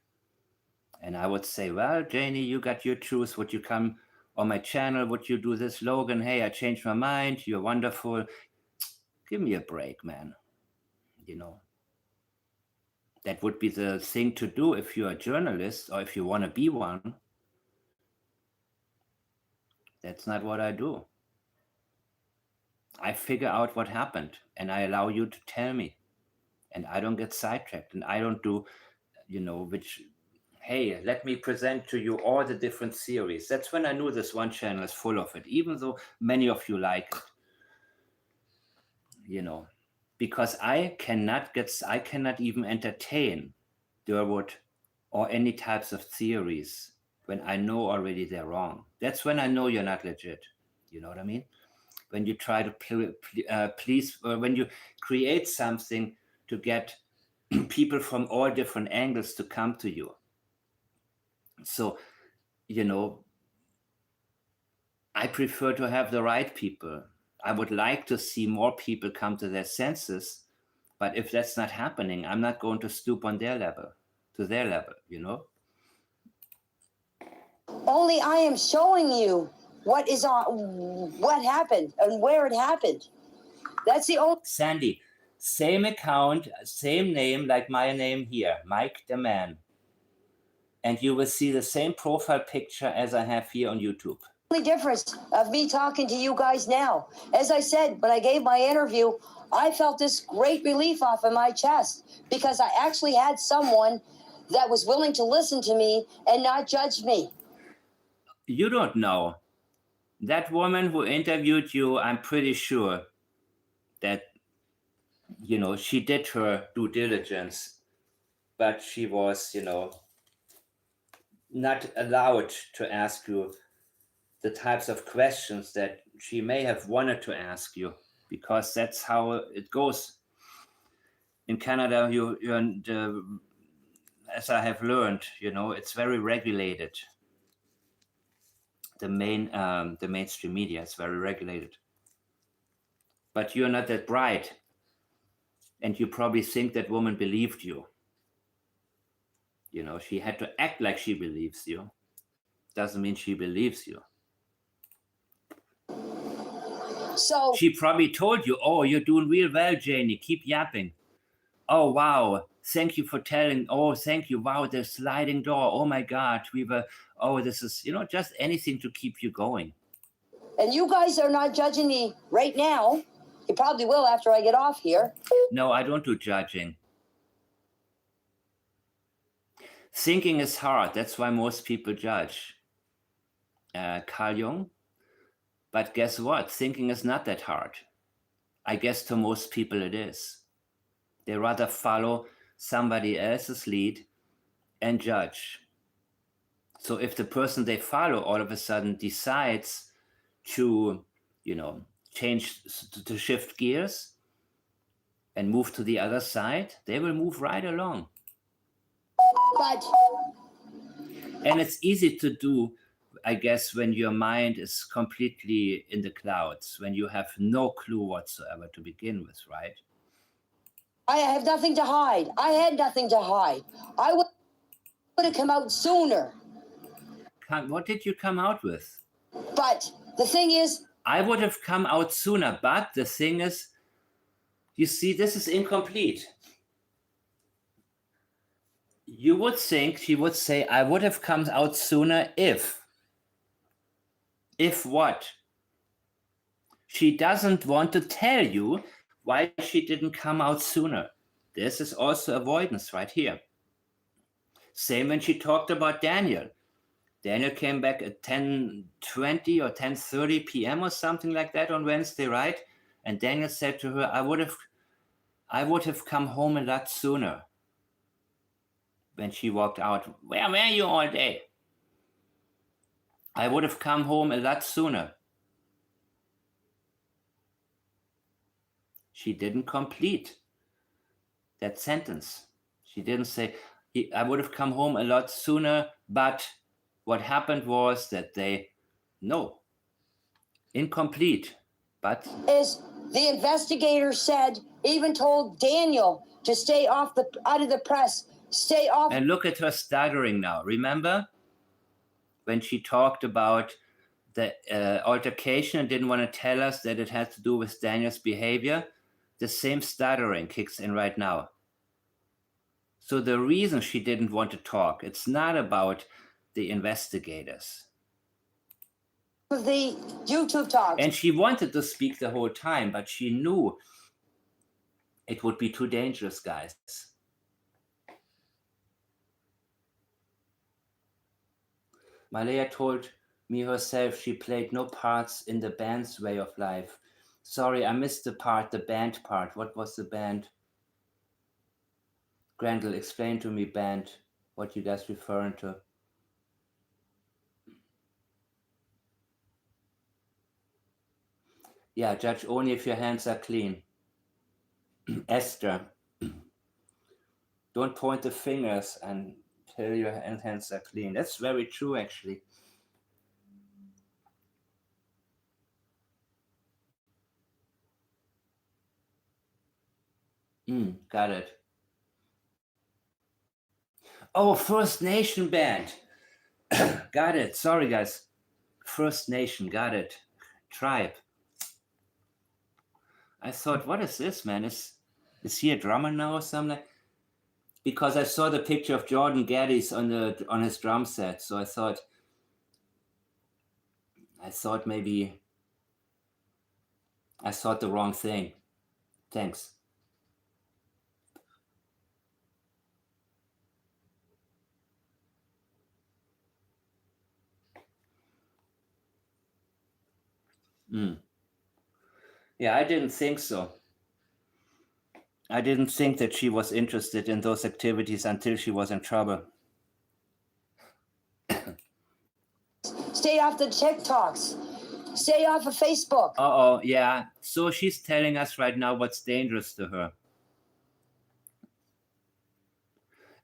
And I would say, well, Janie, you got your truth. Would you come on my channel? Would you do this? Logan, hey, I changed my mind. You're wonderful. Give me a break, man. You know, that would be the thing to do if you're a journalist or if you want to be one. That's not what I do. I figure out what happened and I allow you to tell me. And I don't get sidetracked and I don't do, hey, let me present to you all the different series. That's when I knew this one channel is full of it, even though many of you like it, because I cannot even entertain Durwood or any types of theories when I know already they're wrong. That's when I know you're not legit. You know what I mean? When you try to please, when you create something to get people from all different angles to come to you. So, I prefer to have the right people. I would like to see more people come to their senses, but if that's not happening, I'm not going to stoop on their level, Only I am showing you what happened and where it happened. That's the only. Sandy, same account, same name like my name here, Mike the Man. And you will see the same profile picture as I have here on YouTube. Only difference of me talking to you guys now. As I said, when I gave my interview, I felt this great relief off of my chest because I actually had someone that was willing to listen to me and not judge me. You don't know. That woman who interviewed you, I'm pretty sure that, she did her due diligence, but she was, not allowed to ask you the types of questions that she may have wanted to ask you, because that's how it goes. In Canada, as I have learned, it's very regulated. The mainstream media is very regulated. But you're not that bright. And you probably think that woman believed you. She had to act like she believes you. Doesn't mean she believes you. So she probably told you, oh, you're doing real well, Janie. Keep yapping. Oh, wow. Thank you for telling. Oh, thank you. Wow, the sliding door. Oh, my God. This is, just anything to keep you going. And you guys are not judging me right now. You probably will after I get off here. No, I don't do judging. Thinking is hard. That's why most people judge. Carl Jung. But guess what? Thinking is not that hard. I guess to most people it is. They rather follow somebody else's lead and judge. So if the person they follow all of a sudden decides to, change, to shift gears and move to the other side, they will move right along. And it's easy to do, I guess, when your mind is completely in the clouds, when you have no clue whatsoever to begin with, right? I have nothing to hide. I had nothing to hide. I would have come out sooner. What did you come out with? But the thing is... I would have come out sooner, but the thing is, you see, this is incomplete. You would think she would say, I would have come out sooner if. If what? She doesn't want to tell you why she didn't come out sooner. This is also avoidance right here. Same when she talked about Daniel. Daniel came back at 10:20 or 10:30 p.m. or something like that on Wednesday, right? And Daniel said to her, I would have come home a lot sooner. When she walked out, where were you all day? I would have come home a lot sooner. She didn't complete that sentence. She didn't say, I would have come home a lot sooner, but what happened was that incomplete, but... Is the investigator said, even told Daniel to stay out of the press Stay off. And look at her stuttering now. Remember when she talked about the altercation and didn't want to tell us that it had to do with Daniel's behavior? The same stuttering kicks in right now. So the reason she didn't want to talk, it's not about the investigators. The YouTube talks. And she wanted to speak the whole time, but she knew it would be too dangerous, guys. Malaya told me herself she played no parts in the band's way of life. Sorry, I missed the band part. What was the band? Grendel, explain to me, band, what you guys referring to. Yeah, judge only if your hands are clean. Esther, don't point the fingers until your hands are clean. That's very true, actually. Got it. Oh, First Nation band. Got it. Sorry, guys. First Nation, got it. Tribe. I thought, what is this, man? Is he a drummer now or something? Because I saw the picture of Jordan Geddes on his drum set, so I thought maybe I thought the wrong thing. Thanks. Yeah, I didn't think so. I didn't think that she was interested in those activities until she was in trouble. Stay off the TikToks. Stay off of Facebook. Uh-oh, yeah. So she's telling us right now what's dangerous to her.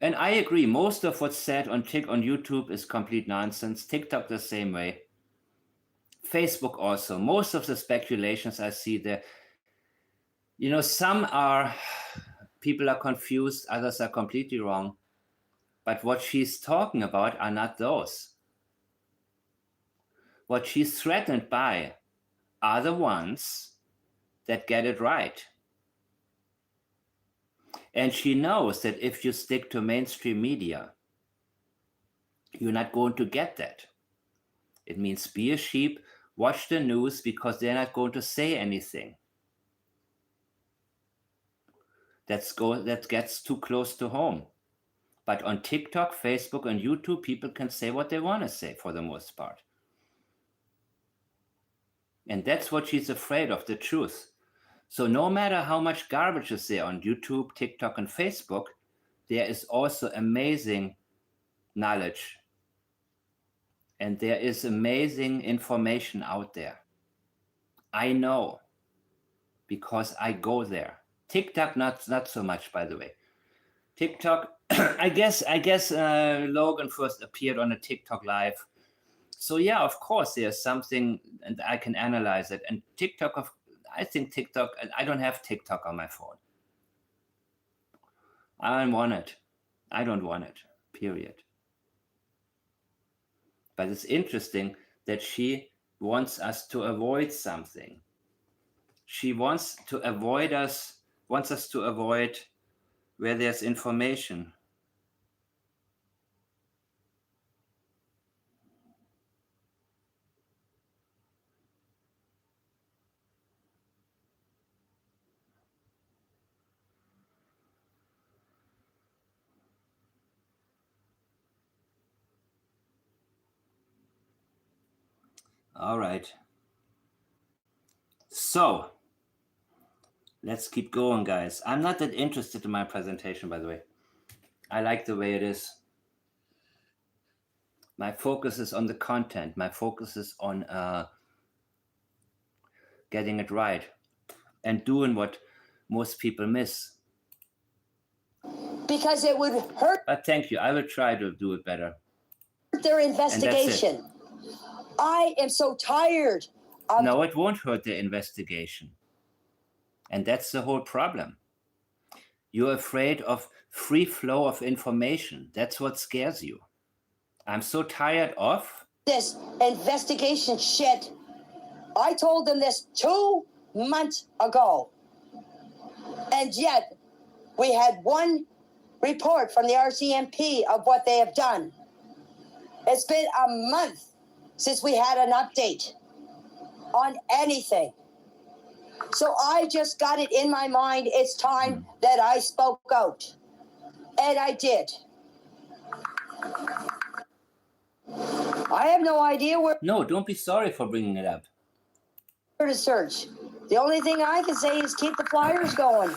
And I agree. Most of what's said on YouTube is complete nonsense. TikTok the same way. Facebook also. Most of the speculations I see there, people are confused, others are completely wrong. But what she's talking about are not those. What she's threatened by are the ones that get it right. And she knows that if you stick to mainstream media, you're not going to get that. It means be a sheep, watch the news, because they're not going to say anything that gets too close to home. But on TikTok, Facebook, and YouTube, people can say what they want to say for the most part. And that's what she's afraid of, the truth. So no matter how much garbage is there on YouTube, TikTok, and Facebook, there is also amazing knowledge. And there is amazing information out there. I know, because I go there. TikTok, not so much, by the way. TikTok, I guess Logan first appeared on a TikTok live. So yeah, of course, there's something, and I can analyze it. And TikTok, I think TikTok, I don't have TikTok on my phone. I don't want it, period. But it's interesting that she wants us to avoid something. She wants us to avoid where there's information. All right. So let's keep going, guys. I'm not that interested in my presentation, by the way. I like the way it is. My focus is on the content. My focus is on getting it right and doing what most people miss. Because it would hurt. But thank you. I will try to do it better. Their investigation. I am so tired. No, it won't hurt the investigation. And that's the whole problem. You're afraid of free flow of information. That's what scares you. I'm so tired of this investigation shit. I told them this 2 months ago. And yet, we had one report from the RCMP of what they have done. It's been a month since we had an update on anything. So I just got it in my mind. It's time that I spoke out. And I did. I have no idea where No, don't be sorry for bringing it up. to search. The only thing I can say is keep the flyers going.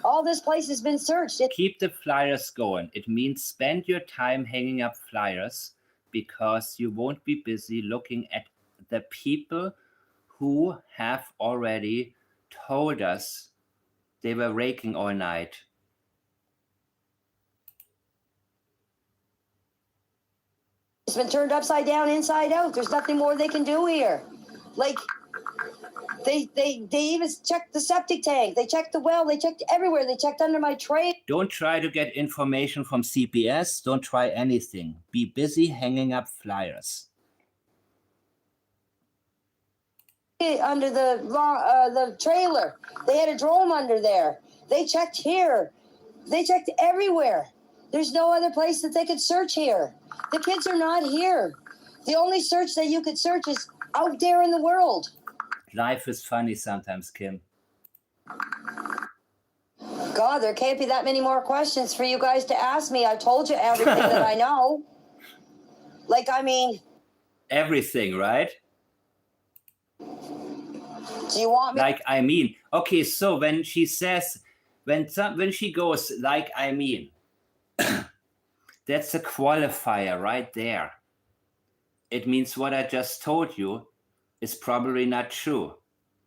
All this place has been searched. Keep the flyers going. It means spend your time hanging up flyers because you won't be busy looking at the people who have already told us they were raking all night. It's been turned upside down, inside out. There's nothing more they can do here. Like, they even checked the septic tank. They checked the well. They checked everywhere. They checked under my tray. Don't try to get information from CPS. Don't try anything. Be busy hanging up flyers. Under the trailer. They had a drone under there. They checked here. They checked everywhere. There's no other place that they could search here. The kids are not here. The only search that you could search is out there in the world. Life is funny sometimes, Kim. God, there can't be that many more questions for you guys to ask me. I told you everything that I know. Like, I mean... Everything, right? Do you want me... Like, I mean. Okay, so when she says, when she goes, like, I mean, that's a qualifier right there. It means what I just told you is probably not true.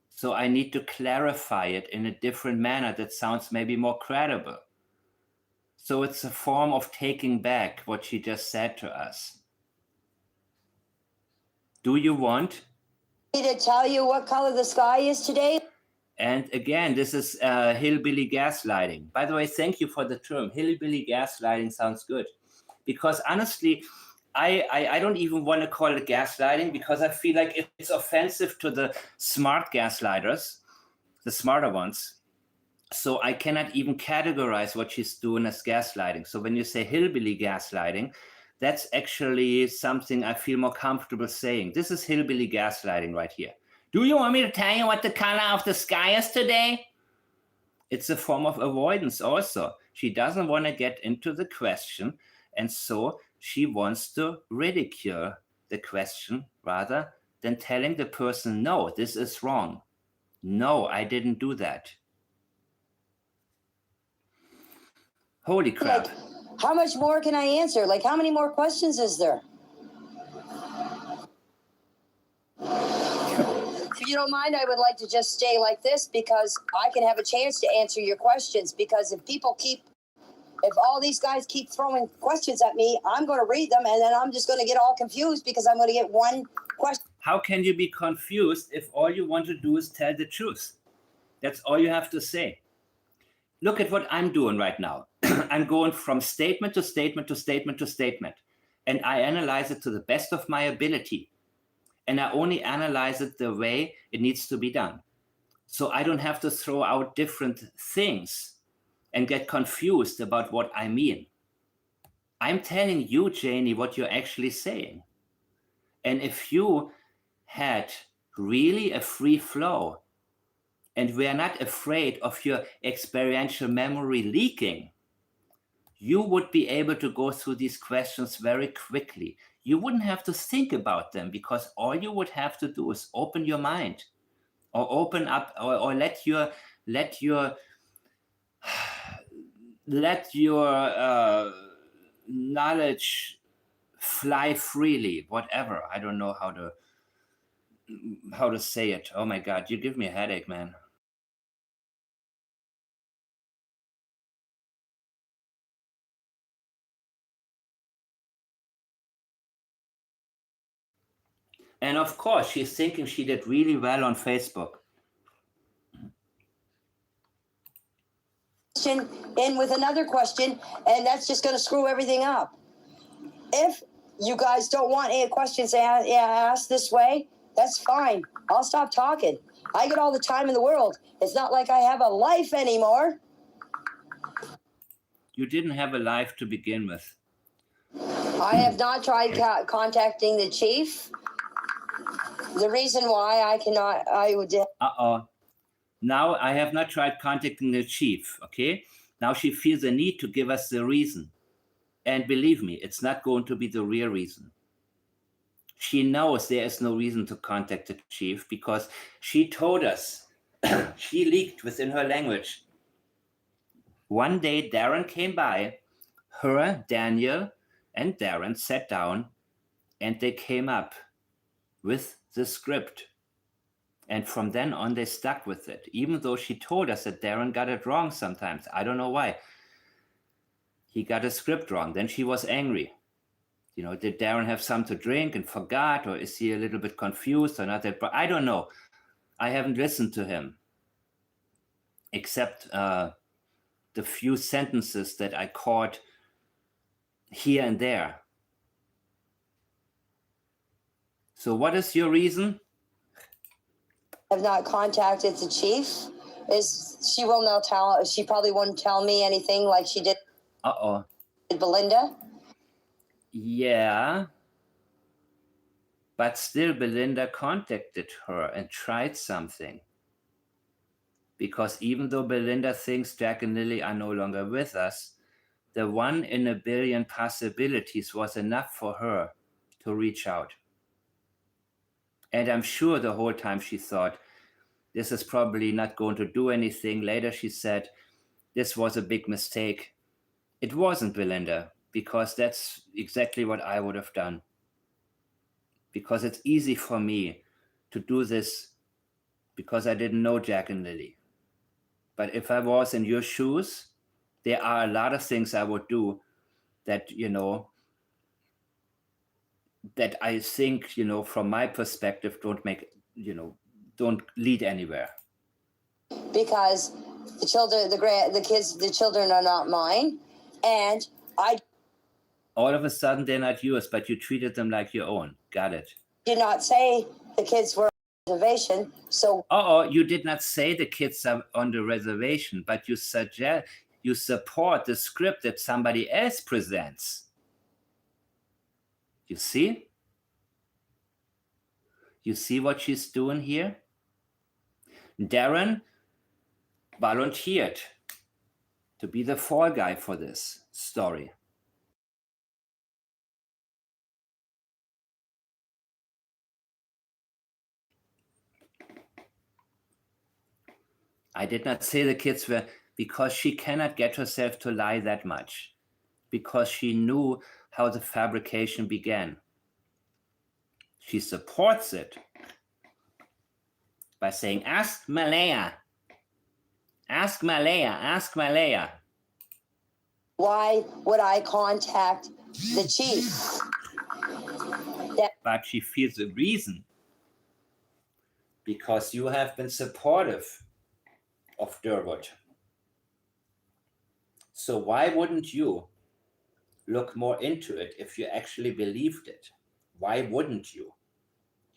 So I need to clarify it in a different manner that sounds maybe more credible. So it's a form of taking back what she just said to us. Do you want me to tell you what color the sky is today? And again, this is hillbilly gaslighting. By the way, thank you for the term. Hillbilly gaslighting sounds good. Because honestly, I don't even want to call it gaslighting because I feel like it's offensive to the smart gaslighters, the smarter ones. So I cannot even categorize what she's doing as gaslighting. So when you say hillbilly gaslighting, that's actually something I feel more comfortable saying. This is hillbilly gaslighting right here. Do you want me to tell you what the color of the sky is today? It's a form of avoidance also. She doesn't want to get into the question, and so she wants to ridicule the question rather than telling the person, no, this is wrong. No, I didn't do that. Holy crap. Like, how much more can I answer? Like, how many more questions is there? If you don't mind, I would like to just stay like this because I can have a chance to answer your questions. Because if all these guys keep throwing questions at me, I'm going to read them and then I'm just going to get all confused because I'm going to get one question. How can you be confused if all you want to do is tell the truth? That's all you have to say. Look at what I'm doing right now. I'm going from statement to statement to statement to statement. And I analyze it to the best of my ability. And I only analyze it the way it needs to be done. So I don't have to throw out different things and get confused about what I mean. I'm telling you, Janie, what you're actually saying. And if you had really a free flow and were not afraid of your experiential memory leaking, you would be able to go through these questions very quickly. You wouldn't have to think about them because all you would have to do is open your mind or open up or let your knowledge fly freely, whatever. I don't know how to say it. Oh my God, you give me a headache, man. And of course, she's thinking she did really well on Facebook. in with another question, and that's just going to screw everything up. If you guys don't want any questions asked this way, that's fine. I'll stop talking. I get all the time in the world. It's not like I have a life anymore. You didn't have a life to begin with. I have not tried contacting the chief. The reason why I would. Now I have not tried contacting the chief, okay? Now she feels the need to give us the reason. And believe me, it's not going to be the real reason. She knows there is no reason to contact the chief because she told us, she leaked within her language. One day Darren came by, her, Daniel, and Darren sat down and they came up with the script. And from then on, they stuck with it, even though she told us that Darren got it wrong sometimes. I don't know why. He got a script wrong. Then she was angry. You know, did Darren have something to drink and forgot, or is he a little bit confused or not? But I don't know. I haven't listened to him, except the few sentences that I caught here and there. So what is your reason? Have not contacted the chief. She will not tell. She probably wouldn't tell me anything like she did. Belinda. Yeah, but still Belinda contacted her and tried something. Because even though Belinda thinks Jack and Lily are no longer with us, the 1 in a billion possibilities was enough for her to reach out. And I'm sure the whole time she thought, this is probably not going to do anything. Later she said, this was a big mistake. It wasn't, Belinda, because that's exactly what I would have done. Because it's easy for me to do this because I didn't know Jack and Lily. But if I was in your shoes, there are a lot of things I would do that, you know, that I think, you know, from my perspective, don't lead anywhere. Because the children, the children are not mine. And I all of a sudden they're not yours, but you treated them like your own. Got it. Did not say the kids were on the reservation. So you did not say the kids are on the reservation, but you support the script that somebody else presents. You see? You see what she's doing here? Darren volunteered to be the fall guy for this story. I did not say the kids were, because she cannot get herself to lie that much, because she knew how the fabrication began. She supports it by saying, ask Malaya. Ask Malaya. Ask Malaya. Why would I contact the chief? But she feels a reason. Because you have been supportive of Durwood. So why wouldn't you look more into it if you actually believed it? Why wouldn't you?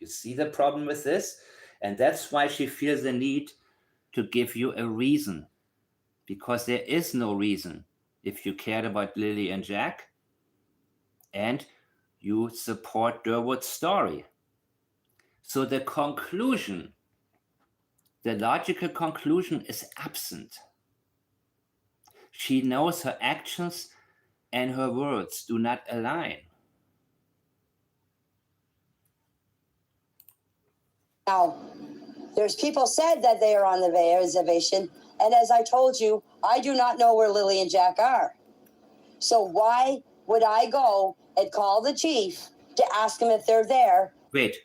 You see the problem with this? And that's why she feels the need to give you a reason. Because there is no reason if you cared about Lily and Jack and you support Durwood's story. So the conclusion, the logical conclusion is absent. She knows her actions and her words do not align. Now, there's people said that they are on the reservation, and as I told you, I do not know where Lily and Jack are. So why would I go and call the chief to ask him if they're there? Wait,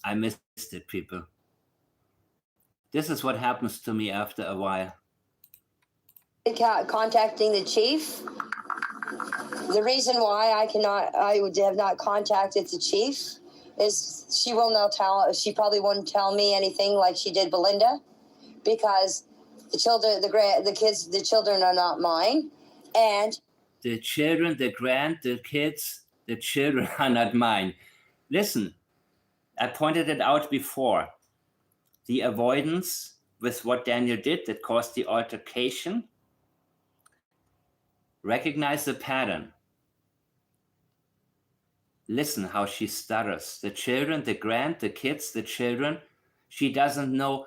I missed it, people. This is what happens to me after a while. Contacting the chief. The reason why I would have not contacted the chief is she probably wouldn't tell me anything like she did Belinda, because The children, the children are not mine. And the children, the kids, the children are not mine. Listen, I pointed it out before. The avoidance with what Daniel did that caused the altercation. Recognize the pattern. Listen how she stutters. The children, the kids, the children. She doesn't know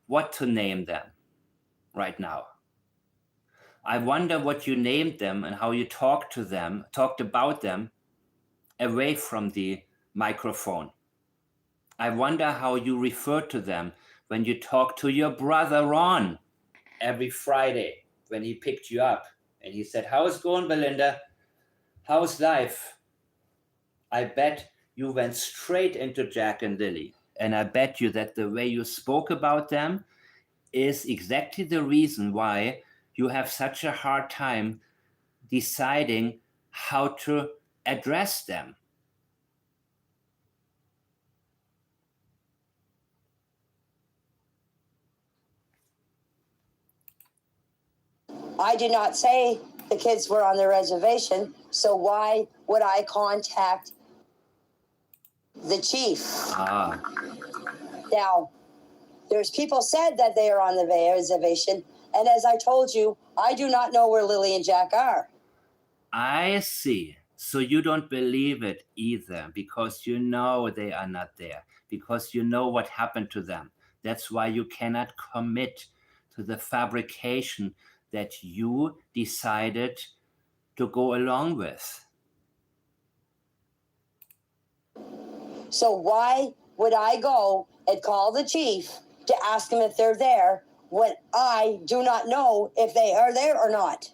what to name them right now. I wonder what you named them and how you talked about them away from the microphone. I wonder how you referred to them when you talked to your brother Ron every Friday when he picked you up and he said, "How's it going, Belinda? How's life?" I bet you went straight into Jack and Lilly. And I bet you that the way you spoke about them is exactly the reason why you have such a hard time deciding how to address them. I did not say the kids were on the reservation, so why would I contact the chief? Now, there's people said that they are on the reservation, and as I told you, I do not know where Lily and Jack are. I see. So you don't believe it either because you know they are not there, because you know what happened to them. That's why you cannot commit to the fabrication that you decided to go along with. So why would I go and call the chief to ask them if they're there when I do not know if they are there or not?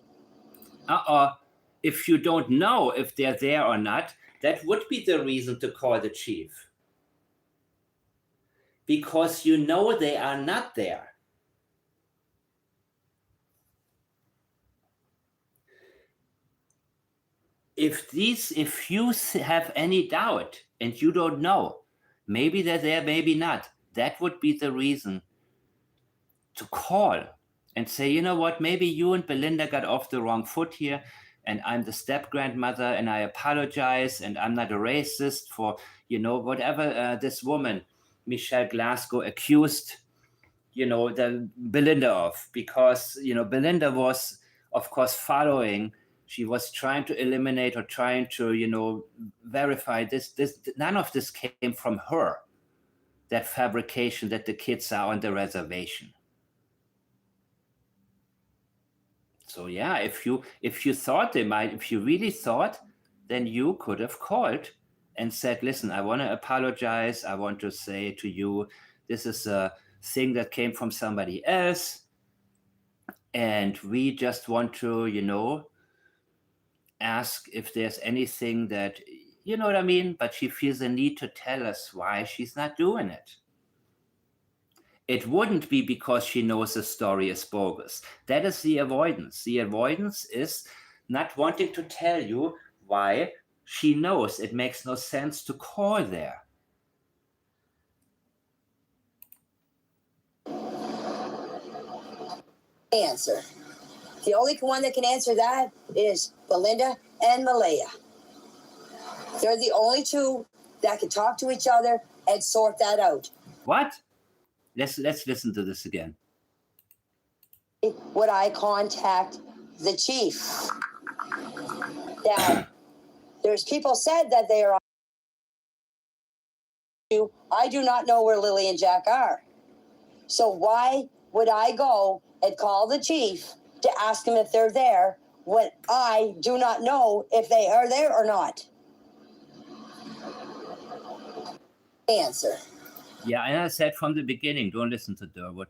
If you don't know if they're there or not, that would be the reason to call the chief. Because you know they are not there. If you have any doubt and you don't know, maybe they're there, maybe not, that would be the reason to call and say, you know what, maybe you and Belinda got off the wrong foot here, and I'm the step-grandmother, and I apologize, and I'm not a racist for, whatever this woman, Michelle Glasgow, accused, the Belinda of, because, Belinda was, of course, following. She was trying to eliminate or trying to, verify this. None of this came from her, that fabrication that the kids are on the reservation. So yeah, if you thought they might, if you really thought, then you could have called and said, listen, I want to apologize. I want to say to you, this is a thing that came from somebody else. And we just want to, ask if there's anything that, you know what I mean? But she feels a need to tell us why she's not doing it. It wouldn't be because she knows the story is bogus. That is the avoidance. The avoidance is not wanting to tell you why she knows it makes no sense to call there. Answer. The only one that can answer that is Belinda and Malaya. They're the only two that can talk to each other and sort that out. What? Let's listen to this again. Would I contact the chief? Now, there's people said that they are on. I do not know where Lily and Jack are. So why would I go and call the chief to ask them if they're there when I do not know if they are there or not? Answer. Yeah, and I said from the beginning, don't listen to Durwood.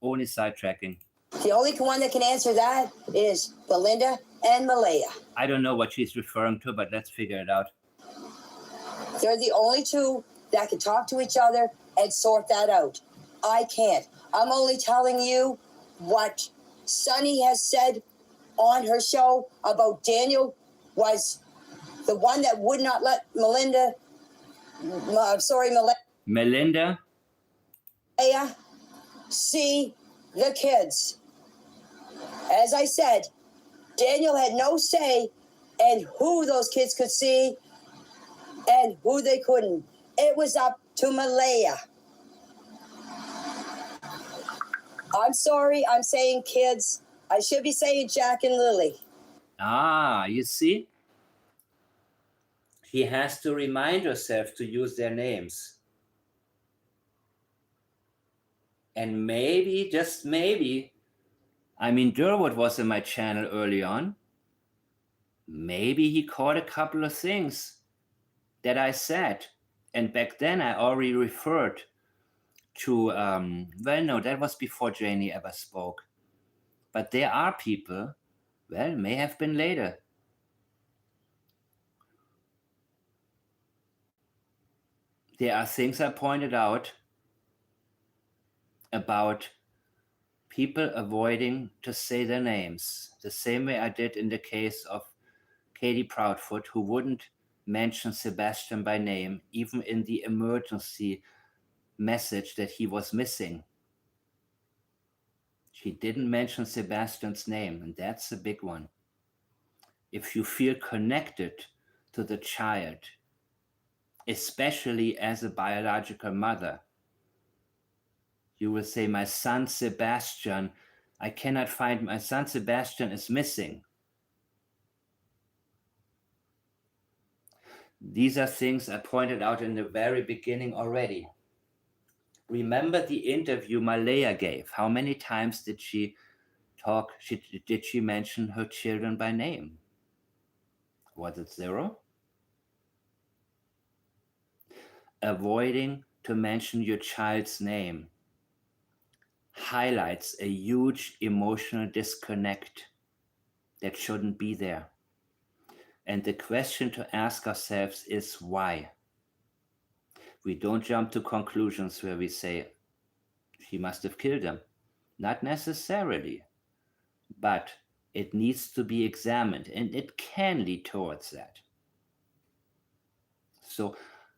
Only sidetracking. The only one that can answer that is Belinda and Malaya. I don't know what she's referring to, but let's figure it out. They're the only two that can talk to each other and sort that out. I can't. I'm only telling you what Sunny has said on her show about Daniel was the one that would not let Melinda see the kids. As I said, Daniel had no say in who those kids could see and who they couldn't. It was up to Malaya. I'm sorry, I'm saying kids. I should be saying Jack and Lilly. Ah, you see? She has to remind herself to use their names. And maybe, just maybe, I mean, Durwood was in my channel early on. Maybe he caught a couple of things that I said. And back then I already referred to, well, no, that was before Janie ever spoke. But there are people, well, may have been later. There are things I pointed out about people avoiding to say their names, the same way I did in the case of Katie Proudfoot, who wouldn't mention Sebastian by name, even in the emergency message that he was missing. She didn't mention Sebastian's name, and that's a big one. If you feel connected to the child, especially as a biological mother, you will say, my son Sebastian, I cannot find my son Sebastian is missing. These are things I pointed out in the very beginning already. Remember the interview Malaya gave. How many times did she talk? Did she mention her children by name? Was it 0? Avoiding to mention your child's name highlights a huge emotional disconnect that shouldn't be there. And the question to ask ourselves is why? We don't jump to conclusions where we say, she must have killed him. Not necessarily, but it needs to be examined, and it can lead towards that. So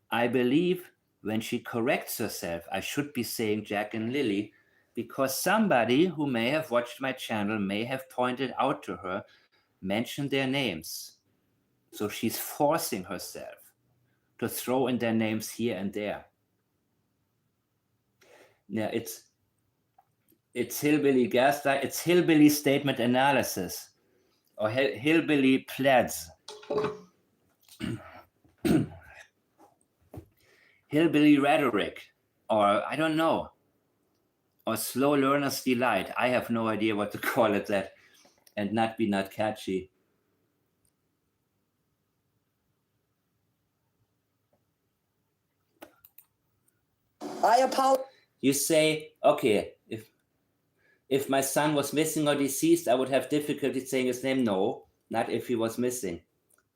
I believe when she corrects herself, I should be saying Jack and Lilly, because somebody who may have watched my channel may have pointed out to her, mentioned their names. So she's forcing herself to throw in their names here and there. Yeah, it's hillbilly gaslight, it's hillbilly statement analysis, or hillbilly plaids. Hillbilly rhetoric, or I don't know, or slow learner's delight. I have no idea what to call it that, and not be not catchy. I apologize. You say, okay, if my son was missing or deceased, I would have difficulty saying his name. No, not if he was missing.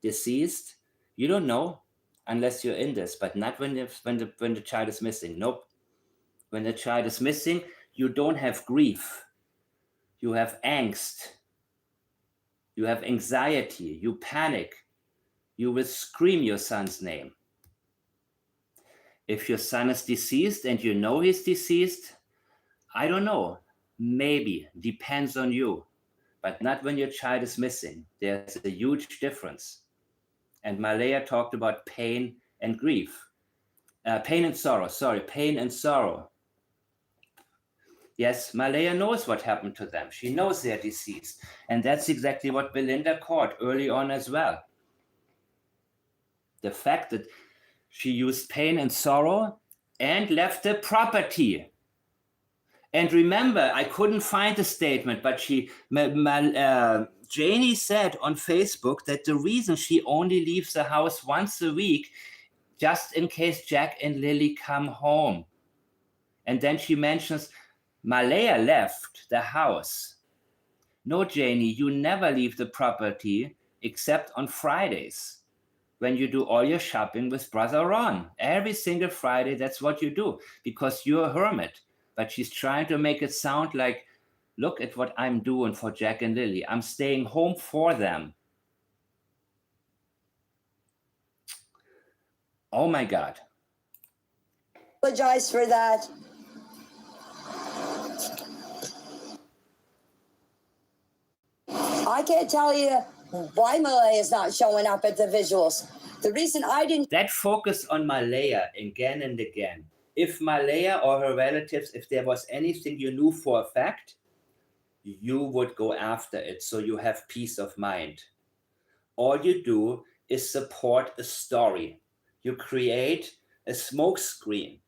Deceased, you don't know unless you're in this, but not when the child is missing. Nope. When the child is missing, you don't have grief. You have angst. You have anxiety. You panic. You will scream your son's name. If your son is deceased and you know he's deceased, I don't know. Maybe. Depends on you. But not when your child is missing. There's a huge difference. And Malaya talked about pain and grief. Pain and sorrow. Yes, Malaya knows what happened to them. She knows they're deceased. And that's exactly what Belinda caught early on as well. The fact that she used pain and sorrow and left the property. And remember, I couldn't find the statement, but Janie said on Facebook that the reason she only leaves the house once a week, just in case Jack and Lilly come home. And then she mentions, Malaya left the house. No, Janie, you never leave the property except on Fridays, when you do all your shopping with Brother Ron. Every single Friday, that's what you do, because you're a hermit. But she's trying to make it sound like, look at what I'm doing for Jack and Lilly. I'm staying home for them. Oh my God. Apologize for that. I can't tell you why Malaya is not showing up at the visuals. The reason I didn't... That focus on Malaya again and again. If Malaya or her relatives, if there was anything you knew for a fact, you would go after it so you have peace of mind. All you do is support a story. You create a smokescreen.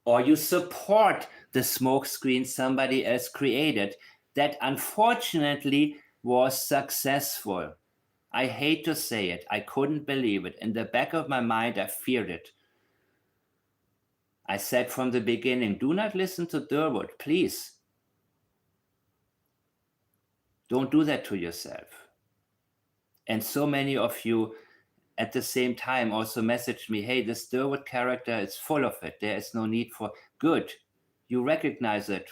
Or you support the smokescreen somebody else created that unfortunately was successful. I hate to say it. I couldn't believe it. In the back of my mind, I feared it. I said from the beginning, do not listen to Durwood, please. Don't do that to yourself. And so many of you at the same time also messaged me, hey, this Durwood character is full of it. There is no need for good. You recognize it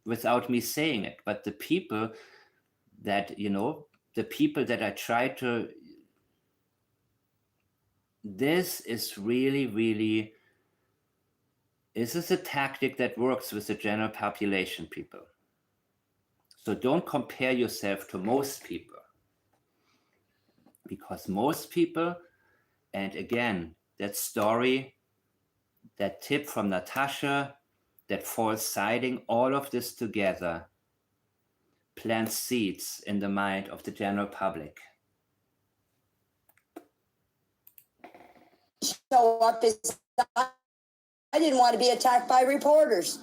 without me saying it. But the people that, the people that I try to, this is really, really, this is a tactic that works with the general population, people. So don't compare yourself to most people. Because most people, and again, that story, that tip from Natasha, that false sighting, all of this together plants seeds in the mind of the general public. show up is I didn't want to be attacked by reporters.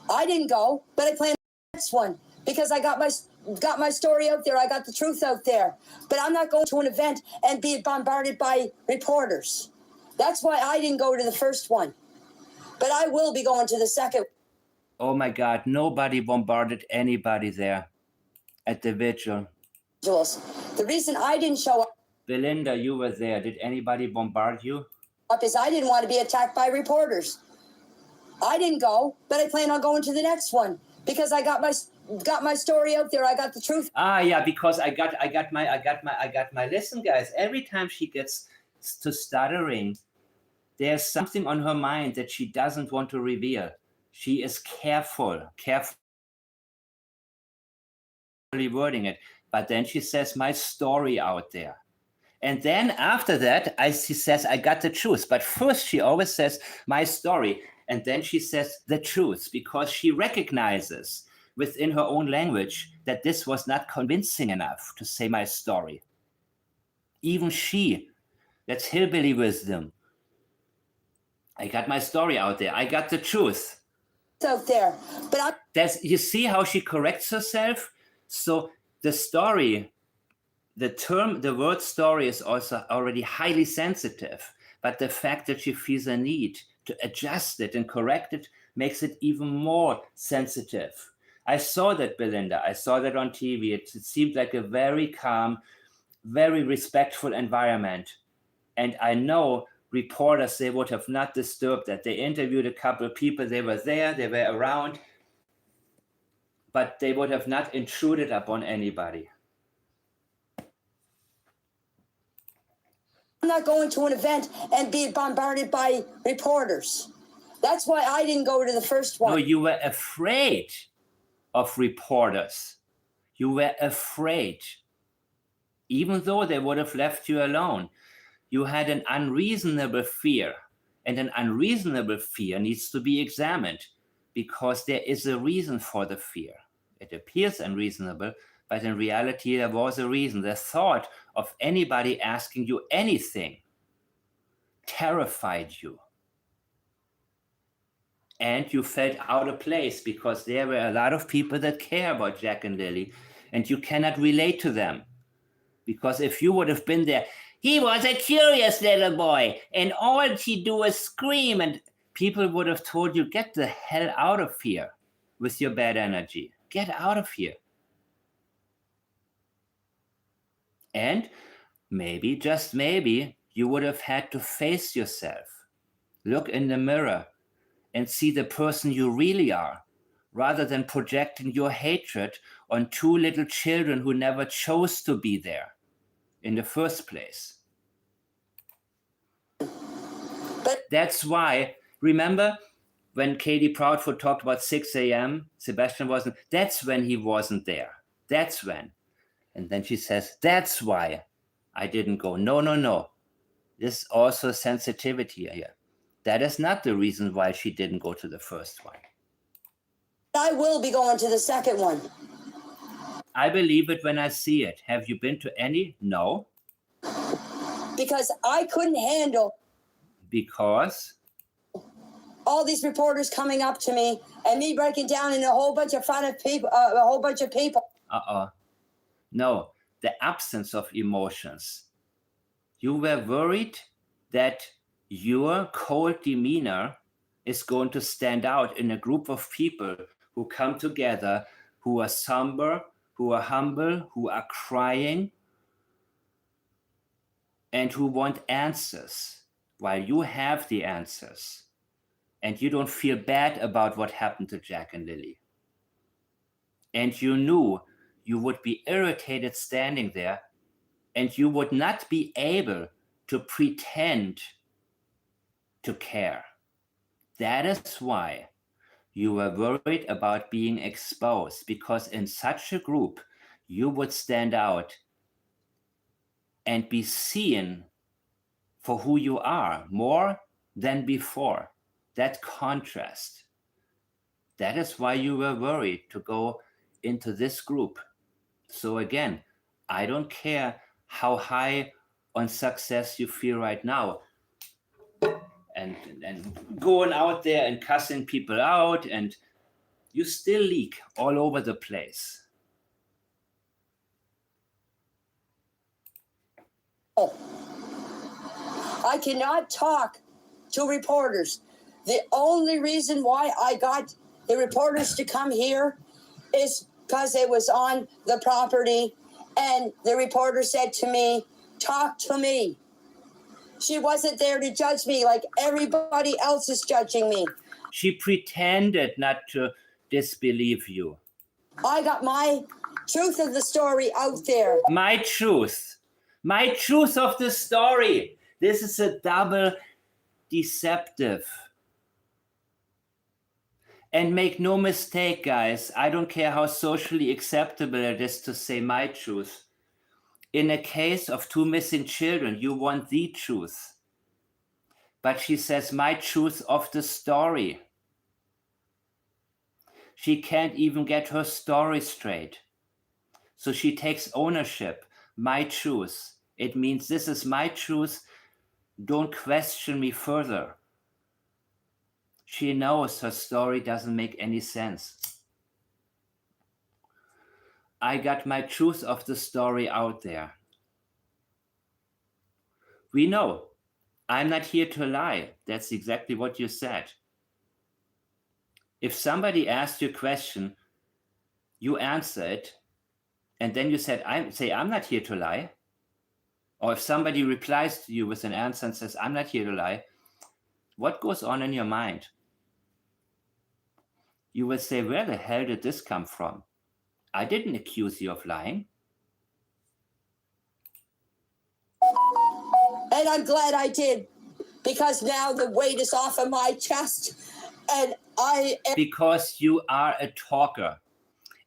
I didn't go, but I planned the next one because I got my story out there. I got the truth out there. But I'm not going to an event and be bombarded by reporters. That's why I didn't go to the first one. But I will be going to the second. Oh my God, nobody bombarded anybody there at the vigil. The reason I didn't show up, Belinda, you were there. Did anybody bombard you? is I didn't want to be attacked by reporters. I didn't go, but I plan on going to the next one because I got my story out there. I got the truth. Ah, yeah, because I got my. Listen, guys. Every time she gets to stuttering, there's something on her mind that she doesn't want to reveal. She is carefully wording it, but then she says, "My story out there." And then after that, she says, I got the truth. But first, she always says, my story. And then she says the truth, because she recognizes within her own language that this was not convincing enough to say my story. Even she, that's hillbilly wisdom. I got my story out there. I got the truth. Out there. But you see how she corrects herself? So the story, the word story is also already highly sensitive, but the fact that she feels a need to adjust it and correct it makes it even more sensitive. I saw that, Belinda. I saw that on TV. It seemed like a very calm, very respectful environment. And I know reporters, they would have not disturbed that. They interviewed a couple of people. They were there. They were around. But they would have not intruded upon anybody. I'm not going to an event and be bombarded by reporters. That's why I didn't go to the first one. No, you were afraid of reporters. You were afraid. Even though they would have left you alone, you had an unreasonable fear. And an unreasonable fear needs to be examined because there is a reason for the fear. It appears unreasonable, but in reality, there was a reason. The thought of anybody asking you anything terrified you. And you felt out of place because there were a lot of people that care about Jack and Lilly, and you cannot relate to them. Because if you would have been there, he was a curious little boy, and all he do is scream, and people would have told you, get the hell out of here with your bad energy. Get out of here. And maybe, just maybe, you would have had to face yourself. Look in the mirror and see the person you really are, rather than projecting your hatred on two little children who never chose to be there in the first place. But that's why, remember, when Katie Proudfoot talked about 6 a.m., Sebastian wasn't, that's when he wasn't there. That's when. And then she says, that's why I didn't go. No. There's also sensitivity here. That is not the reason why she didn't go to the first one. I will be going to the second one. I believe it when I see it. Have you been to any? No. Because I couldn't handle Because? all these reporters coming up to me and me breaking down in a whole bunch of front of people, a whole bunch of people. No, the absence of emotions. You were worried that your cold demeanor is going to stand out in a group of people who come together, who are somber, who are humble, who are crying, and who want answers, while you have the answers. And you don't feel bad about what happened to Jack and Lilly. And you knew you would be irritated standing there, and you would not be able to pretend to care. That is why you were worried about being exposed, because in such a group, you would stand out and be seen for who you are more than before. That contrast. That is why you were worried to go into this group. So again, I don't care how high on success you feel right now, and going out there and cussing people out, and you still leak all over the place. I cannot talk to reporters. The only reason why I got the reporters to come here is because it was on the property, and the reporter said to me, talk to me. She wasn't there to judge me like everybody else is judging me. She pretended not to disbelieve you. I got my truth of the story out there. My truth of the story. This is a double deceptive. And make no mistake, guys, I don't care how socially acceptable it is to say my truth. In a case of 2 missing children, you want the truth. But she says my truth of the story. She can't even get her story straight. So she takes ownership. My truth. It means this is my truth. Don't question me further. She knows her story doesn't make any sense. I got my truth of the story out there. We know. I'm not here to lie. That's exactly what you said. If somebody asks you a question, you answer it, and then you said, I'm not here to lie. Or if somebody replies to you with an answer and says, I'm not here to lie, what goes on in your mind? You will say, where the hell did this come from? I didn't accuse you of lying. And I'm glad I did, because now the weight is off of my chest, and Because you are a talker.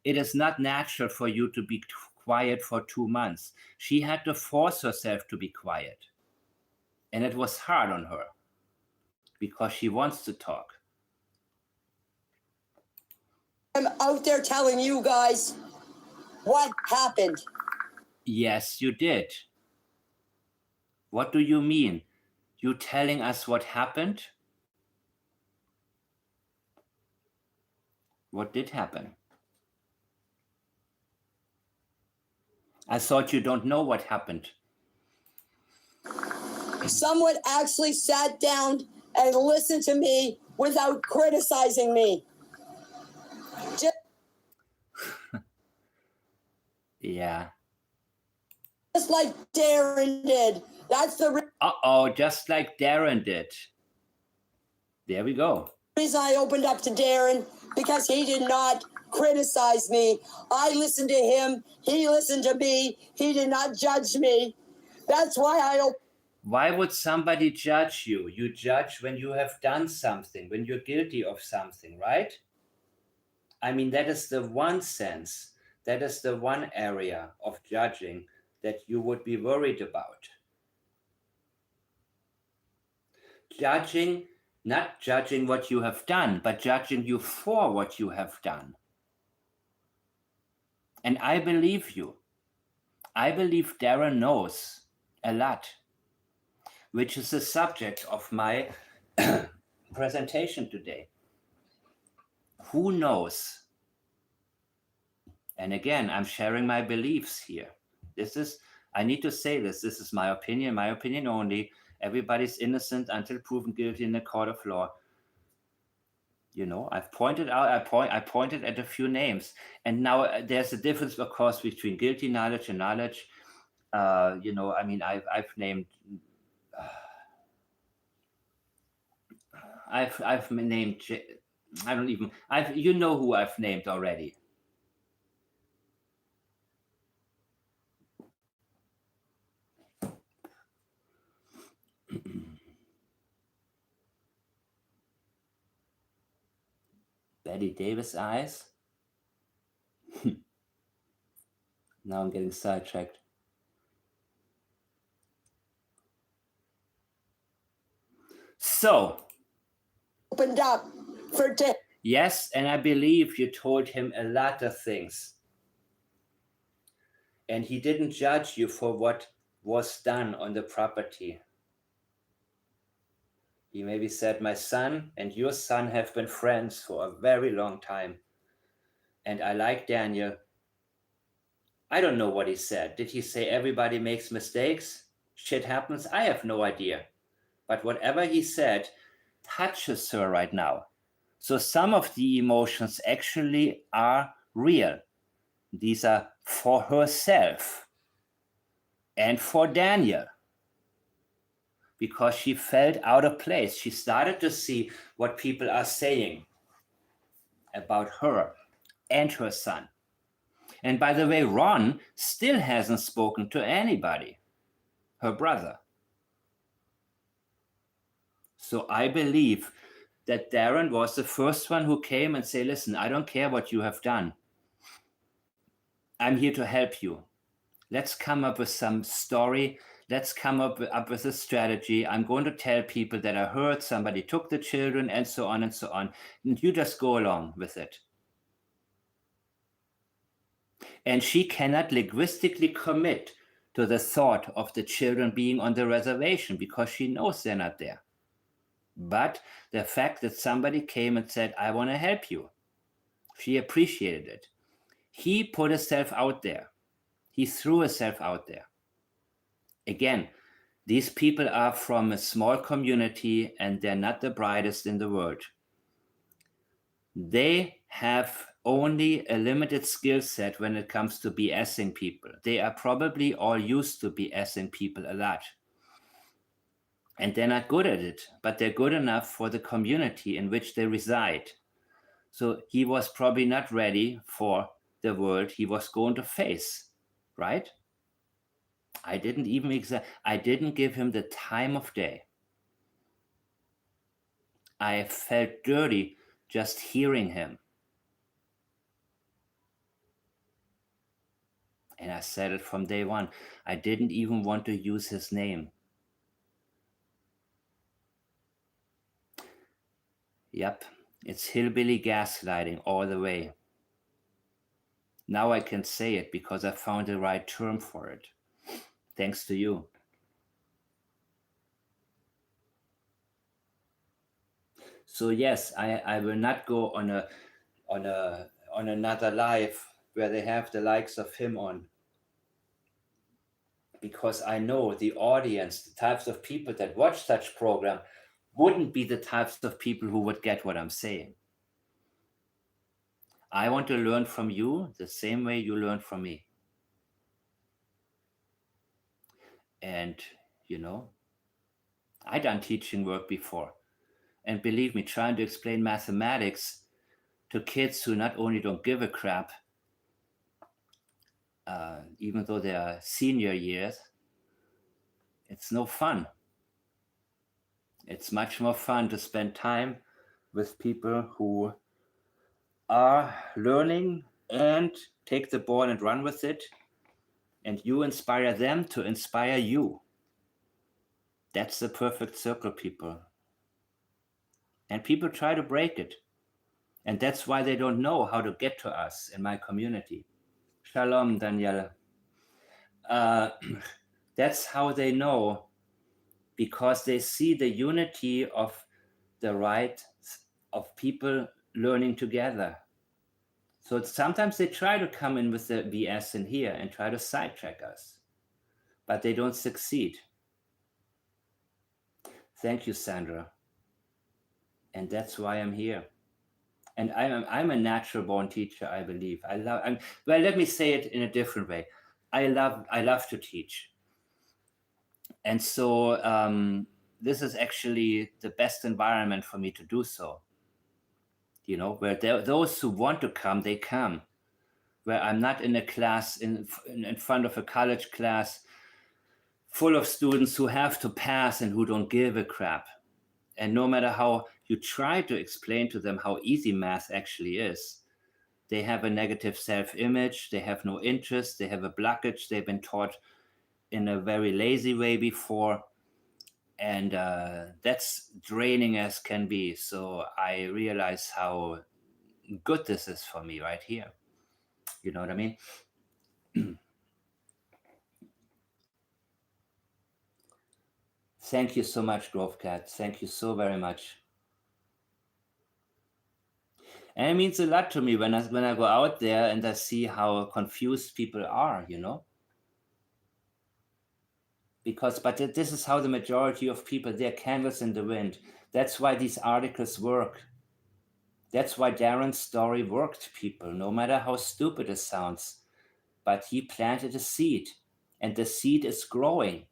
It is not natural for you to be quiet for 2 months. She had to force herself to be quiet. And it was hard on her, because she wants to talk. I'm out there telling you guys what happened. Yes, you did. What do you mean? You telling us what happened? What did happen? I thought you don't know what happened. Someone actually sat down and listened to me without criticizing me. Yeah. Just like Darren did. That's the Just like Darren did. There we go. reason I opened up to Darren, because he did not criticize me. I listened to him. He listened to me. He did not judge me. That's why I opened. Why would somebody judge you? You judge when you have done something, when you're guilty of something, right? I mean, that is the one sense, that is the one area of judging that you would be worried about. Judging, not judging what you have done, but judging you for what you have done. And I believe you. I believe Darren knows a lot, which is the subject of my presentation today. Who knows? And again, I'm sharing my beliefs here. I need to say this is my opinion only. Everybody's innocent until proven guilty in the court of law. You know, I've pointed out, I pointed at a few names. And now there's a difference, of course, between guilty knowledge and knowledge. You know, I mean, I've named, I've named, you know who I've named already. Betty Davis eyes. Now I'm getting sidetracked. So. Opened up for death. Yes, and I believe you told him a lot of things. And he didn't judge you for what was done on the property. He maybe said, my son and your son have been friends for a very long time. And I like Daniel. I don't know what he said. Did he say everybody makes mistakes? Shit happens? I have no idea. But whatever he said touches her right now. So some of the emotions actually are real. These are for herself and for Daniel. Because she felt out of place. She started to see what people are saying about her and her son. And by the way, Ron still hasn't spoken to anybody, her brother. So I believe that Darren was the first one who came and said, listen, I don't care what you have done. I'm here to help you. Let's come up with some story. Let's come up with a strategy. I'm going to tell people that I heard somebody took the children and so on and so on. And you just go along with it. And she cannot linguistically commit to the thought of the children being on the reservation because she knows they're not there. But the fact that somebody came and said, I want to help you, she appreciated it. He put himself out there. He threw himself out there. Again, these people are from a small community and they're not the brightest in the world. They have only a limited skill set when it comes to BSing people. They are probably all used to BSing people a lot. And they're not good at it, but they're good enough for the community in which they reside. So he was probably not ready for the world he was going to face, right? I didn't give him the time of day. I felt dirty just hearing him. And I said it from day one. I didn't even want to use his name. Yep, it's hillbilly gaslighting all the way. Now I can say it because I found the right term for it. Thanks to you. So yes, I will not go on another live where they have the likes of him on. Because I know the audience, the types of people that watch such program wouldn't be the types of people who would get what I'm saying. I want to learn from you the same way you learn from me. And, you know, I done teaching work before. And believe me, trying to explain mathematics to kids who not only don't give a crap, even though they are senior years, It's no fun. It's much more fun to spend time with people who are learning and take the ball and run with it, and you inspire them to inspire you. That's the perfect circle, people. And people try to break it. And that's why they don't know how to get to us in my community. Shalom, Daniela. That's how they know, because they see the unity of the right of people learning together. So sometimes they try to come in with the BS in here and try to sidetrack us, but they don't succeed. Thank you, Sandra. And that's why I'm here. And I'm a natural born teacher, I believe. Well, let me say it in a different way. I love to teach. And so this is actually the best environment for me to do so. You know, where those who want to come, they come. Where I'm not in a class, in front of a college class full of students who have to pass and who don't give a crap. And no matter how you try to explain to them how easy math actually is, they have a negative self-image, they have no interest, they have a blockage, they've been taught in a very lazy way before. And that's draining as can be. So I realize how good this is for me right here. You know what I mean? Thank you so much, Grove Cat. Thank you so very much. And it means a lot to me when I go out there and I see how confused people are, you know? But this is how the majority of people, they're candles in the wind. That's why these articles work. That's why Darren's story worked, people, no matter how stupid it sounds. But he planted a seed, and the seed is growing.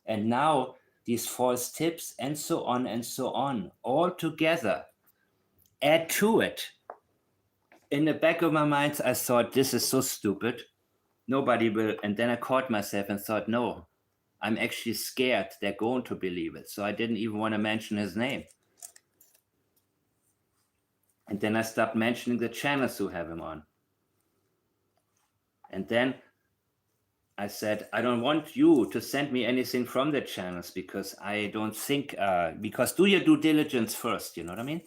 And now these false tips and so on, all together, add to it. In the back of my mind, I thought, this is so stupid. Nobody will. And then I caught myself and thought, no, I'm actually scared they're going to believe it. So I didn't even want to mention his name. And then I stopped mentioning the channels who have him on. And then I said, I don't want you to send me anything from the channels, because I don't think, because do your due diligence first, you know what I mean?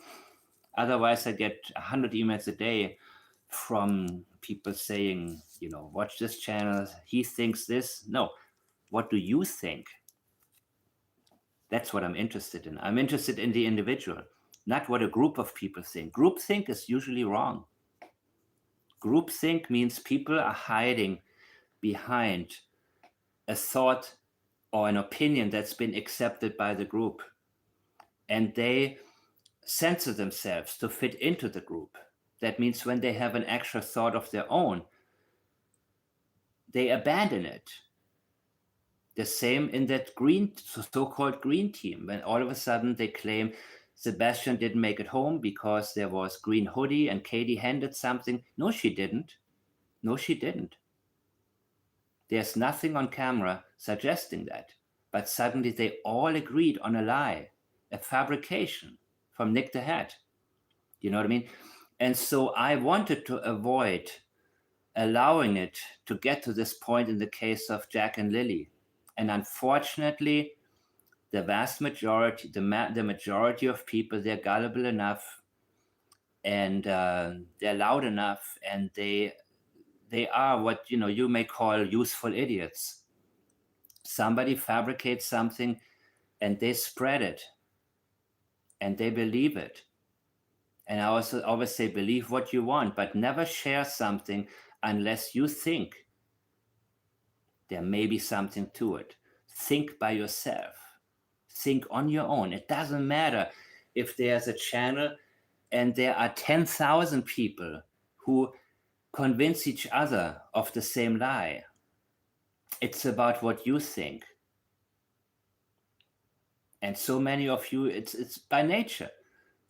Otherwise, I get 100 emails a day from people saying, you know, watch this channel, he thinks this. No, what do you think? That's what I'm interested in. I'm interested in the individual, not what a group of people think. Groupthink is usually wrong. Groupthink means people are hiding behind a thought or an opinion that's been accepted by the group. And they censor themselves to fit into the group. That means when they have an extra thought of their own, they abandon it. The same in that so-called green team, when all of a sudden they claim Sebastian didn't make it home because there was green hoodie and Katie handed something. No, she didn't. No, she didn't. There's nothing on camera suggesting that. But suddenly they all agreed on a lie, a fabrication from Nick the Hat. You know what I mean? And so I wanted to avoid allowing it to get to this point in the case of Jack and Lilly. And unfortunately, the vast majority, the majority of people, they're gullible enough, and they're loud enough, and they are what you may call useful idiots. Somebody fabricates something, and they spread it, and they believe it. And I also always say, believe what you want, but never share something unless you think there may be something to it. Think by yourself. Think on your own. It doesn't matter if there's a channel and there are 10,000 people who convince each other of the same lie. It's about what you think. And so many of you, it's by nature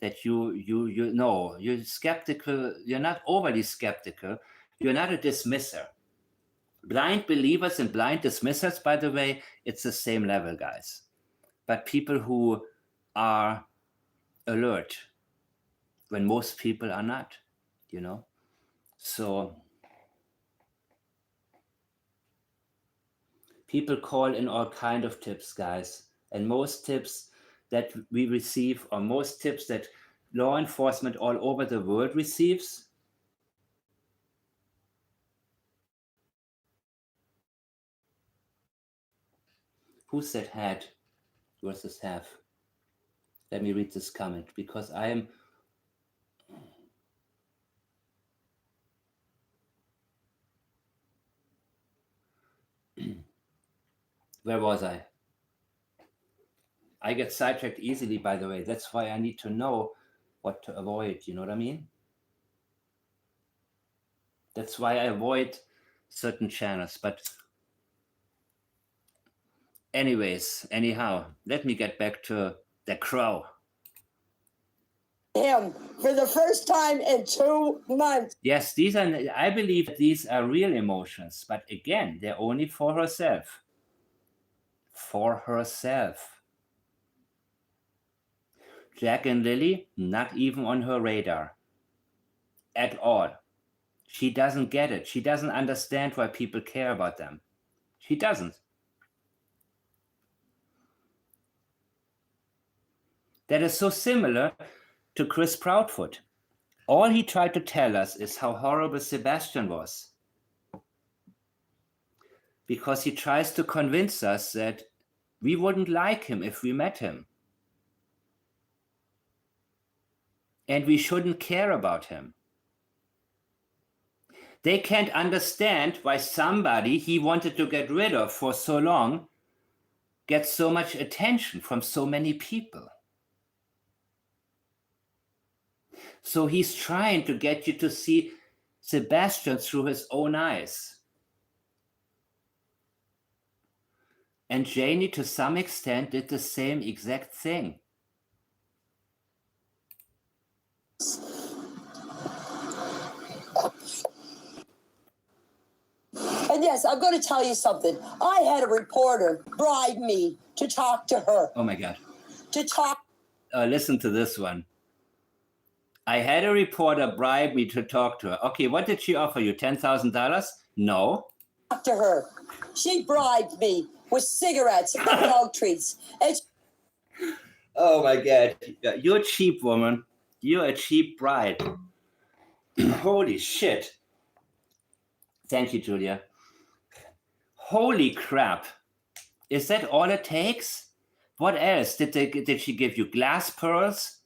that you're skeptical. You're not overly skeptical. You're not a dismisser. Blind believers and blind dismissers, by the way, it's the same level, guys. But people who are alert when most people are not, you know? So people call in all kind of tips, guys. And most tips that we receive, or most tips that law enforcement all over the world receives, who said had versus have? Let me read this comment, because I am... Where was I? I get sidetracked easily, by the way. That's why I need to know what to avoid. You know what I mean? That's why I avoid certain channels. But anyhow, let me get back to the crow. Him for the first time in 2 months. Yes, I believe these are real emotions. But again, they're only for herself. For herself. Jack and Lilly, not even on her radar. At all. She doesn't get it. She doesn't understand why people care about them. She doesn't. That is so similar to Chris Proudfoot. All he tried to tell us is how horrible Sebastian was. Because he tries to convince us that we wouldn't like him if we met him. And we shouldn't care about him. They can't understand why somebody he wanted to get rid of for so long gets so much attention from so many people. So he's trying to get you to see Sebastian through his own eyes. And Janie, to some extent, did the same exact thing. And yes, I'm going to tell you something. I had a reporter bribe me to talk to her. Oh my God. To talk. Listen to this one. I had a reporter bribe me to talk to her. Okay, what did she offer you? $10,000? No. Talk to her. She bribed me with cigarettes and dog treats. And oh my God. You're a cheap woman. You're a cheap bride. Holy shit. Thank you, Julia. Holy crap. Is that all it takes? What else? Did she give you glass pearls?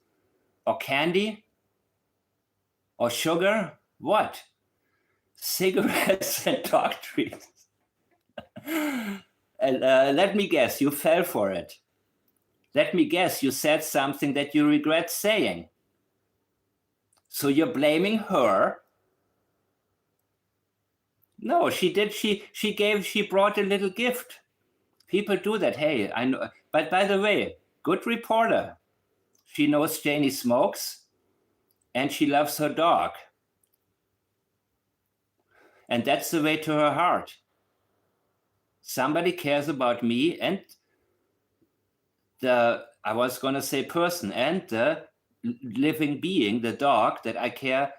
Or candy? Or sugar? What? Cigarettes and dog treats. And let me guess, you fell for it. Let me guess, you said something that you regret saying. So you're blaming her? No, she did. She brought a little gift. People do that. Hey, I know. But by the way, good reporter. She knows Janie smokes and she loves her dog. And that's the way to her heart. Somebody cares about me and I was going to say person, and the living being, the dog that I care.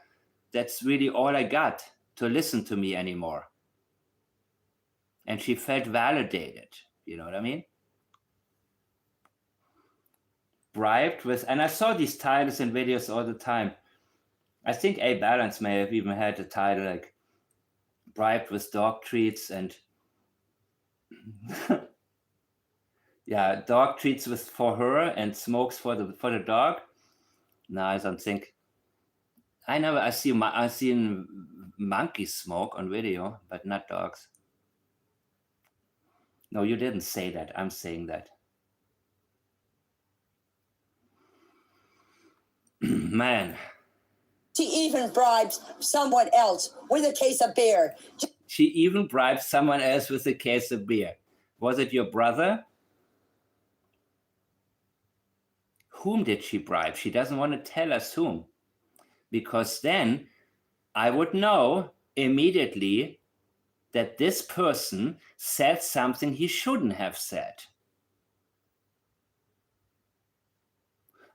That's really all I got to listen to me anymore. And she felt validated. You know what I mean? Bribed with, and I saw these titles in videos all the time. I think A Balance may have even had a title like bribed with dog treats and yeah, dog treats for her and smokes for the dog. No, I don't think. I've seen monkeys smoke on video, but not dogs. No, you didn't say that. I'm saying that. Man. she even bribes someone else with a case of beer. She even bribed someone else with a case of beer. Was it your brother? Whom did she bribe? She doesn't want to tell us whom. Because then I would know immediately that this person said something he shouldn't have said.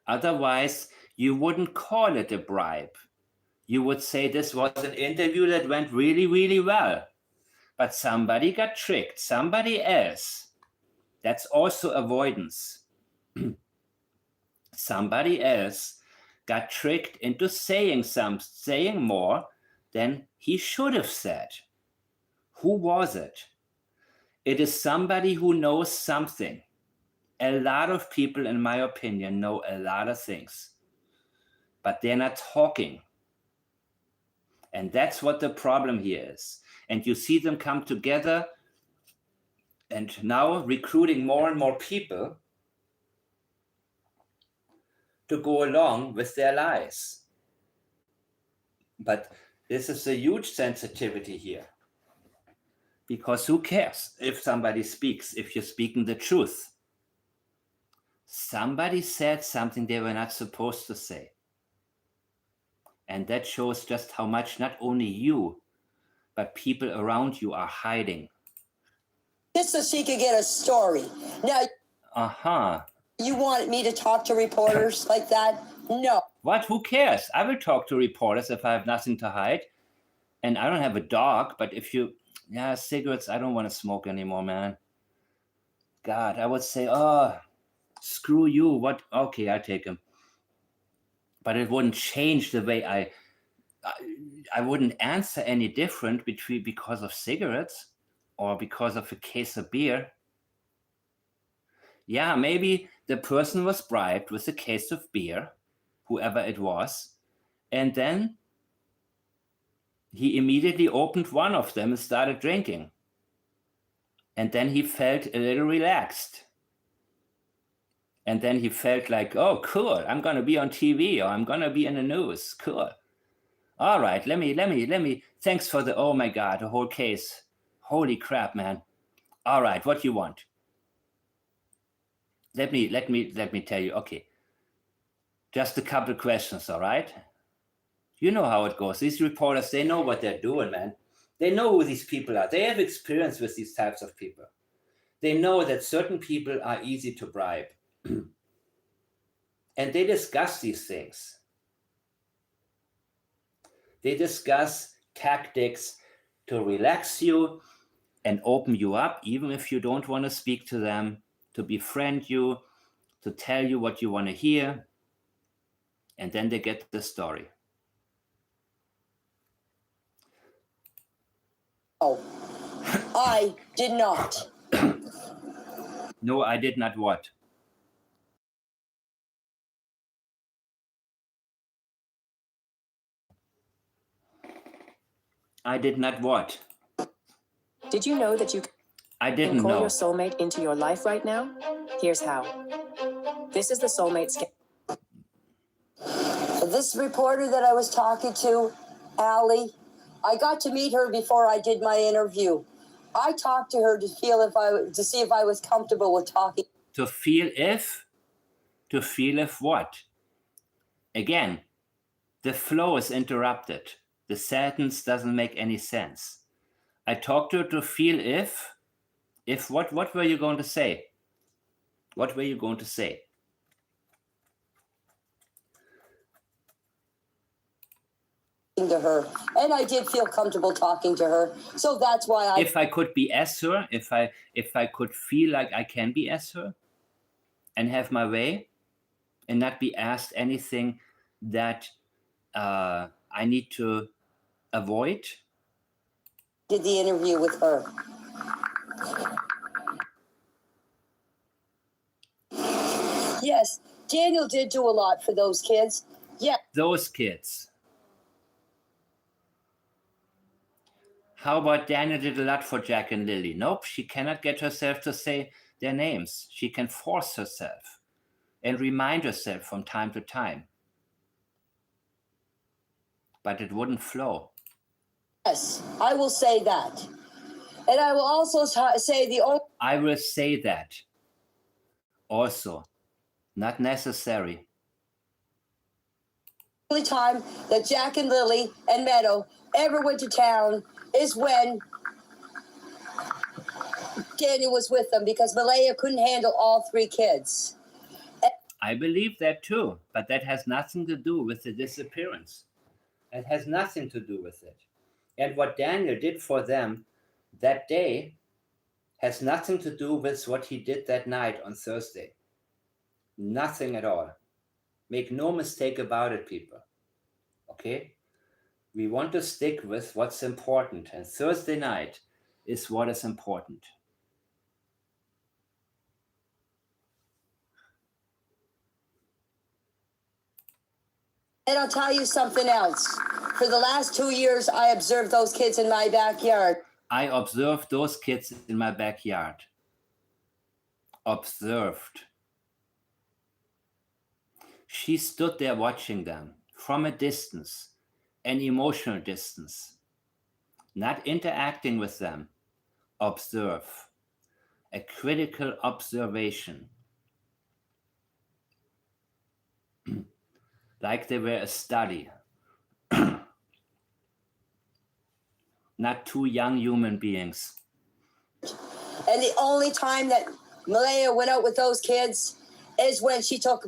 Otherwise, you wouldn't call it a bribe. You would say this was an interview that went really, really well. But somebody got tricked, somebody else. That's also avoidance. Somebody else got tricked into saying more than he should have said. Who was it? It is somebody who knows something. A lot of people, in my opinion, know a lot of things, but they're not talking. And that's what the problem here is. And you see them come together and now recruiting more and more people to go along with their lies. But this is a huge sensitivity here. Because who cares if somebody speaks, if you're speaking the truth? Somebody said something they were not supposed to say. And that shows just how much not only you, but people around you are hiding. Just so she could get a story. Now, you wanted me to talk to reporters like that? No. What? Who cares? I will talk to reporters if I have nothing to hide. And I don't have a dog, but if you... Yeah, cigarettes, I don't want to smoke anymore, man. God, I would say, oh, screw you. What? Okay, I take them. But it wouldn't change the way I wouldn't answer any different because of cigarettes or because of a case of beer. Yeah, maybe the person was bribed with a case of beer, whoever it was, and then he immediately opened one of them and started drinking. And then he felt a little relaxed. And then he felt like, oh, cool, I'm going to be on TV or I'm going to be in the news. Cool. All right, let me, thanks for the, oh my God, the whole case. Holy crap, man. All right, what do you want? Let me tell you, okay. Just a couple of questions, all right? You know how it goes. These reporters, they know what they're doing, man. They know who these people are. They have experience with these types of people. They know that certain people are easy to bribe. And they discuss these things. They discuss tactics to relax you and open you up, even if you don't want to speak to them, to befriend you, to tell you what you want to hear. And then they get the story. Oh, I did not. No, I did not what? I did not what? Did you know that you I can didn't call know. your soulmate into your life right now? Here's how. This is the soulmate scam. This reporter that I was talking to, Allie, I got to meet her before I did my interview. I talked to her to see if I was comfortable with talking. To feel if what? Again, the flow is interrupted. The sentence doesn't make any sense. I talked to her to feel if what were you going to say? What were you going to say? To her, and I did feel comfortable talking to her, so that's why If I could be as her, if I could feel like I can be as her and have my way and not be asked anything that I need to avoid. did the interview with her. Yes, Daniel did do a lot for those kids. Yeah. Those kids. How about Daniel did a lot for Jack and Lilly? Nope, she cannot get herself to say their names. She can force herself and remind herself from time to time. But it wouldn't flow. Yes, I will say that. And I will also say the only... I will say that also. Not necessary. only time that Jack and Lilly and Meadow ever went to town is when Daniel was with them because Malaya couldn't handle all 3 kids. I believe that too, but that has nothing to do with the disappearance. It has nothing to do with it. And what Daniel did for them that day has nothing to do with what he did that night on Thursday. Nothing at all. Make no mistake about it, people. Okay? We want to stick with what's important, and Thursday night is what is important. And I'll tell you something else. For the last 2 years, I observed those kids in my backyard. I observed those kids in my backyard. Observed. She stood there watching them from a distance, an emotional distance, not interacting with them. Observe. A critical observation. Like they were a study. Not 2 young human beings. And the only time that Malaya went out with those kids is when she took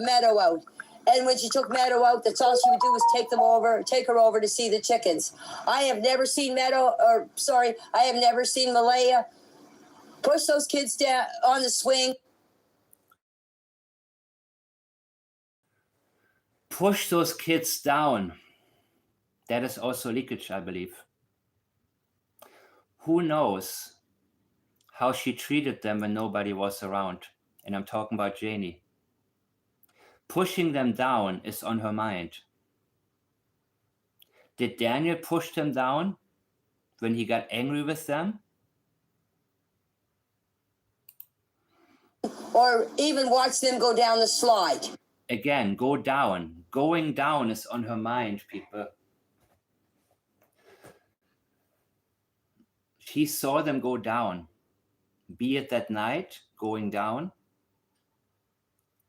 Meadow out. And when she took Meadow out, that's all she would do was take her over to see the chickens. I have never seen I have never seen Malaya push those kids down on the swing. Push those kids down. That is also leakage, I believe. Who knows how she treated them when nobody was around? And I'm talking about Janie. Pushing them down is on her mind. Did Daniel push them down when he got angry with them? Or even watch them go down the slide. Again, go down. Going down is on her mind, people. She saw them go down, be it that night, going down,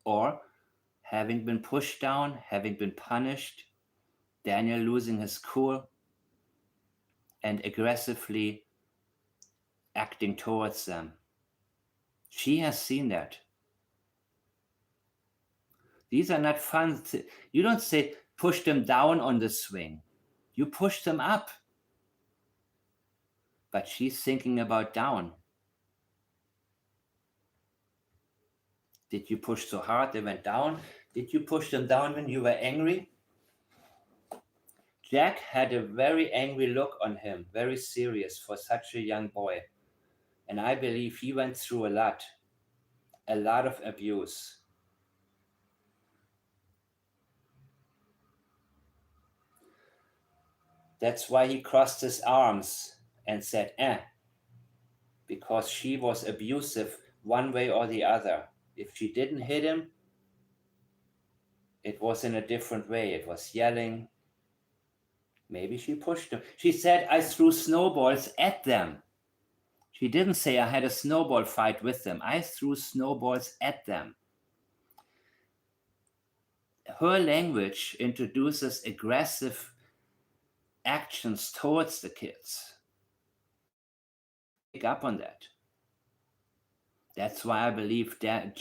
or having been pushed down, having been punished, Daniel losing his cool and aggressively acting towards them. She has seen that. These are not fun. You don't say push them down on the swing. You push them up. But she's thinking about down. Did you push so hard they went down? Did you push them down when you were angry? Jack had a very angry look on him, very serious for such a young boy. And I believe he went through a lot of abuse. That's why he crossed his arms and said, because she was abusive one way or the other. If she didn't hit him, it was in a different way. It was yelling. Maybe she pushed him. She said, I threw snowballs at them. She didn't say I had a snowball fight with them. I threw snowballs at them. Her language introduces aggressive actions towards the kids. Pick up on that. That's why I believe that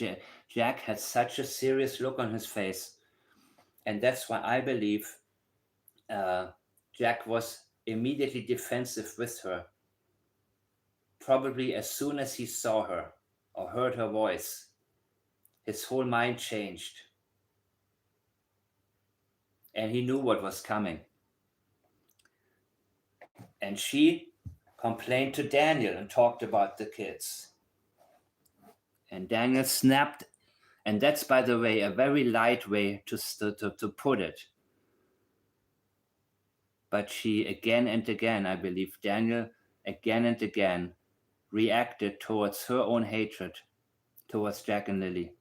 Jack had such a serious look on his face. And that's why I believe Jack was immediately defensive with her. Probably as soon as he saw her or heard her voice, his whole mind changed. And he knew what was coming. And she complained to Daniel and talked about the kids. And Daniel snapped. And that's, by the way, a very light way to put it. But she again and again, I believe Daniel again and again reacted towards her own hatred towards Jack and Lilly.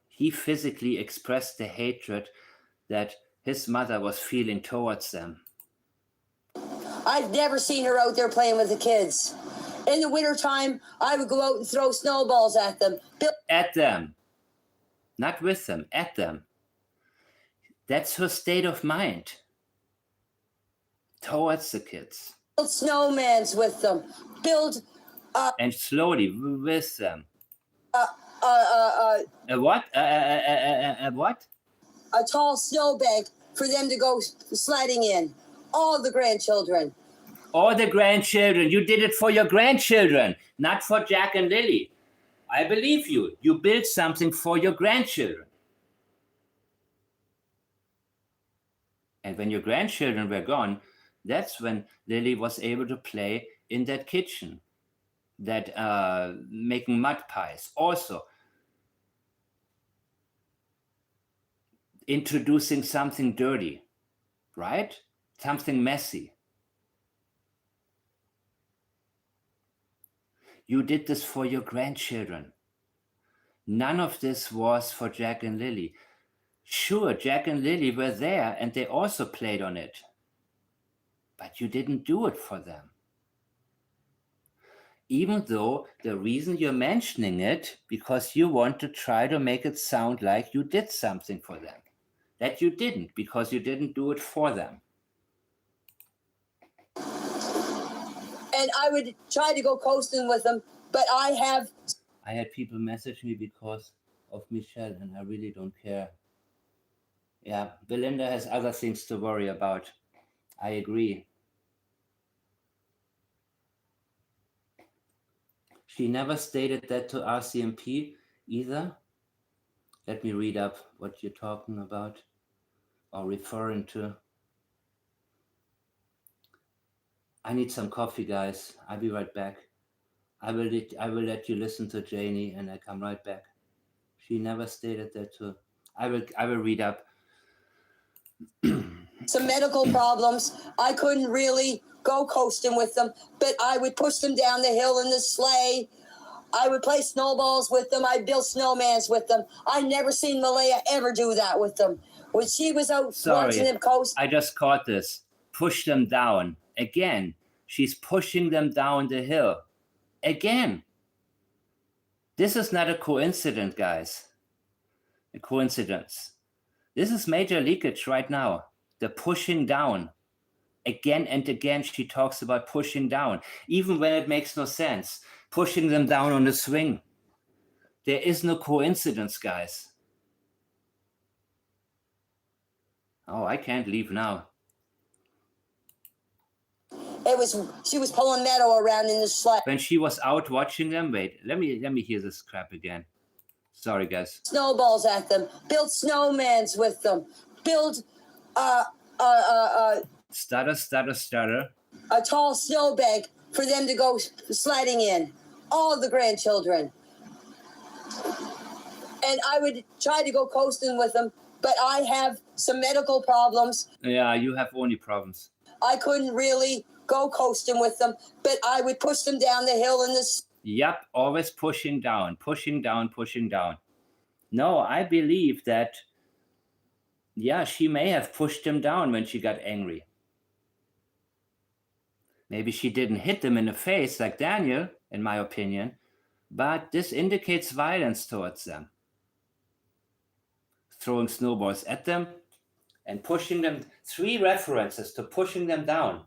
He physically expressed the hatred that his mother was feeling towards them. I've never seen her out there playing with the kids. In the wintertime, I would go out and throw snowballs at them. At them. Not with them, at them. That's her state of mind towards the kids. Build snowmans with them. Build and slowly with them. A What? What? tall snowbank for them to go sledding in. All the grandchildren. All the grandchildren. You did it for your grandchildren, not for Jack and Lily. I believe you. You built something for your grandchildren. And when your grandchildren were gone, that's when Lily was able to play in that kitchen, that making mud pies. Also, introducing something dirty, right? Something messy. You did this for your grandchildren. None of this was for Jack and Lily. Sure, Jack and Lily were there and they also played on it. But you didn't do it for them. Even though the reason you're mentioning it, because you want to try to make it sound like you did something for them. That you didn't, because you didn't do it for them. And I would try to go coasting with them, but I had people message me because of Michelle, and I really don't care. Yeah, Belinda has other things to worry about. I agree. She never stated that to RCMP either. Let me read up what you're talking about or referring to. I need some coffee, guys. I'll be right back. I will let you listen to Janie, and I come right back. She never stated that to. I will read up. some medical problems. I couldn't really go coasting with them, but I would push them down the hill in the sleigh. I would play snowballs with them. I'd build snowmans with them. I never seen Malaya ever do that with them. When she was out watching them coast. I just caught this. Push them down. Again, she's pushing them down the hill. Again. This is not a coincidence, guys. A coincidence. This is major leakage right now. The pushing down. Again and again, she talks about pushing down, even when it makes no sense. Pushing them down on the swing. There is no coincidence, guys. Oh, I can't leave now. She was pulling Meadow around in the sleigh. When she was out watching them, wait, let me hear this crap again. Sorry, guys. Snowballs at them. Build snowmans with them. Build Stutter. a tall snowbank for them to go sledding in. All the grandchildren. And I would try to go coasting with them, but I have some medical problems. Yeah, you have only problems. I couldn't really go coasting with them, but I would push them down the hill in this. Yep, always pushing down. No, I believe that, yeah, she may have pushed him down when she got angry. Maybe she didn't hit them in the face like Daniel, in my opinion, but this indicates violence towards them. Throwing snowballs at them and pushing them. 3 references to pushing them down.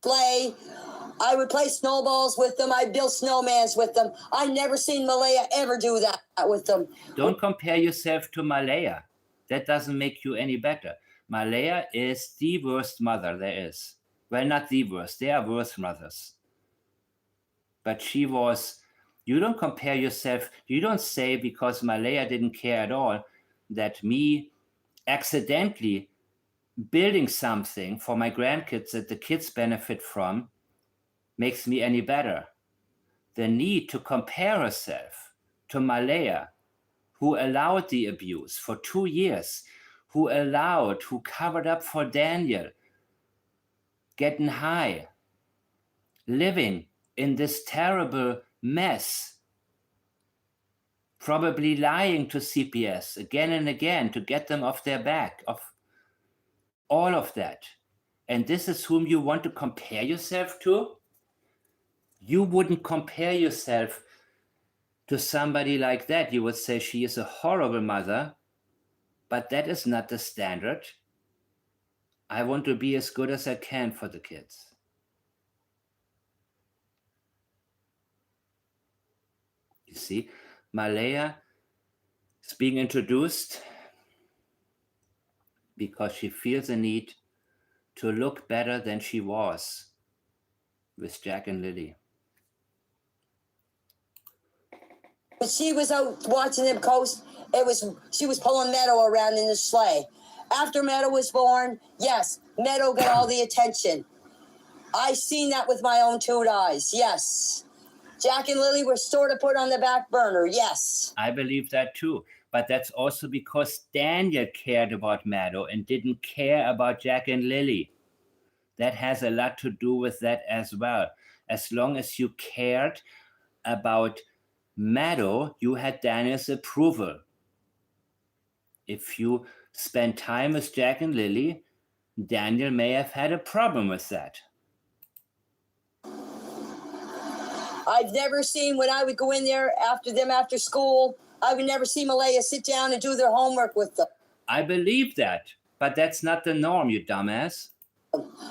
I would play snowballs with them. I'd build snowmans with them. I never seen Malaya ever do that with them. Don't compare yourself to Malaya. That doesn't make you any better. Malaya is the worst mother there is. Well, not the worst. There are worse mothers. But she was... You don't compare yourself. You don't say because Malaya didn't care at all that me accidentally building something for my grandkids that the kids benefit from makes me any better. The need to compare herself to Malaya, who allowed the abuse for 2 years, who covered up for Daniel, getting high, living in this terrible mess, probably lying to CPS again and again to get them off their back, of all of that. And this is whom you want to compare yourself to? You wouldn't compare yourself to somebody like that. You would say she is a horrible mother, but that is not the standard. I want to be as good as I can for the kids. You see, Malaya is being introduced because she feels a need to look better than she was with Jack and Lilly. She was out watching them coast. She was pulling Meadow around in the sleigh. After Meadow was born, yes, Meadow got all the attention. I seen that with my own two eyes. Yes. Jack and Lilly were sort of put on the back burner. Yes. I believe that too. But that's also because Daniel cared about Meadow and didn't care about Jack and Lilly. That has a lot to do with that as well. As long as you cared about Meadow, you had Daniel's approval. If you spend time with Jack and Lilly, Daniel may have had a problem with that. I've never seen when I would go in there after school, I would never see Malaya sit down and do their homework with them. I believe that, but that's not the norm, you dumbass.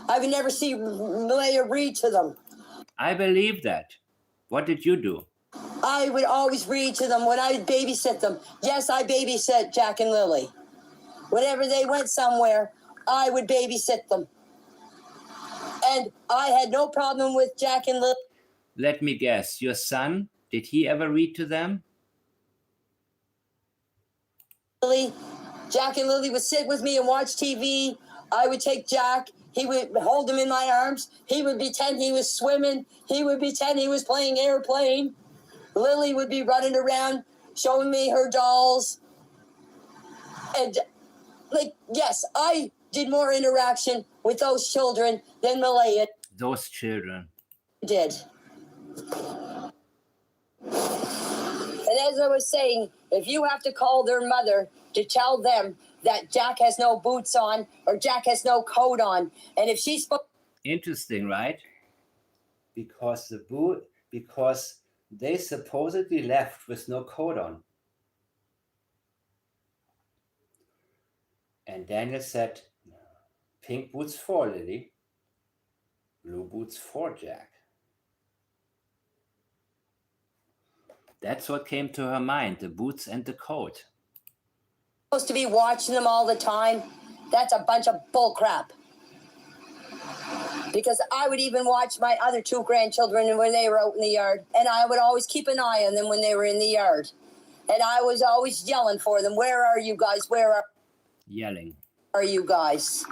I would never see Malaya read to them. I believe that. What did you do? I would always read to them when I would babysit them. Yes, I babysat Jack and Lilly. Whenever they went somewhere, I would babysit them. And I had no problem with Jack and Lilly. Let me guess, your son, did he ever read to them? Jack and Lilly would sit with me and watch TV. I would take Jack. He would hold him in my arms. He would pretend he was swimming. He would pretend he was playing airplane. Lily would be running around showing me her dolls. And, yes, I did more interaction with those children than Malaya Those children. did. And as I was saying, if you have to call their mother to tell them that Jack has no boots on or Jack has no coat on, and if she spoke... Interesting, right? Because they supposedly left with no coat on. And Daniel said, pink boots for Lily, blue boots for Jack. That's what came to her mind, the boots and the coat. Supposed to be watching them all the time. That's a bunch of bull crap. Because I would even watch my other two grandchildren when they were out in the yard, and I would always keep an eye on them when they were in the yard. And I was always yelling for them, where are you guys? Yelling. Are you guys?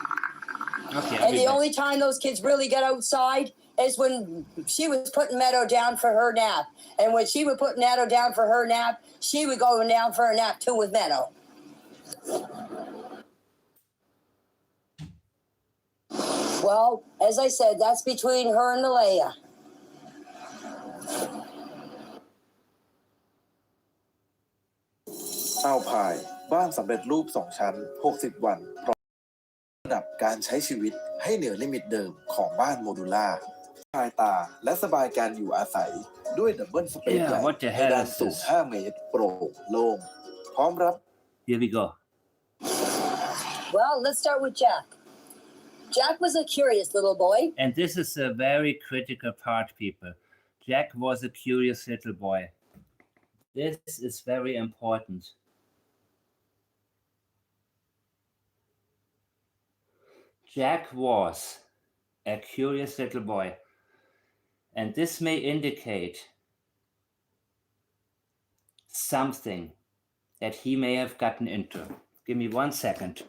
Okay. And the only time those kids really got outside is when she was putting Meadow down for her nap. And when she would put Meadow down for her nap, she would go down for a nap too with Meadow. Well, as I said, that's between her and Malaya. อ้าวพายบ้านสำเร็จรูป2ชั้น60วันพร้อมระดับการใช้ชีวิตให้เหนือลิมิตเดิมของบ้านโมดูล่าสบายตาและสบายการอยู่อาศัยด้วยดับเบิลสเปซใหญ่ในด้านสูง5เมตรโปร่งโล่งพร้อมรับ Here we go. Well, let's start with Jack. Jack was a curious little boy. And this is a very critical part, people. Jack was a curious little boy. This is very important. Jack was a curious little boy. And this may indicate something that he may have gotten into. Give me 1 second.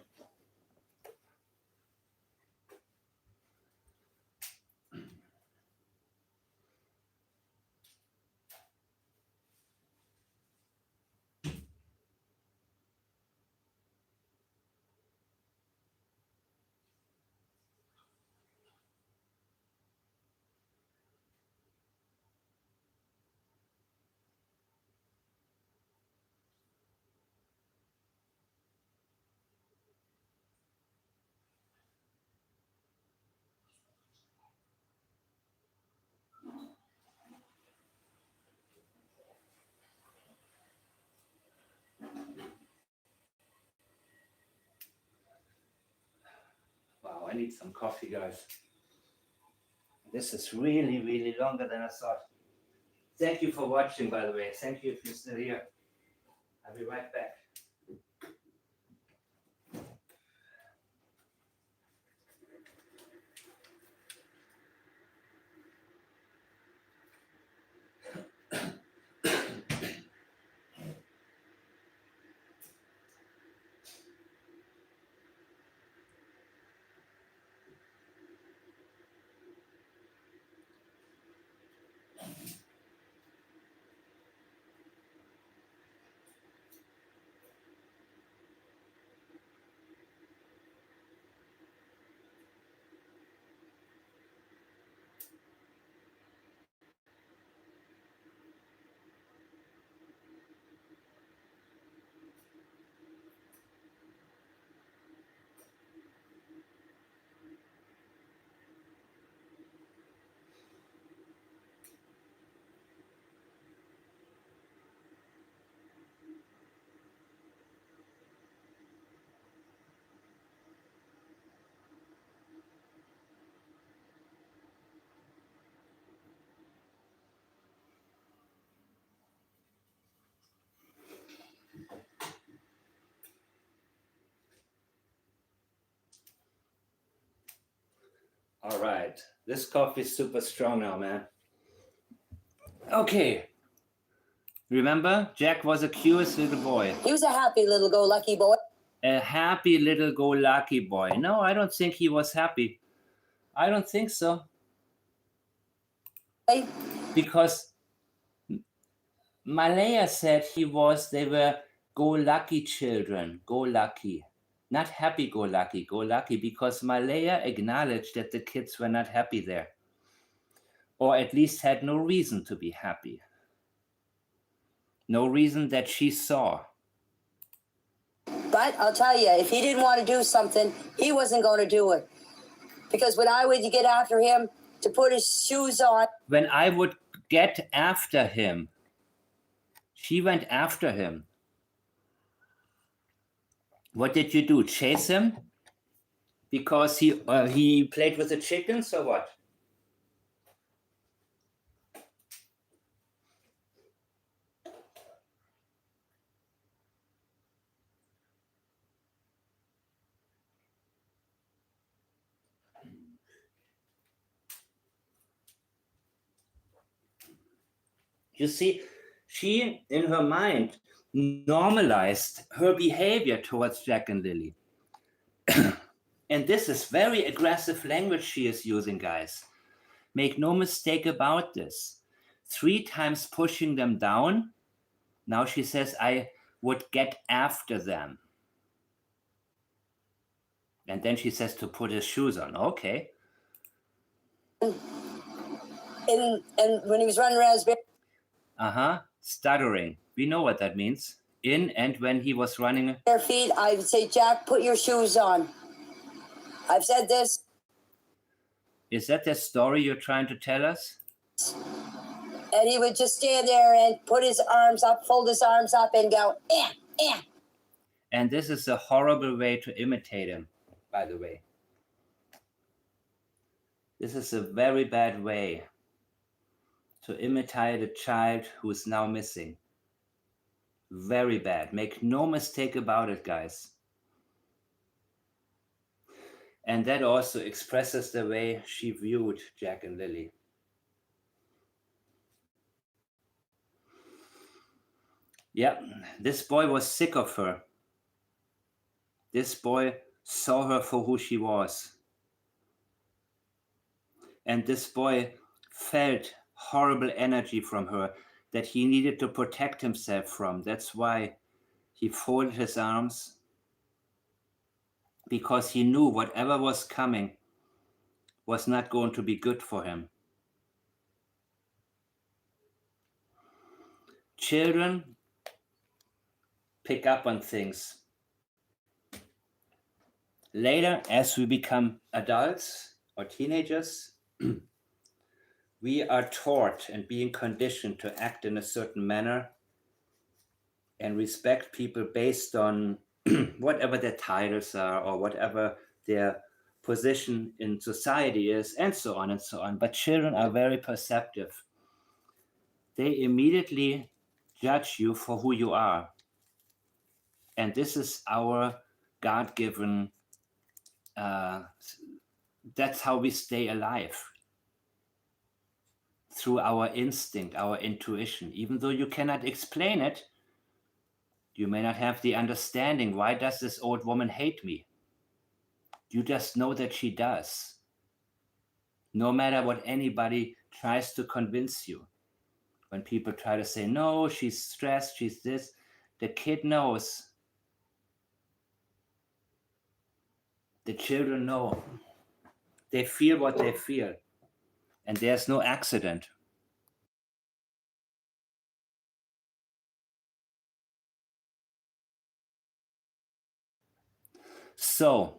I need some coffee, guys. This is really, really longer than I thought. Thank you for watching, by the way. Thank you if you're still here. I'll be right back. All right. This coffee is super strong now, man. Okay. Remember, Jack was a curious little boy. He was a happy little go lucky boy. A happy little go lucky boy. No, I don't think he was happy. I don't think so. Hey, Because Malaya said they were go lucky children, go lucky. Not happy go lucky, because Malaya acknowledged that the kids were not happy there. Or at least had no reason to be happy. No reason that she saw. But I'll tell you, if he didn't want to do something, he wasn't going to do it. Because when I would get after him to put his shoes on, When I would get after him, she went after him. What did you do? Chase him? Because he played with the chickens or what? You see, she, in her mind, normalized her behavior towards Jack and Lilly. And this is very aggressive language she is using, guys. Make no mistake about this. 3 times pushing them down. Now she says, I would get after them. And then she says to put his shoes on. Okay. and when he was running around his Stuttering. We know what that means. In and when he was running. bare feet, I would say, Jack, put your shoes on. I've said this. Is that the story you're trying to tell us? And he would just stand there and put his arms up, fold his arms up and go, eh. And this is a horrible way to imitate him, by the way. This is a very bad way to imitate a child who is now missing. Very bad. Make no mistake about it, guys. And that also expresses the way she viewed Jack and Lilly. Yeah, this boy was sick of her. This boy saw her for who she was. And this boy felt horrible energy from her that he needed to protect himself from. That's why he folded his arms, because he knew whatever was coming was not going to be good for him. Children pick up on things. Later, as we become adults or teenagers, we are taught and being conditioned to act in a certain manner and respect people based on whatever their titles are or whatever their position in society is, and so on and so on. But children are very perceptive. They immediately judge you for who you are. And this is our God-given, that's how we stay alive. Through our instinct, our intuition. Even though you cannot explain it, you may not have the understanding. Why does this old woman hate me? You just know that she does. No matter what anybody tries to convince you. When people try to say, no, she's stressed, she's this, the kid knows. The children know. They feel what they feel. And there's no accident. So,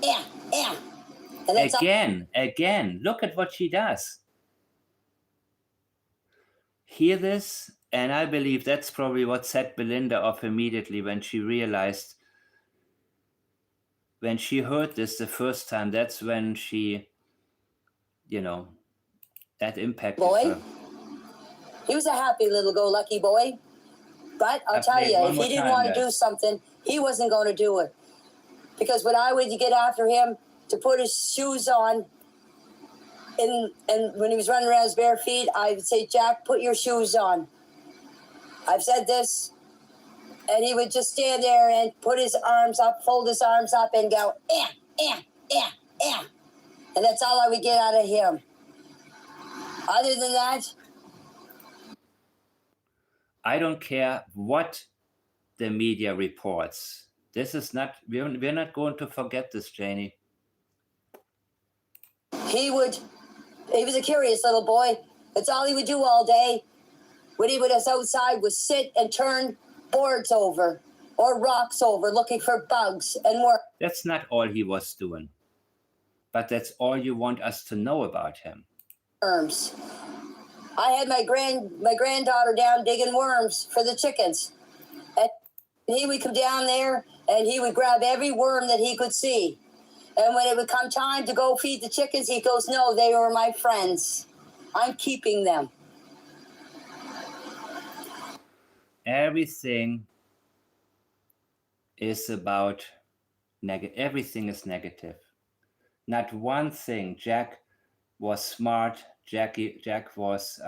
Yeah. And that's again, look at what she does. Hear this, and I believe that's probably what set Belinda off immediately when she realized, when she heard this the first time, that's when she, that impacted her. He was a happy little go-lucky boy. But I'll tell you, if he didn't want to do something, he wasn't going to do it. Because when I would get after him to put his shoes on, and when he was running around his bare feet, I would say, Jack, put your shoes on. I've said this. And he would just stand there and put his arms up, fold his arms up, and go, eh. And that's all I would get out of him. Other than that, I don't care what the media reports. This is not, we're not going to forget this, Janie. he was a curious little boy. That's all he would do all day. When he was outside, was sit and turn boards over or rocks over, looking for bugs and work. That's not all he was doing. But that's all you want us to know about him. Worms. I had my granddaughter down digging worms for the chickens. And he would come down there and he would grab every worm that he could see. And when it would come time to go feed the chickens, he goes, no, they were my friends. I'm keeping them. Everything is about negative. Everything is negative. Not one thing. Jack was smart. Jack was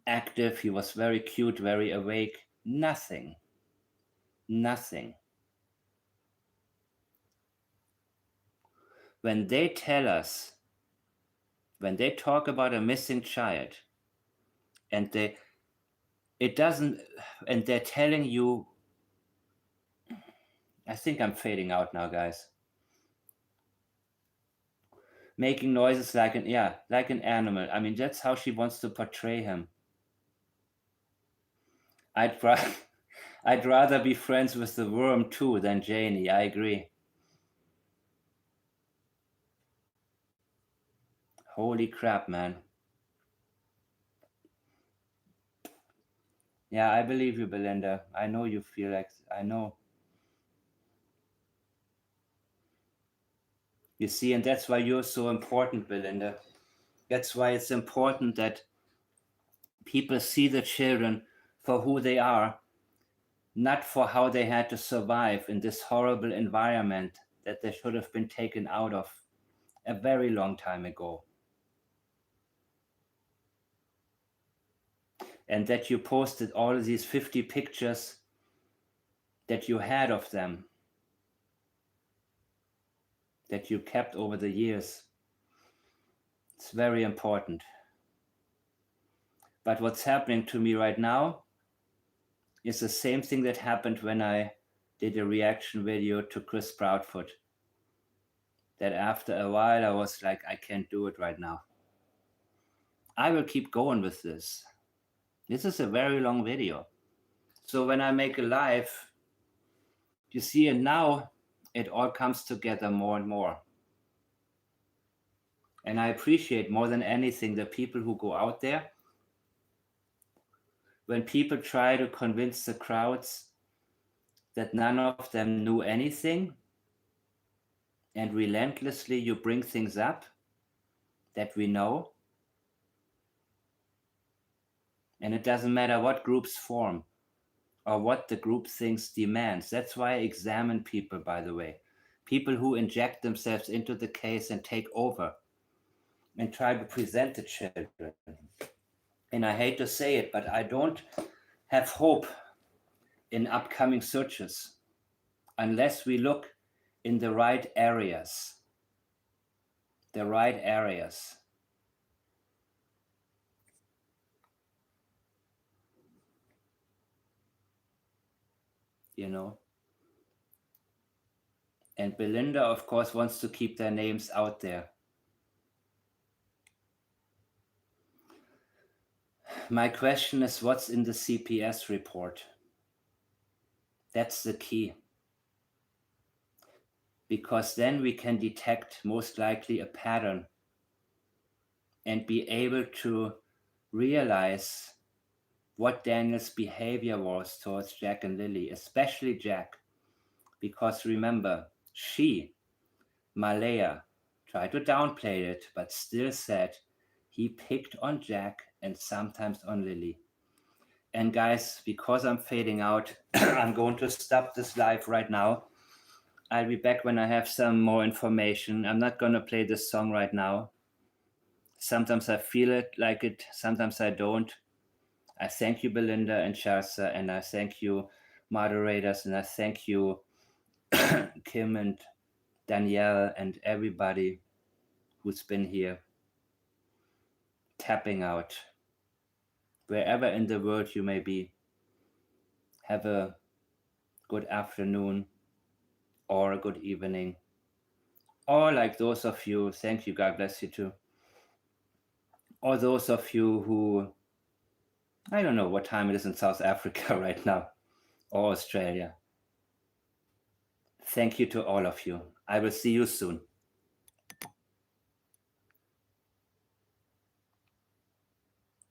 active. He was very cute, very awake. Nothing. When they tell us, when they talk about a missing child, and they're telling you, I think I'm fading out now, guys. Making noises like an animal. I mean, that's how she wants to portray him. I'd rather be friends with the worm too than Janie. I agree. Holy crap, man. Yeah, I believe you, Belinda. I know you feel like, I know. You see, and that's why you're so important, Belinda. That's why it's important that people see the children for who they are, not for how they had to survive in this horrible environment that they should have been taken out of a very long time ago. And that you posted all of these 50 pictures that you had of them, that you kept over the years. It's very important. But what's happening to me right now is the same thing that happened when I did a reaction video to Chris Proudfoot. That after a while I was like, I can't do it right now. I will keep going with this. This is a very long video. So when I make a live, you see, and now it all comes together more and more. And I appreciate more than anything the people who go out there. When people try to convince the crowds that none of them knew anything, and relentlessly you bring things up that we know, and it doesn't matter what groups form or what the group thinks demands. That's why I examine people, by the way. People who inject themselves into the case and take over and try to present the children. And I hate to say it, but I don't have hope in upcoming searches unless we look in the right areas. The right areas. You know? And Belinda, of course, wants to keep their names out there. My question is, what's in the CPS report? That's the key. Because then we can detect most likely a pattern and be able to realize what Daniel's behavior was towards Jack and Lilly, especially Jack. Because remember, she, Malaya, tried to downplay it, but still said he picked on Jack and sometimes on Lilly. And guys, because I'm fading out, I'm going to stop this live right now. I'll be back when I have some more information. I'm not going to play this song right now. Sometimes I feel it like it, sometimes I don't. I thank you, Belinda and Sharsa, and I thank you, moderators, and I thank you, Kim and Danielle, and everybody who's been here tapping out. Wherever in the world you may be, have a good afternoon or a good evening. Or like those of you, thank you, God bless you too. Or those of you who, I don't know what time it is in South Africa right now, or Australia. Thank you to all of you. I will see you soon.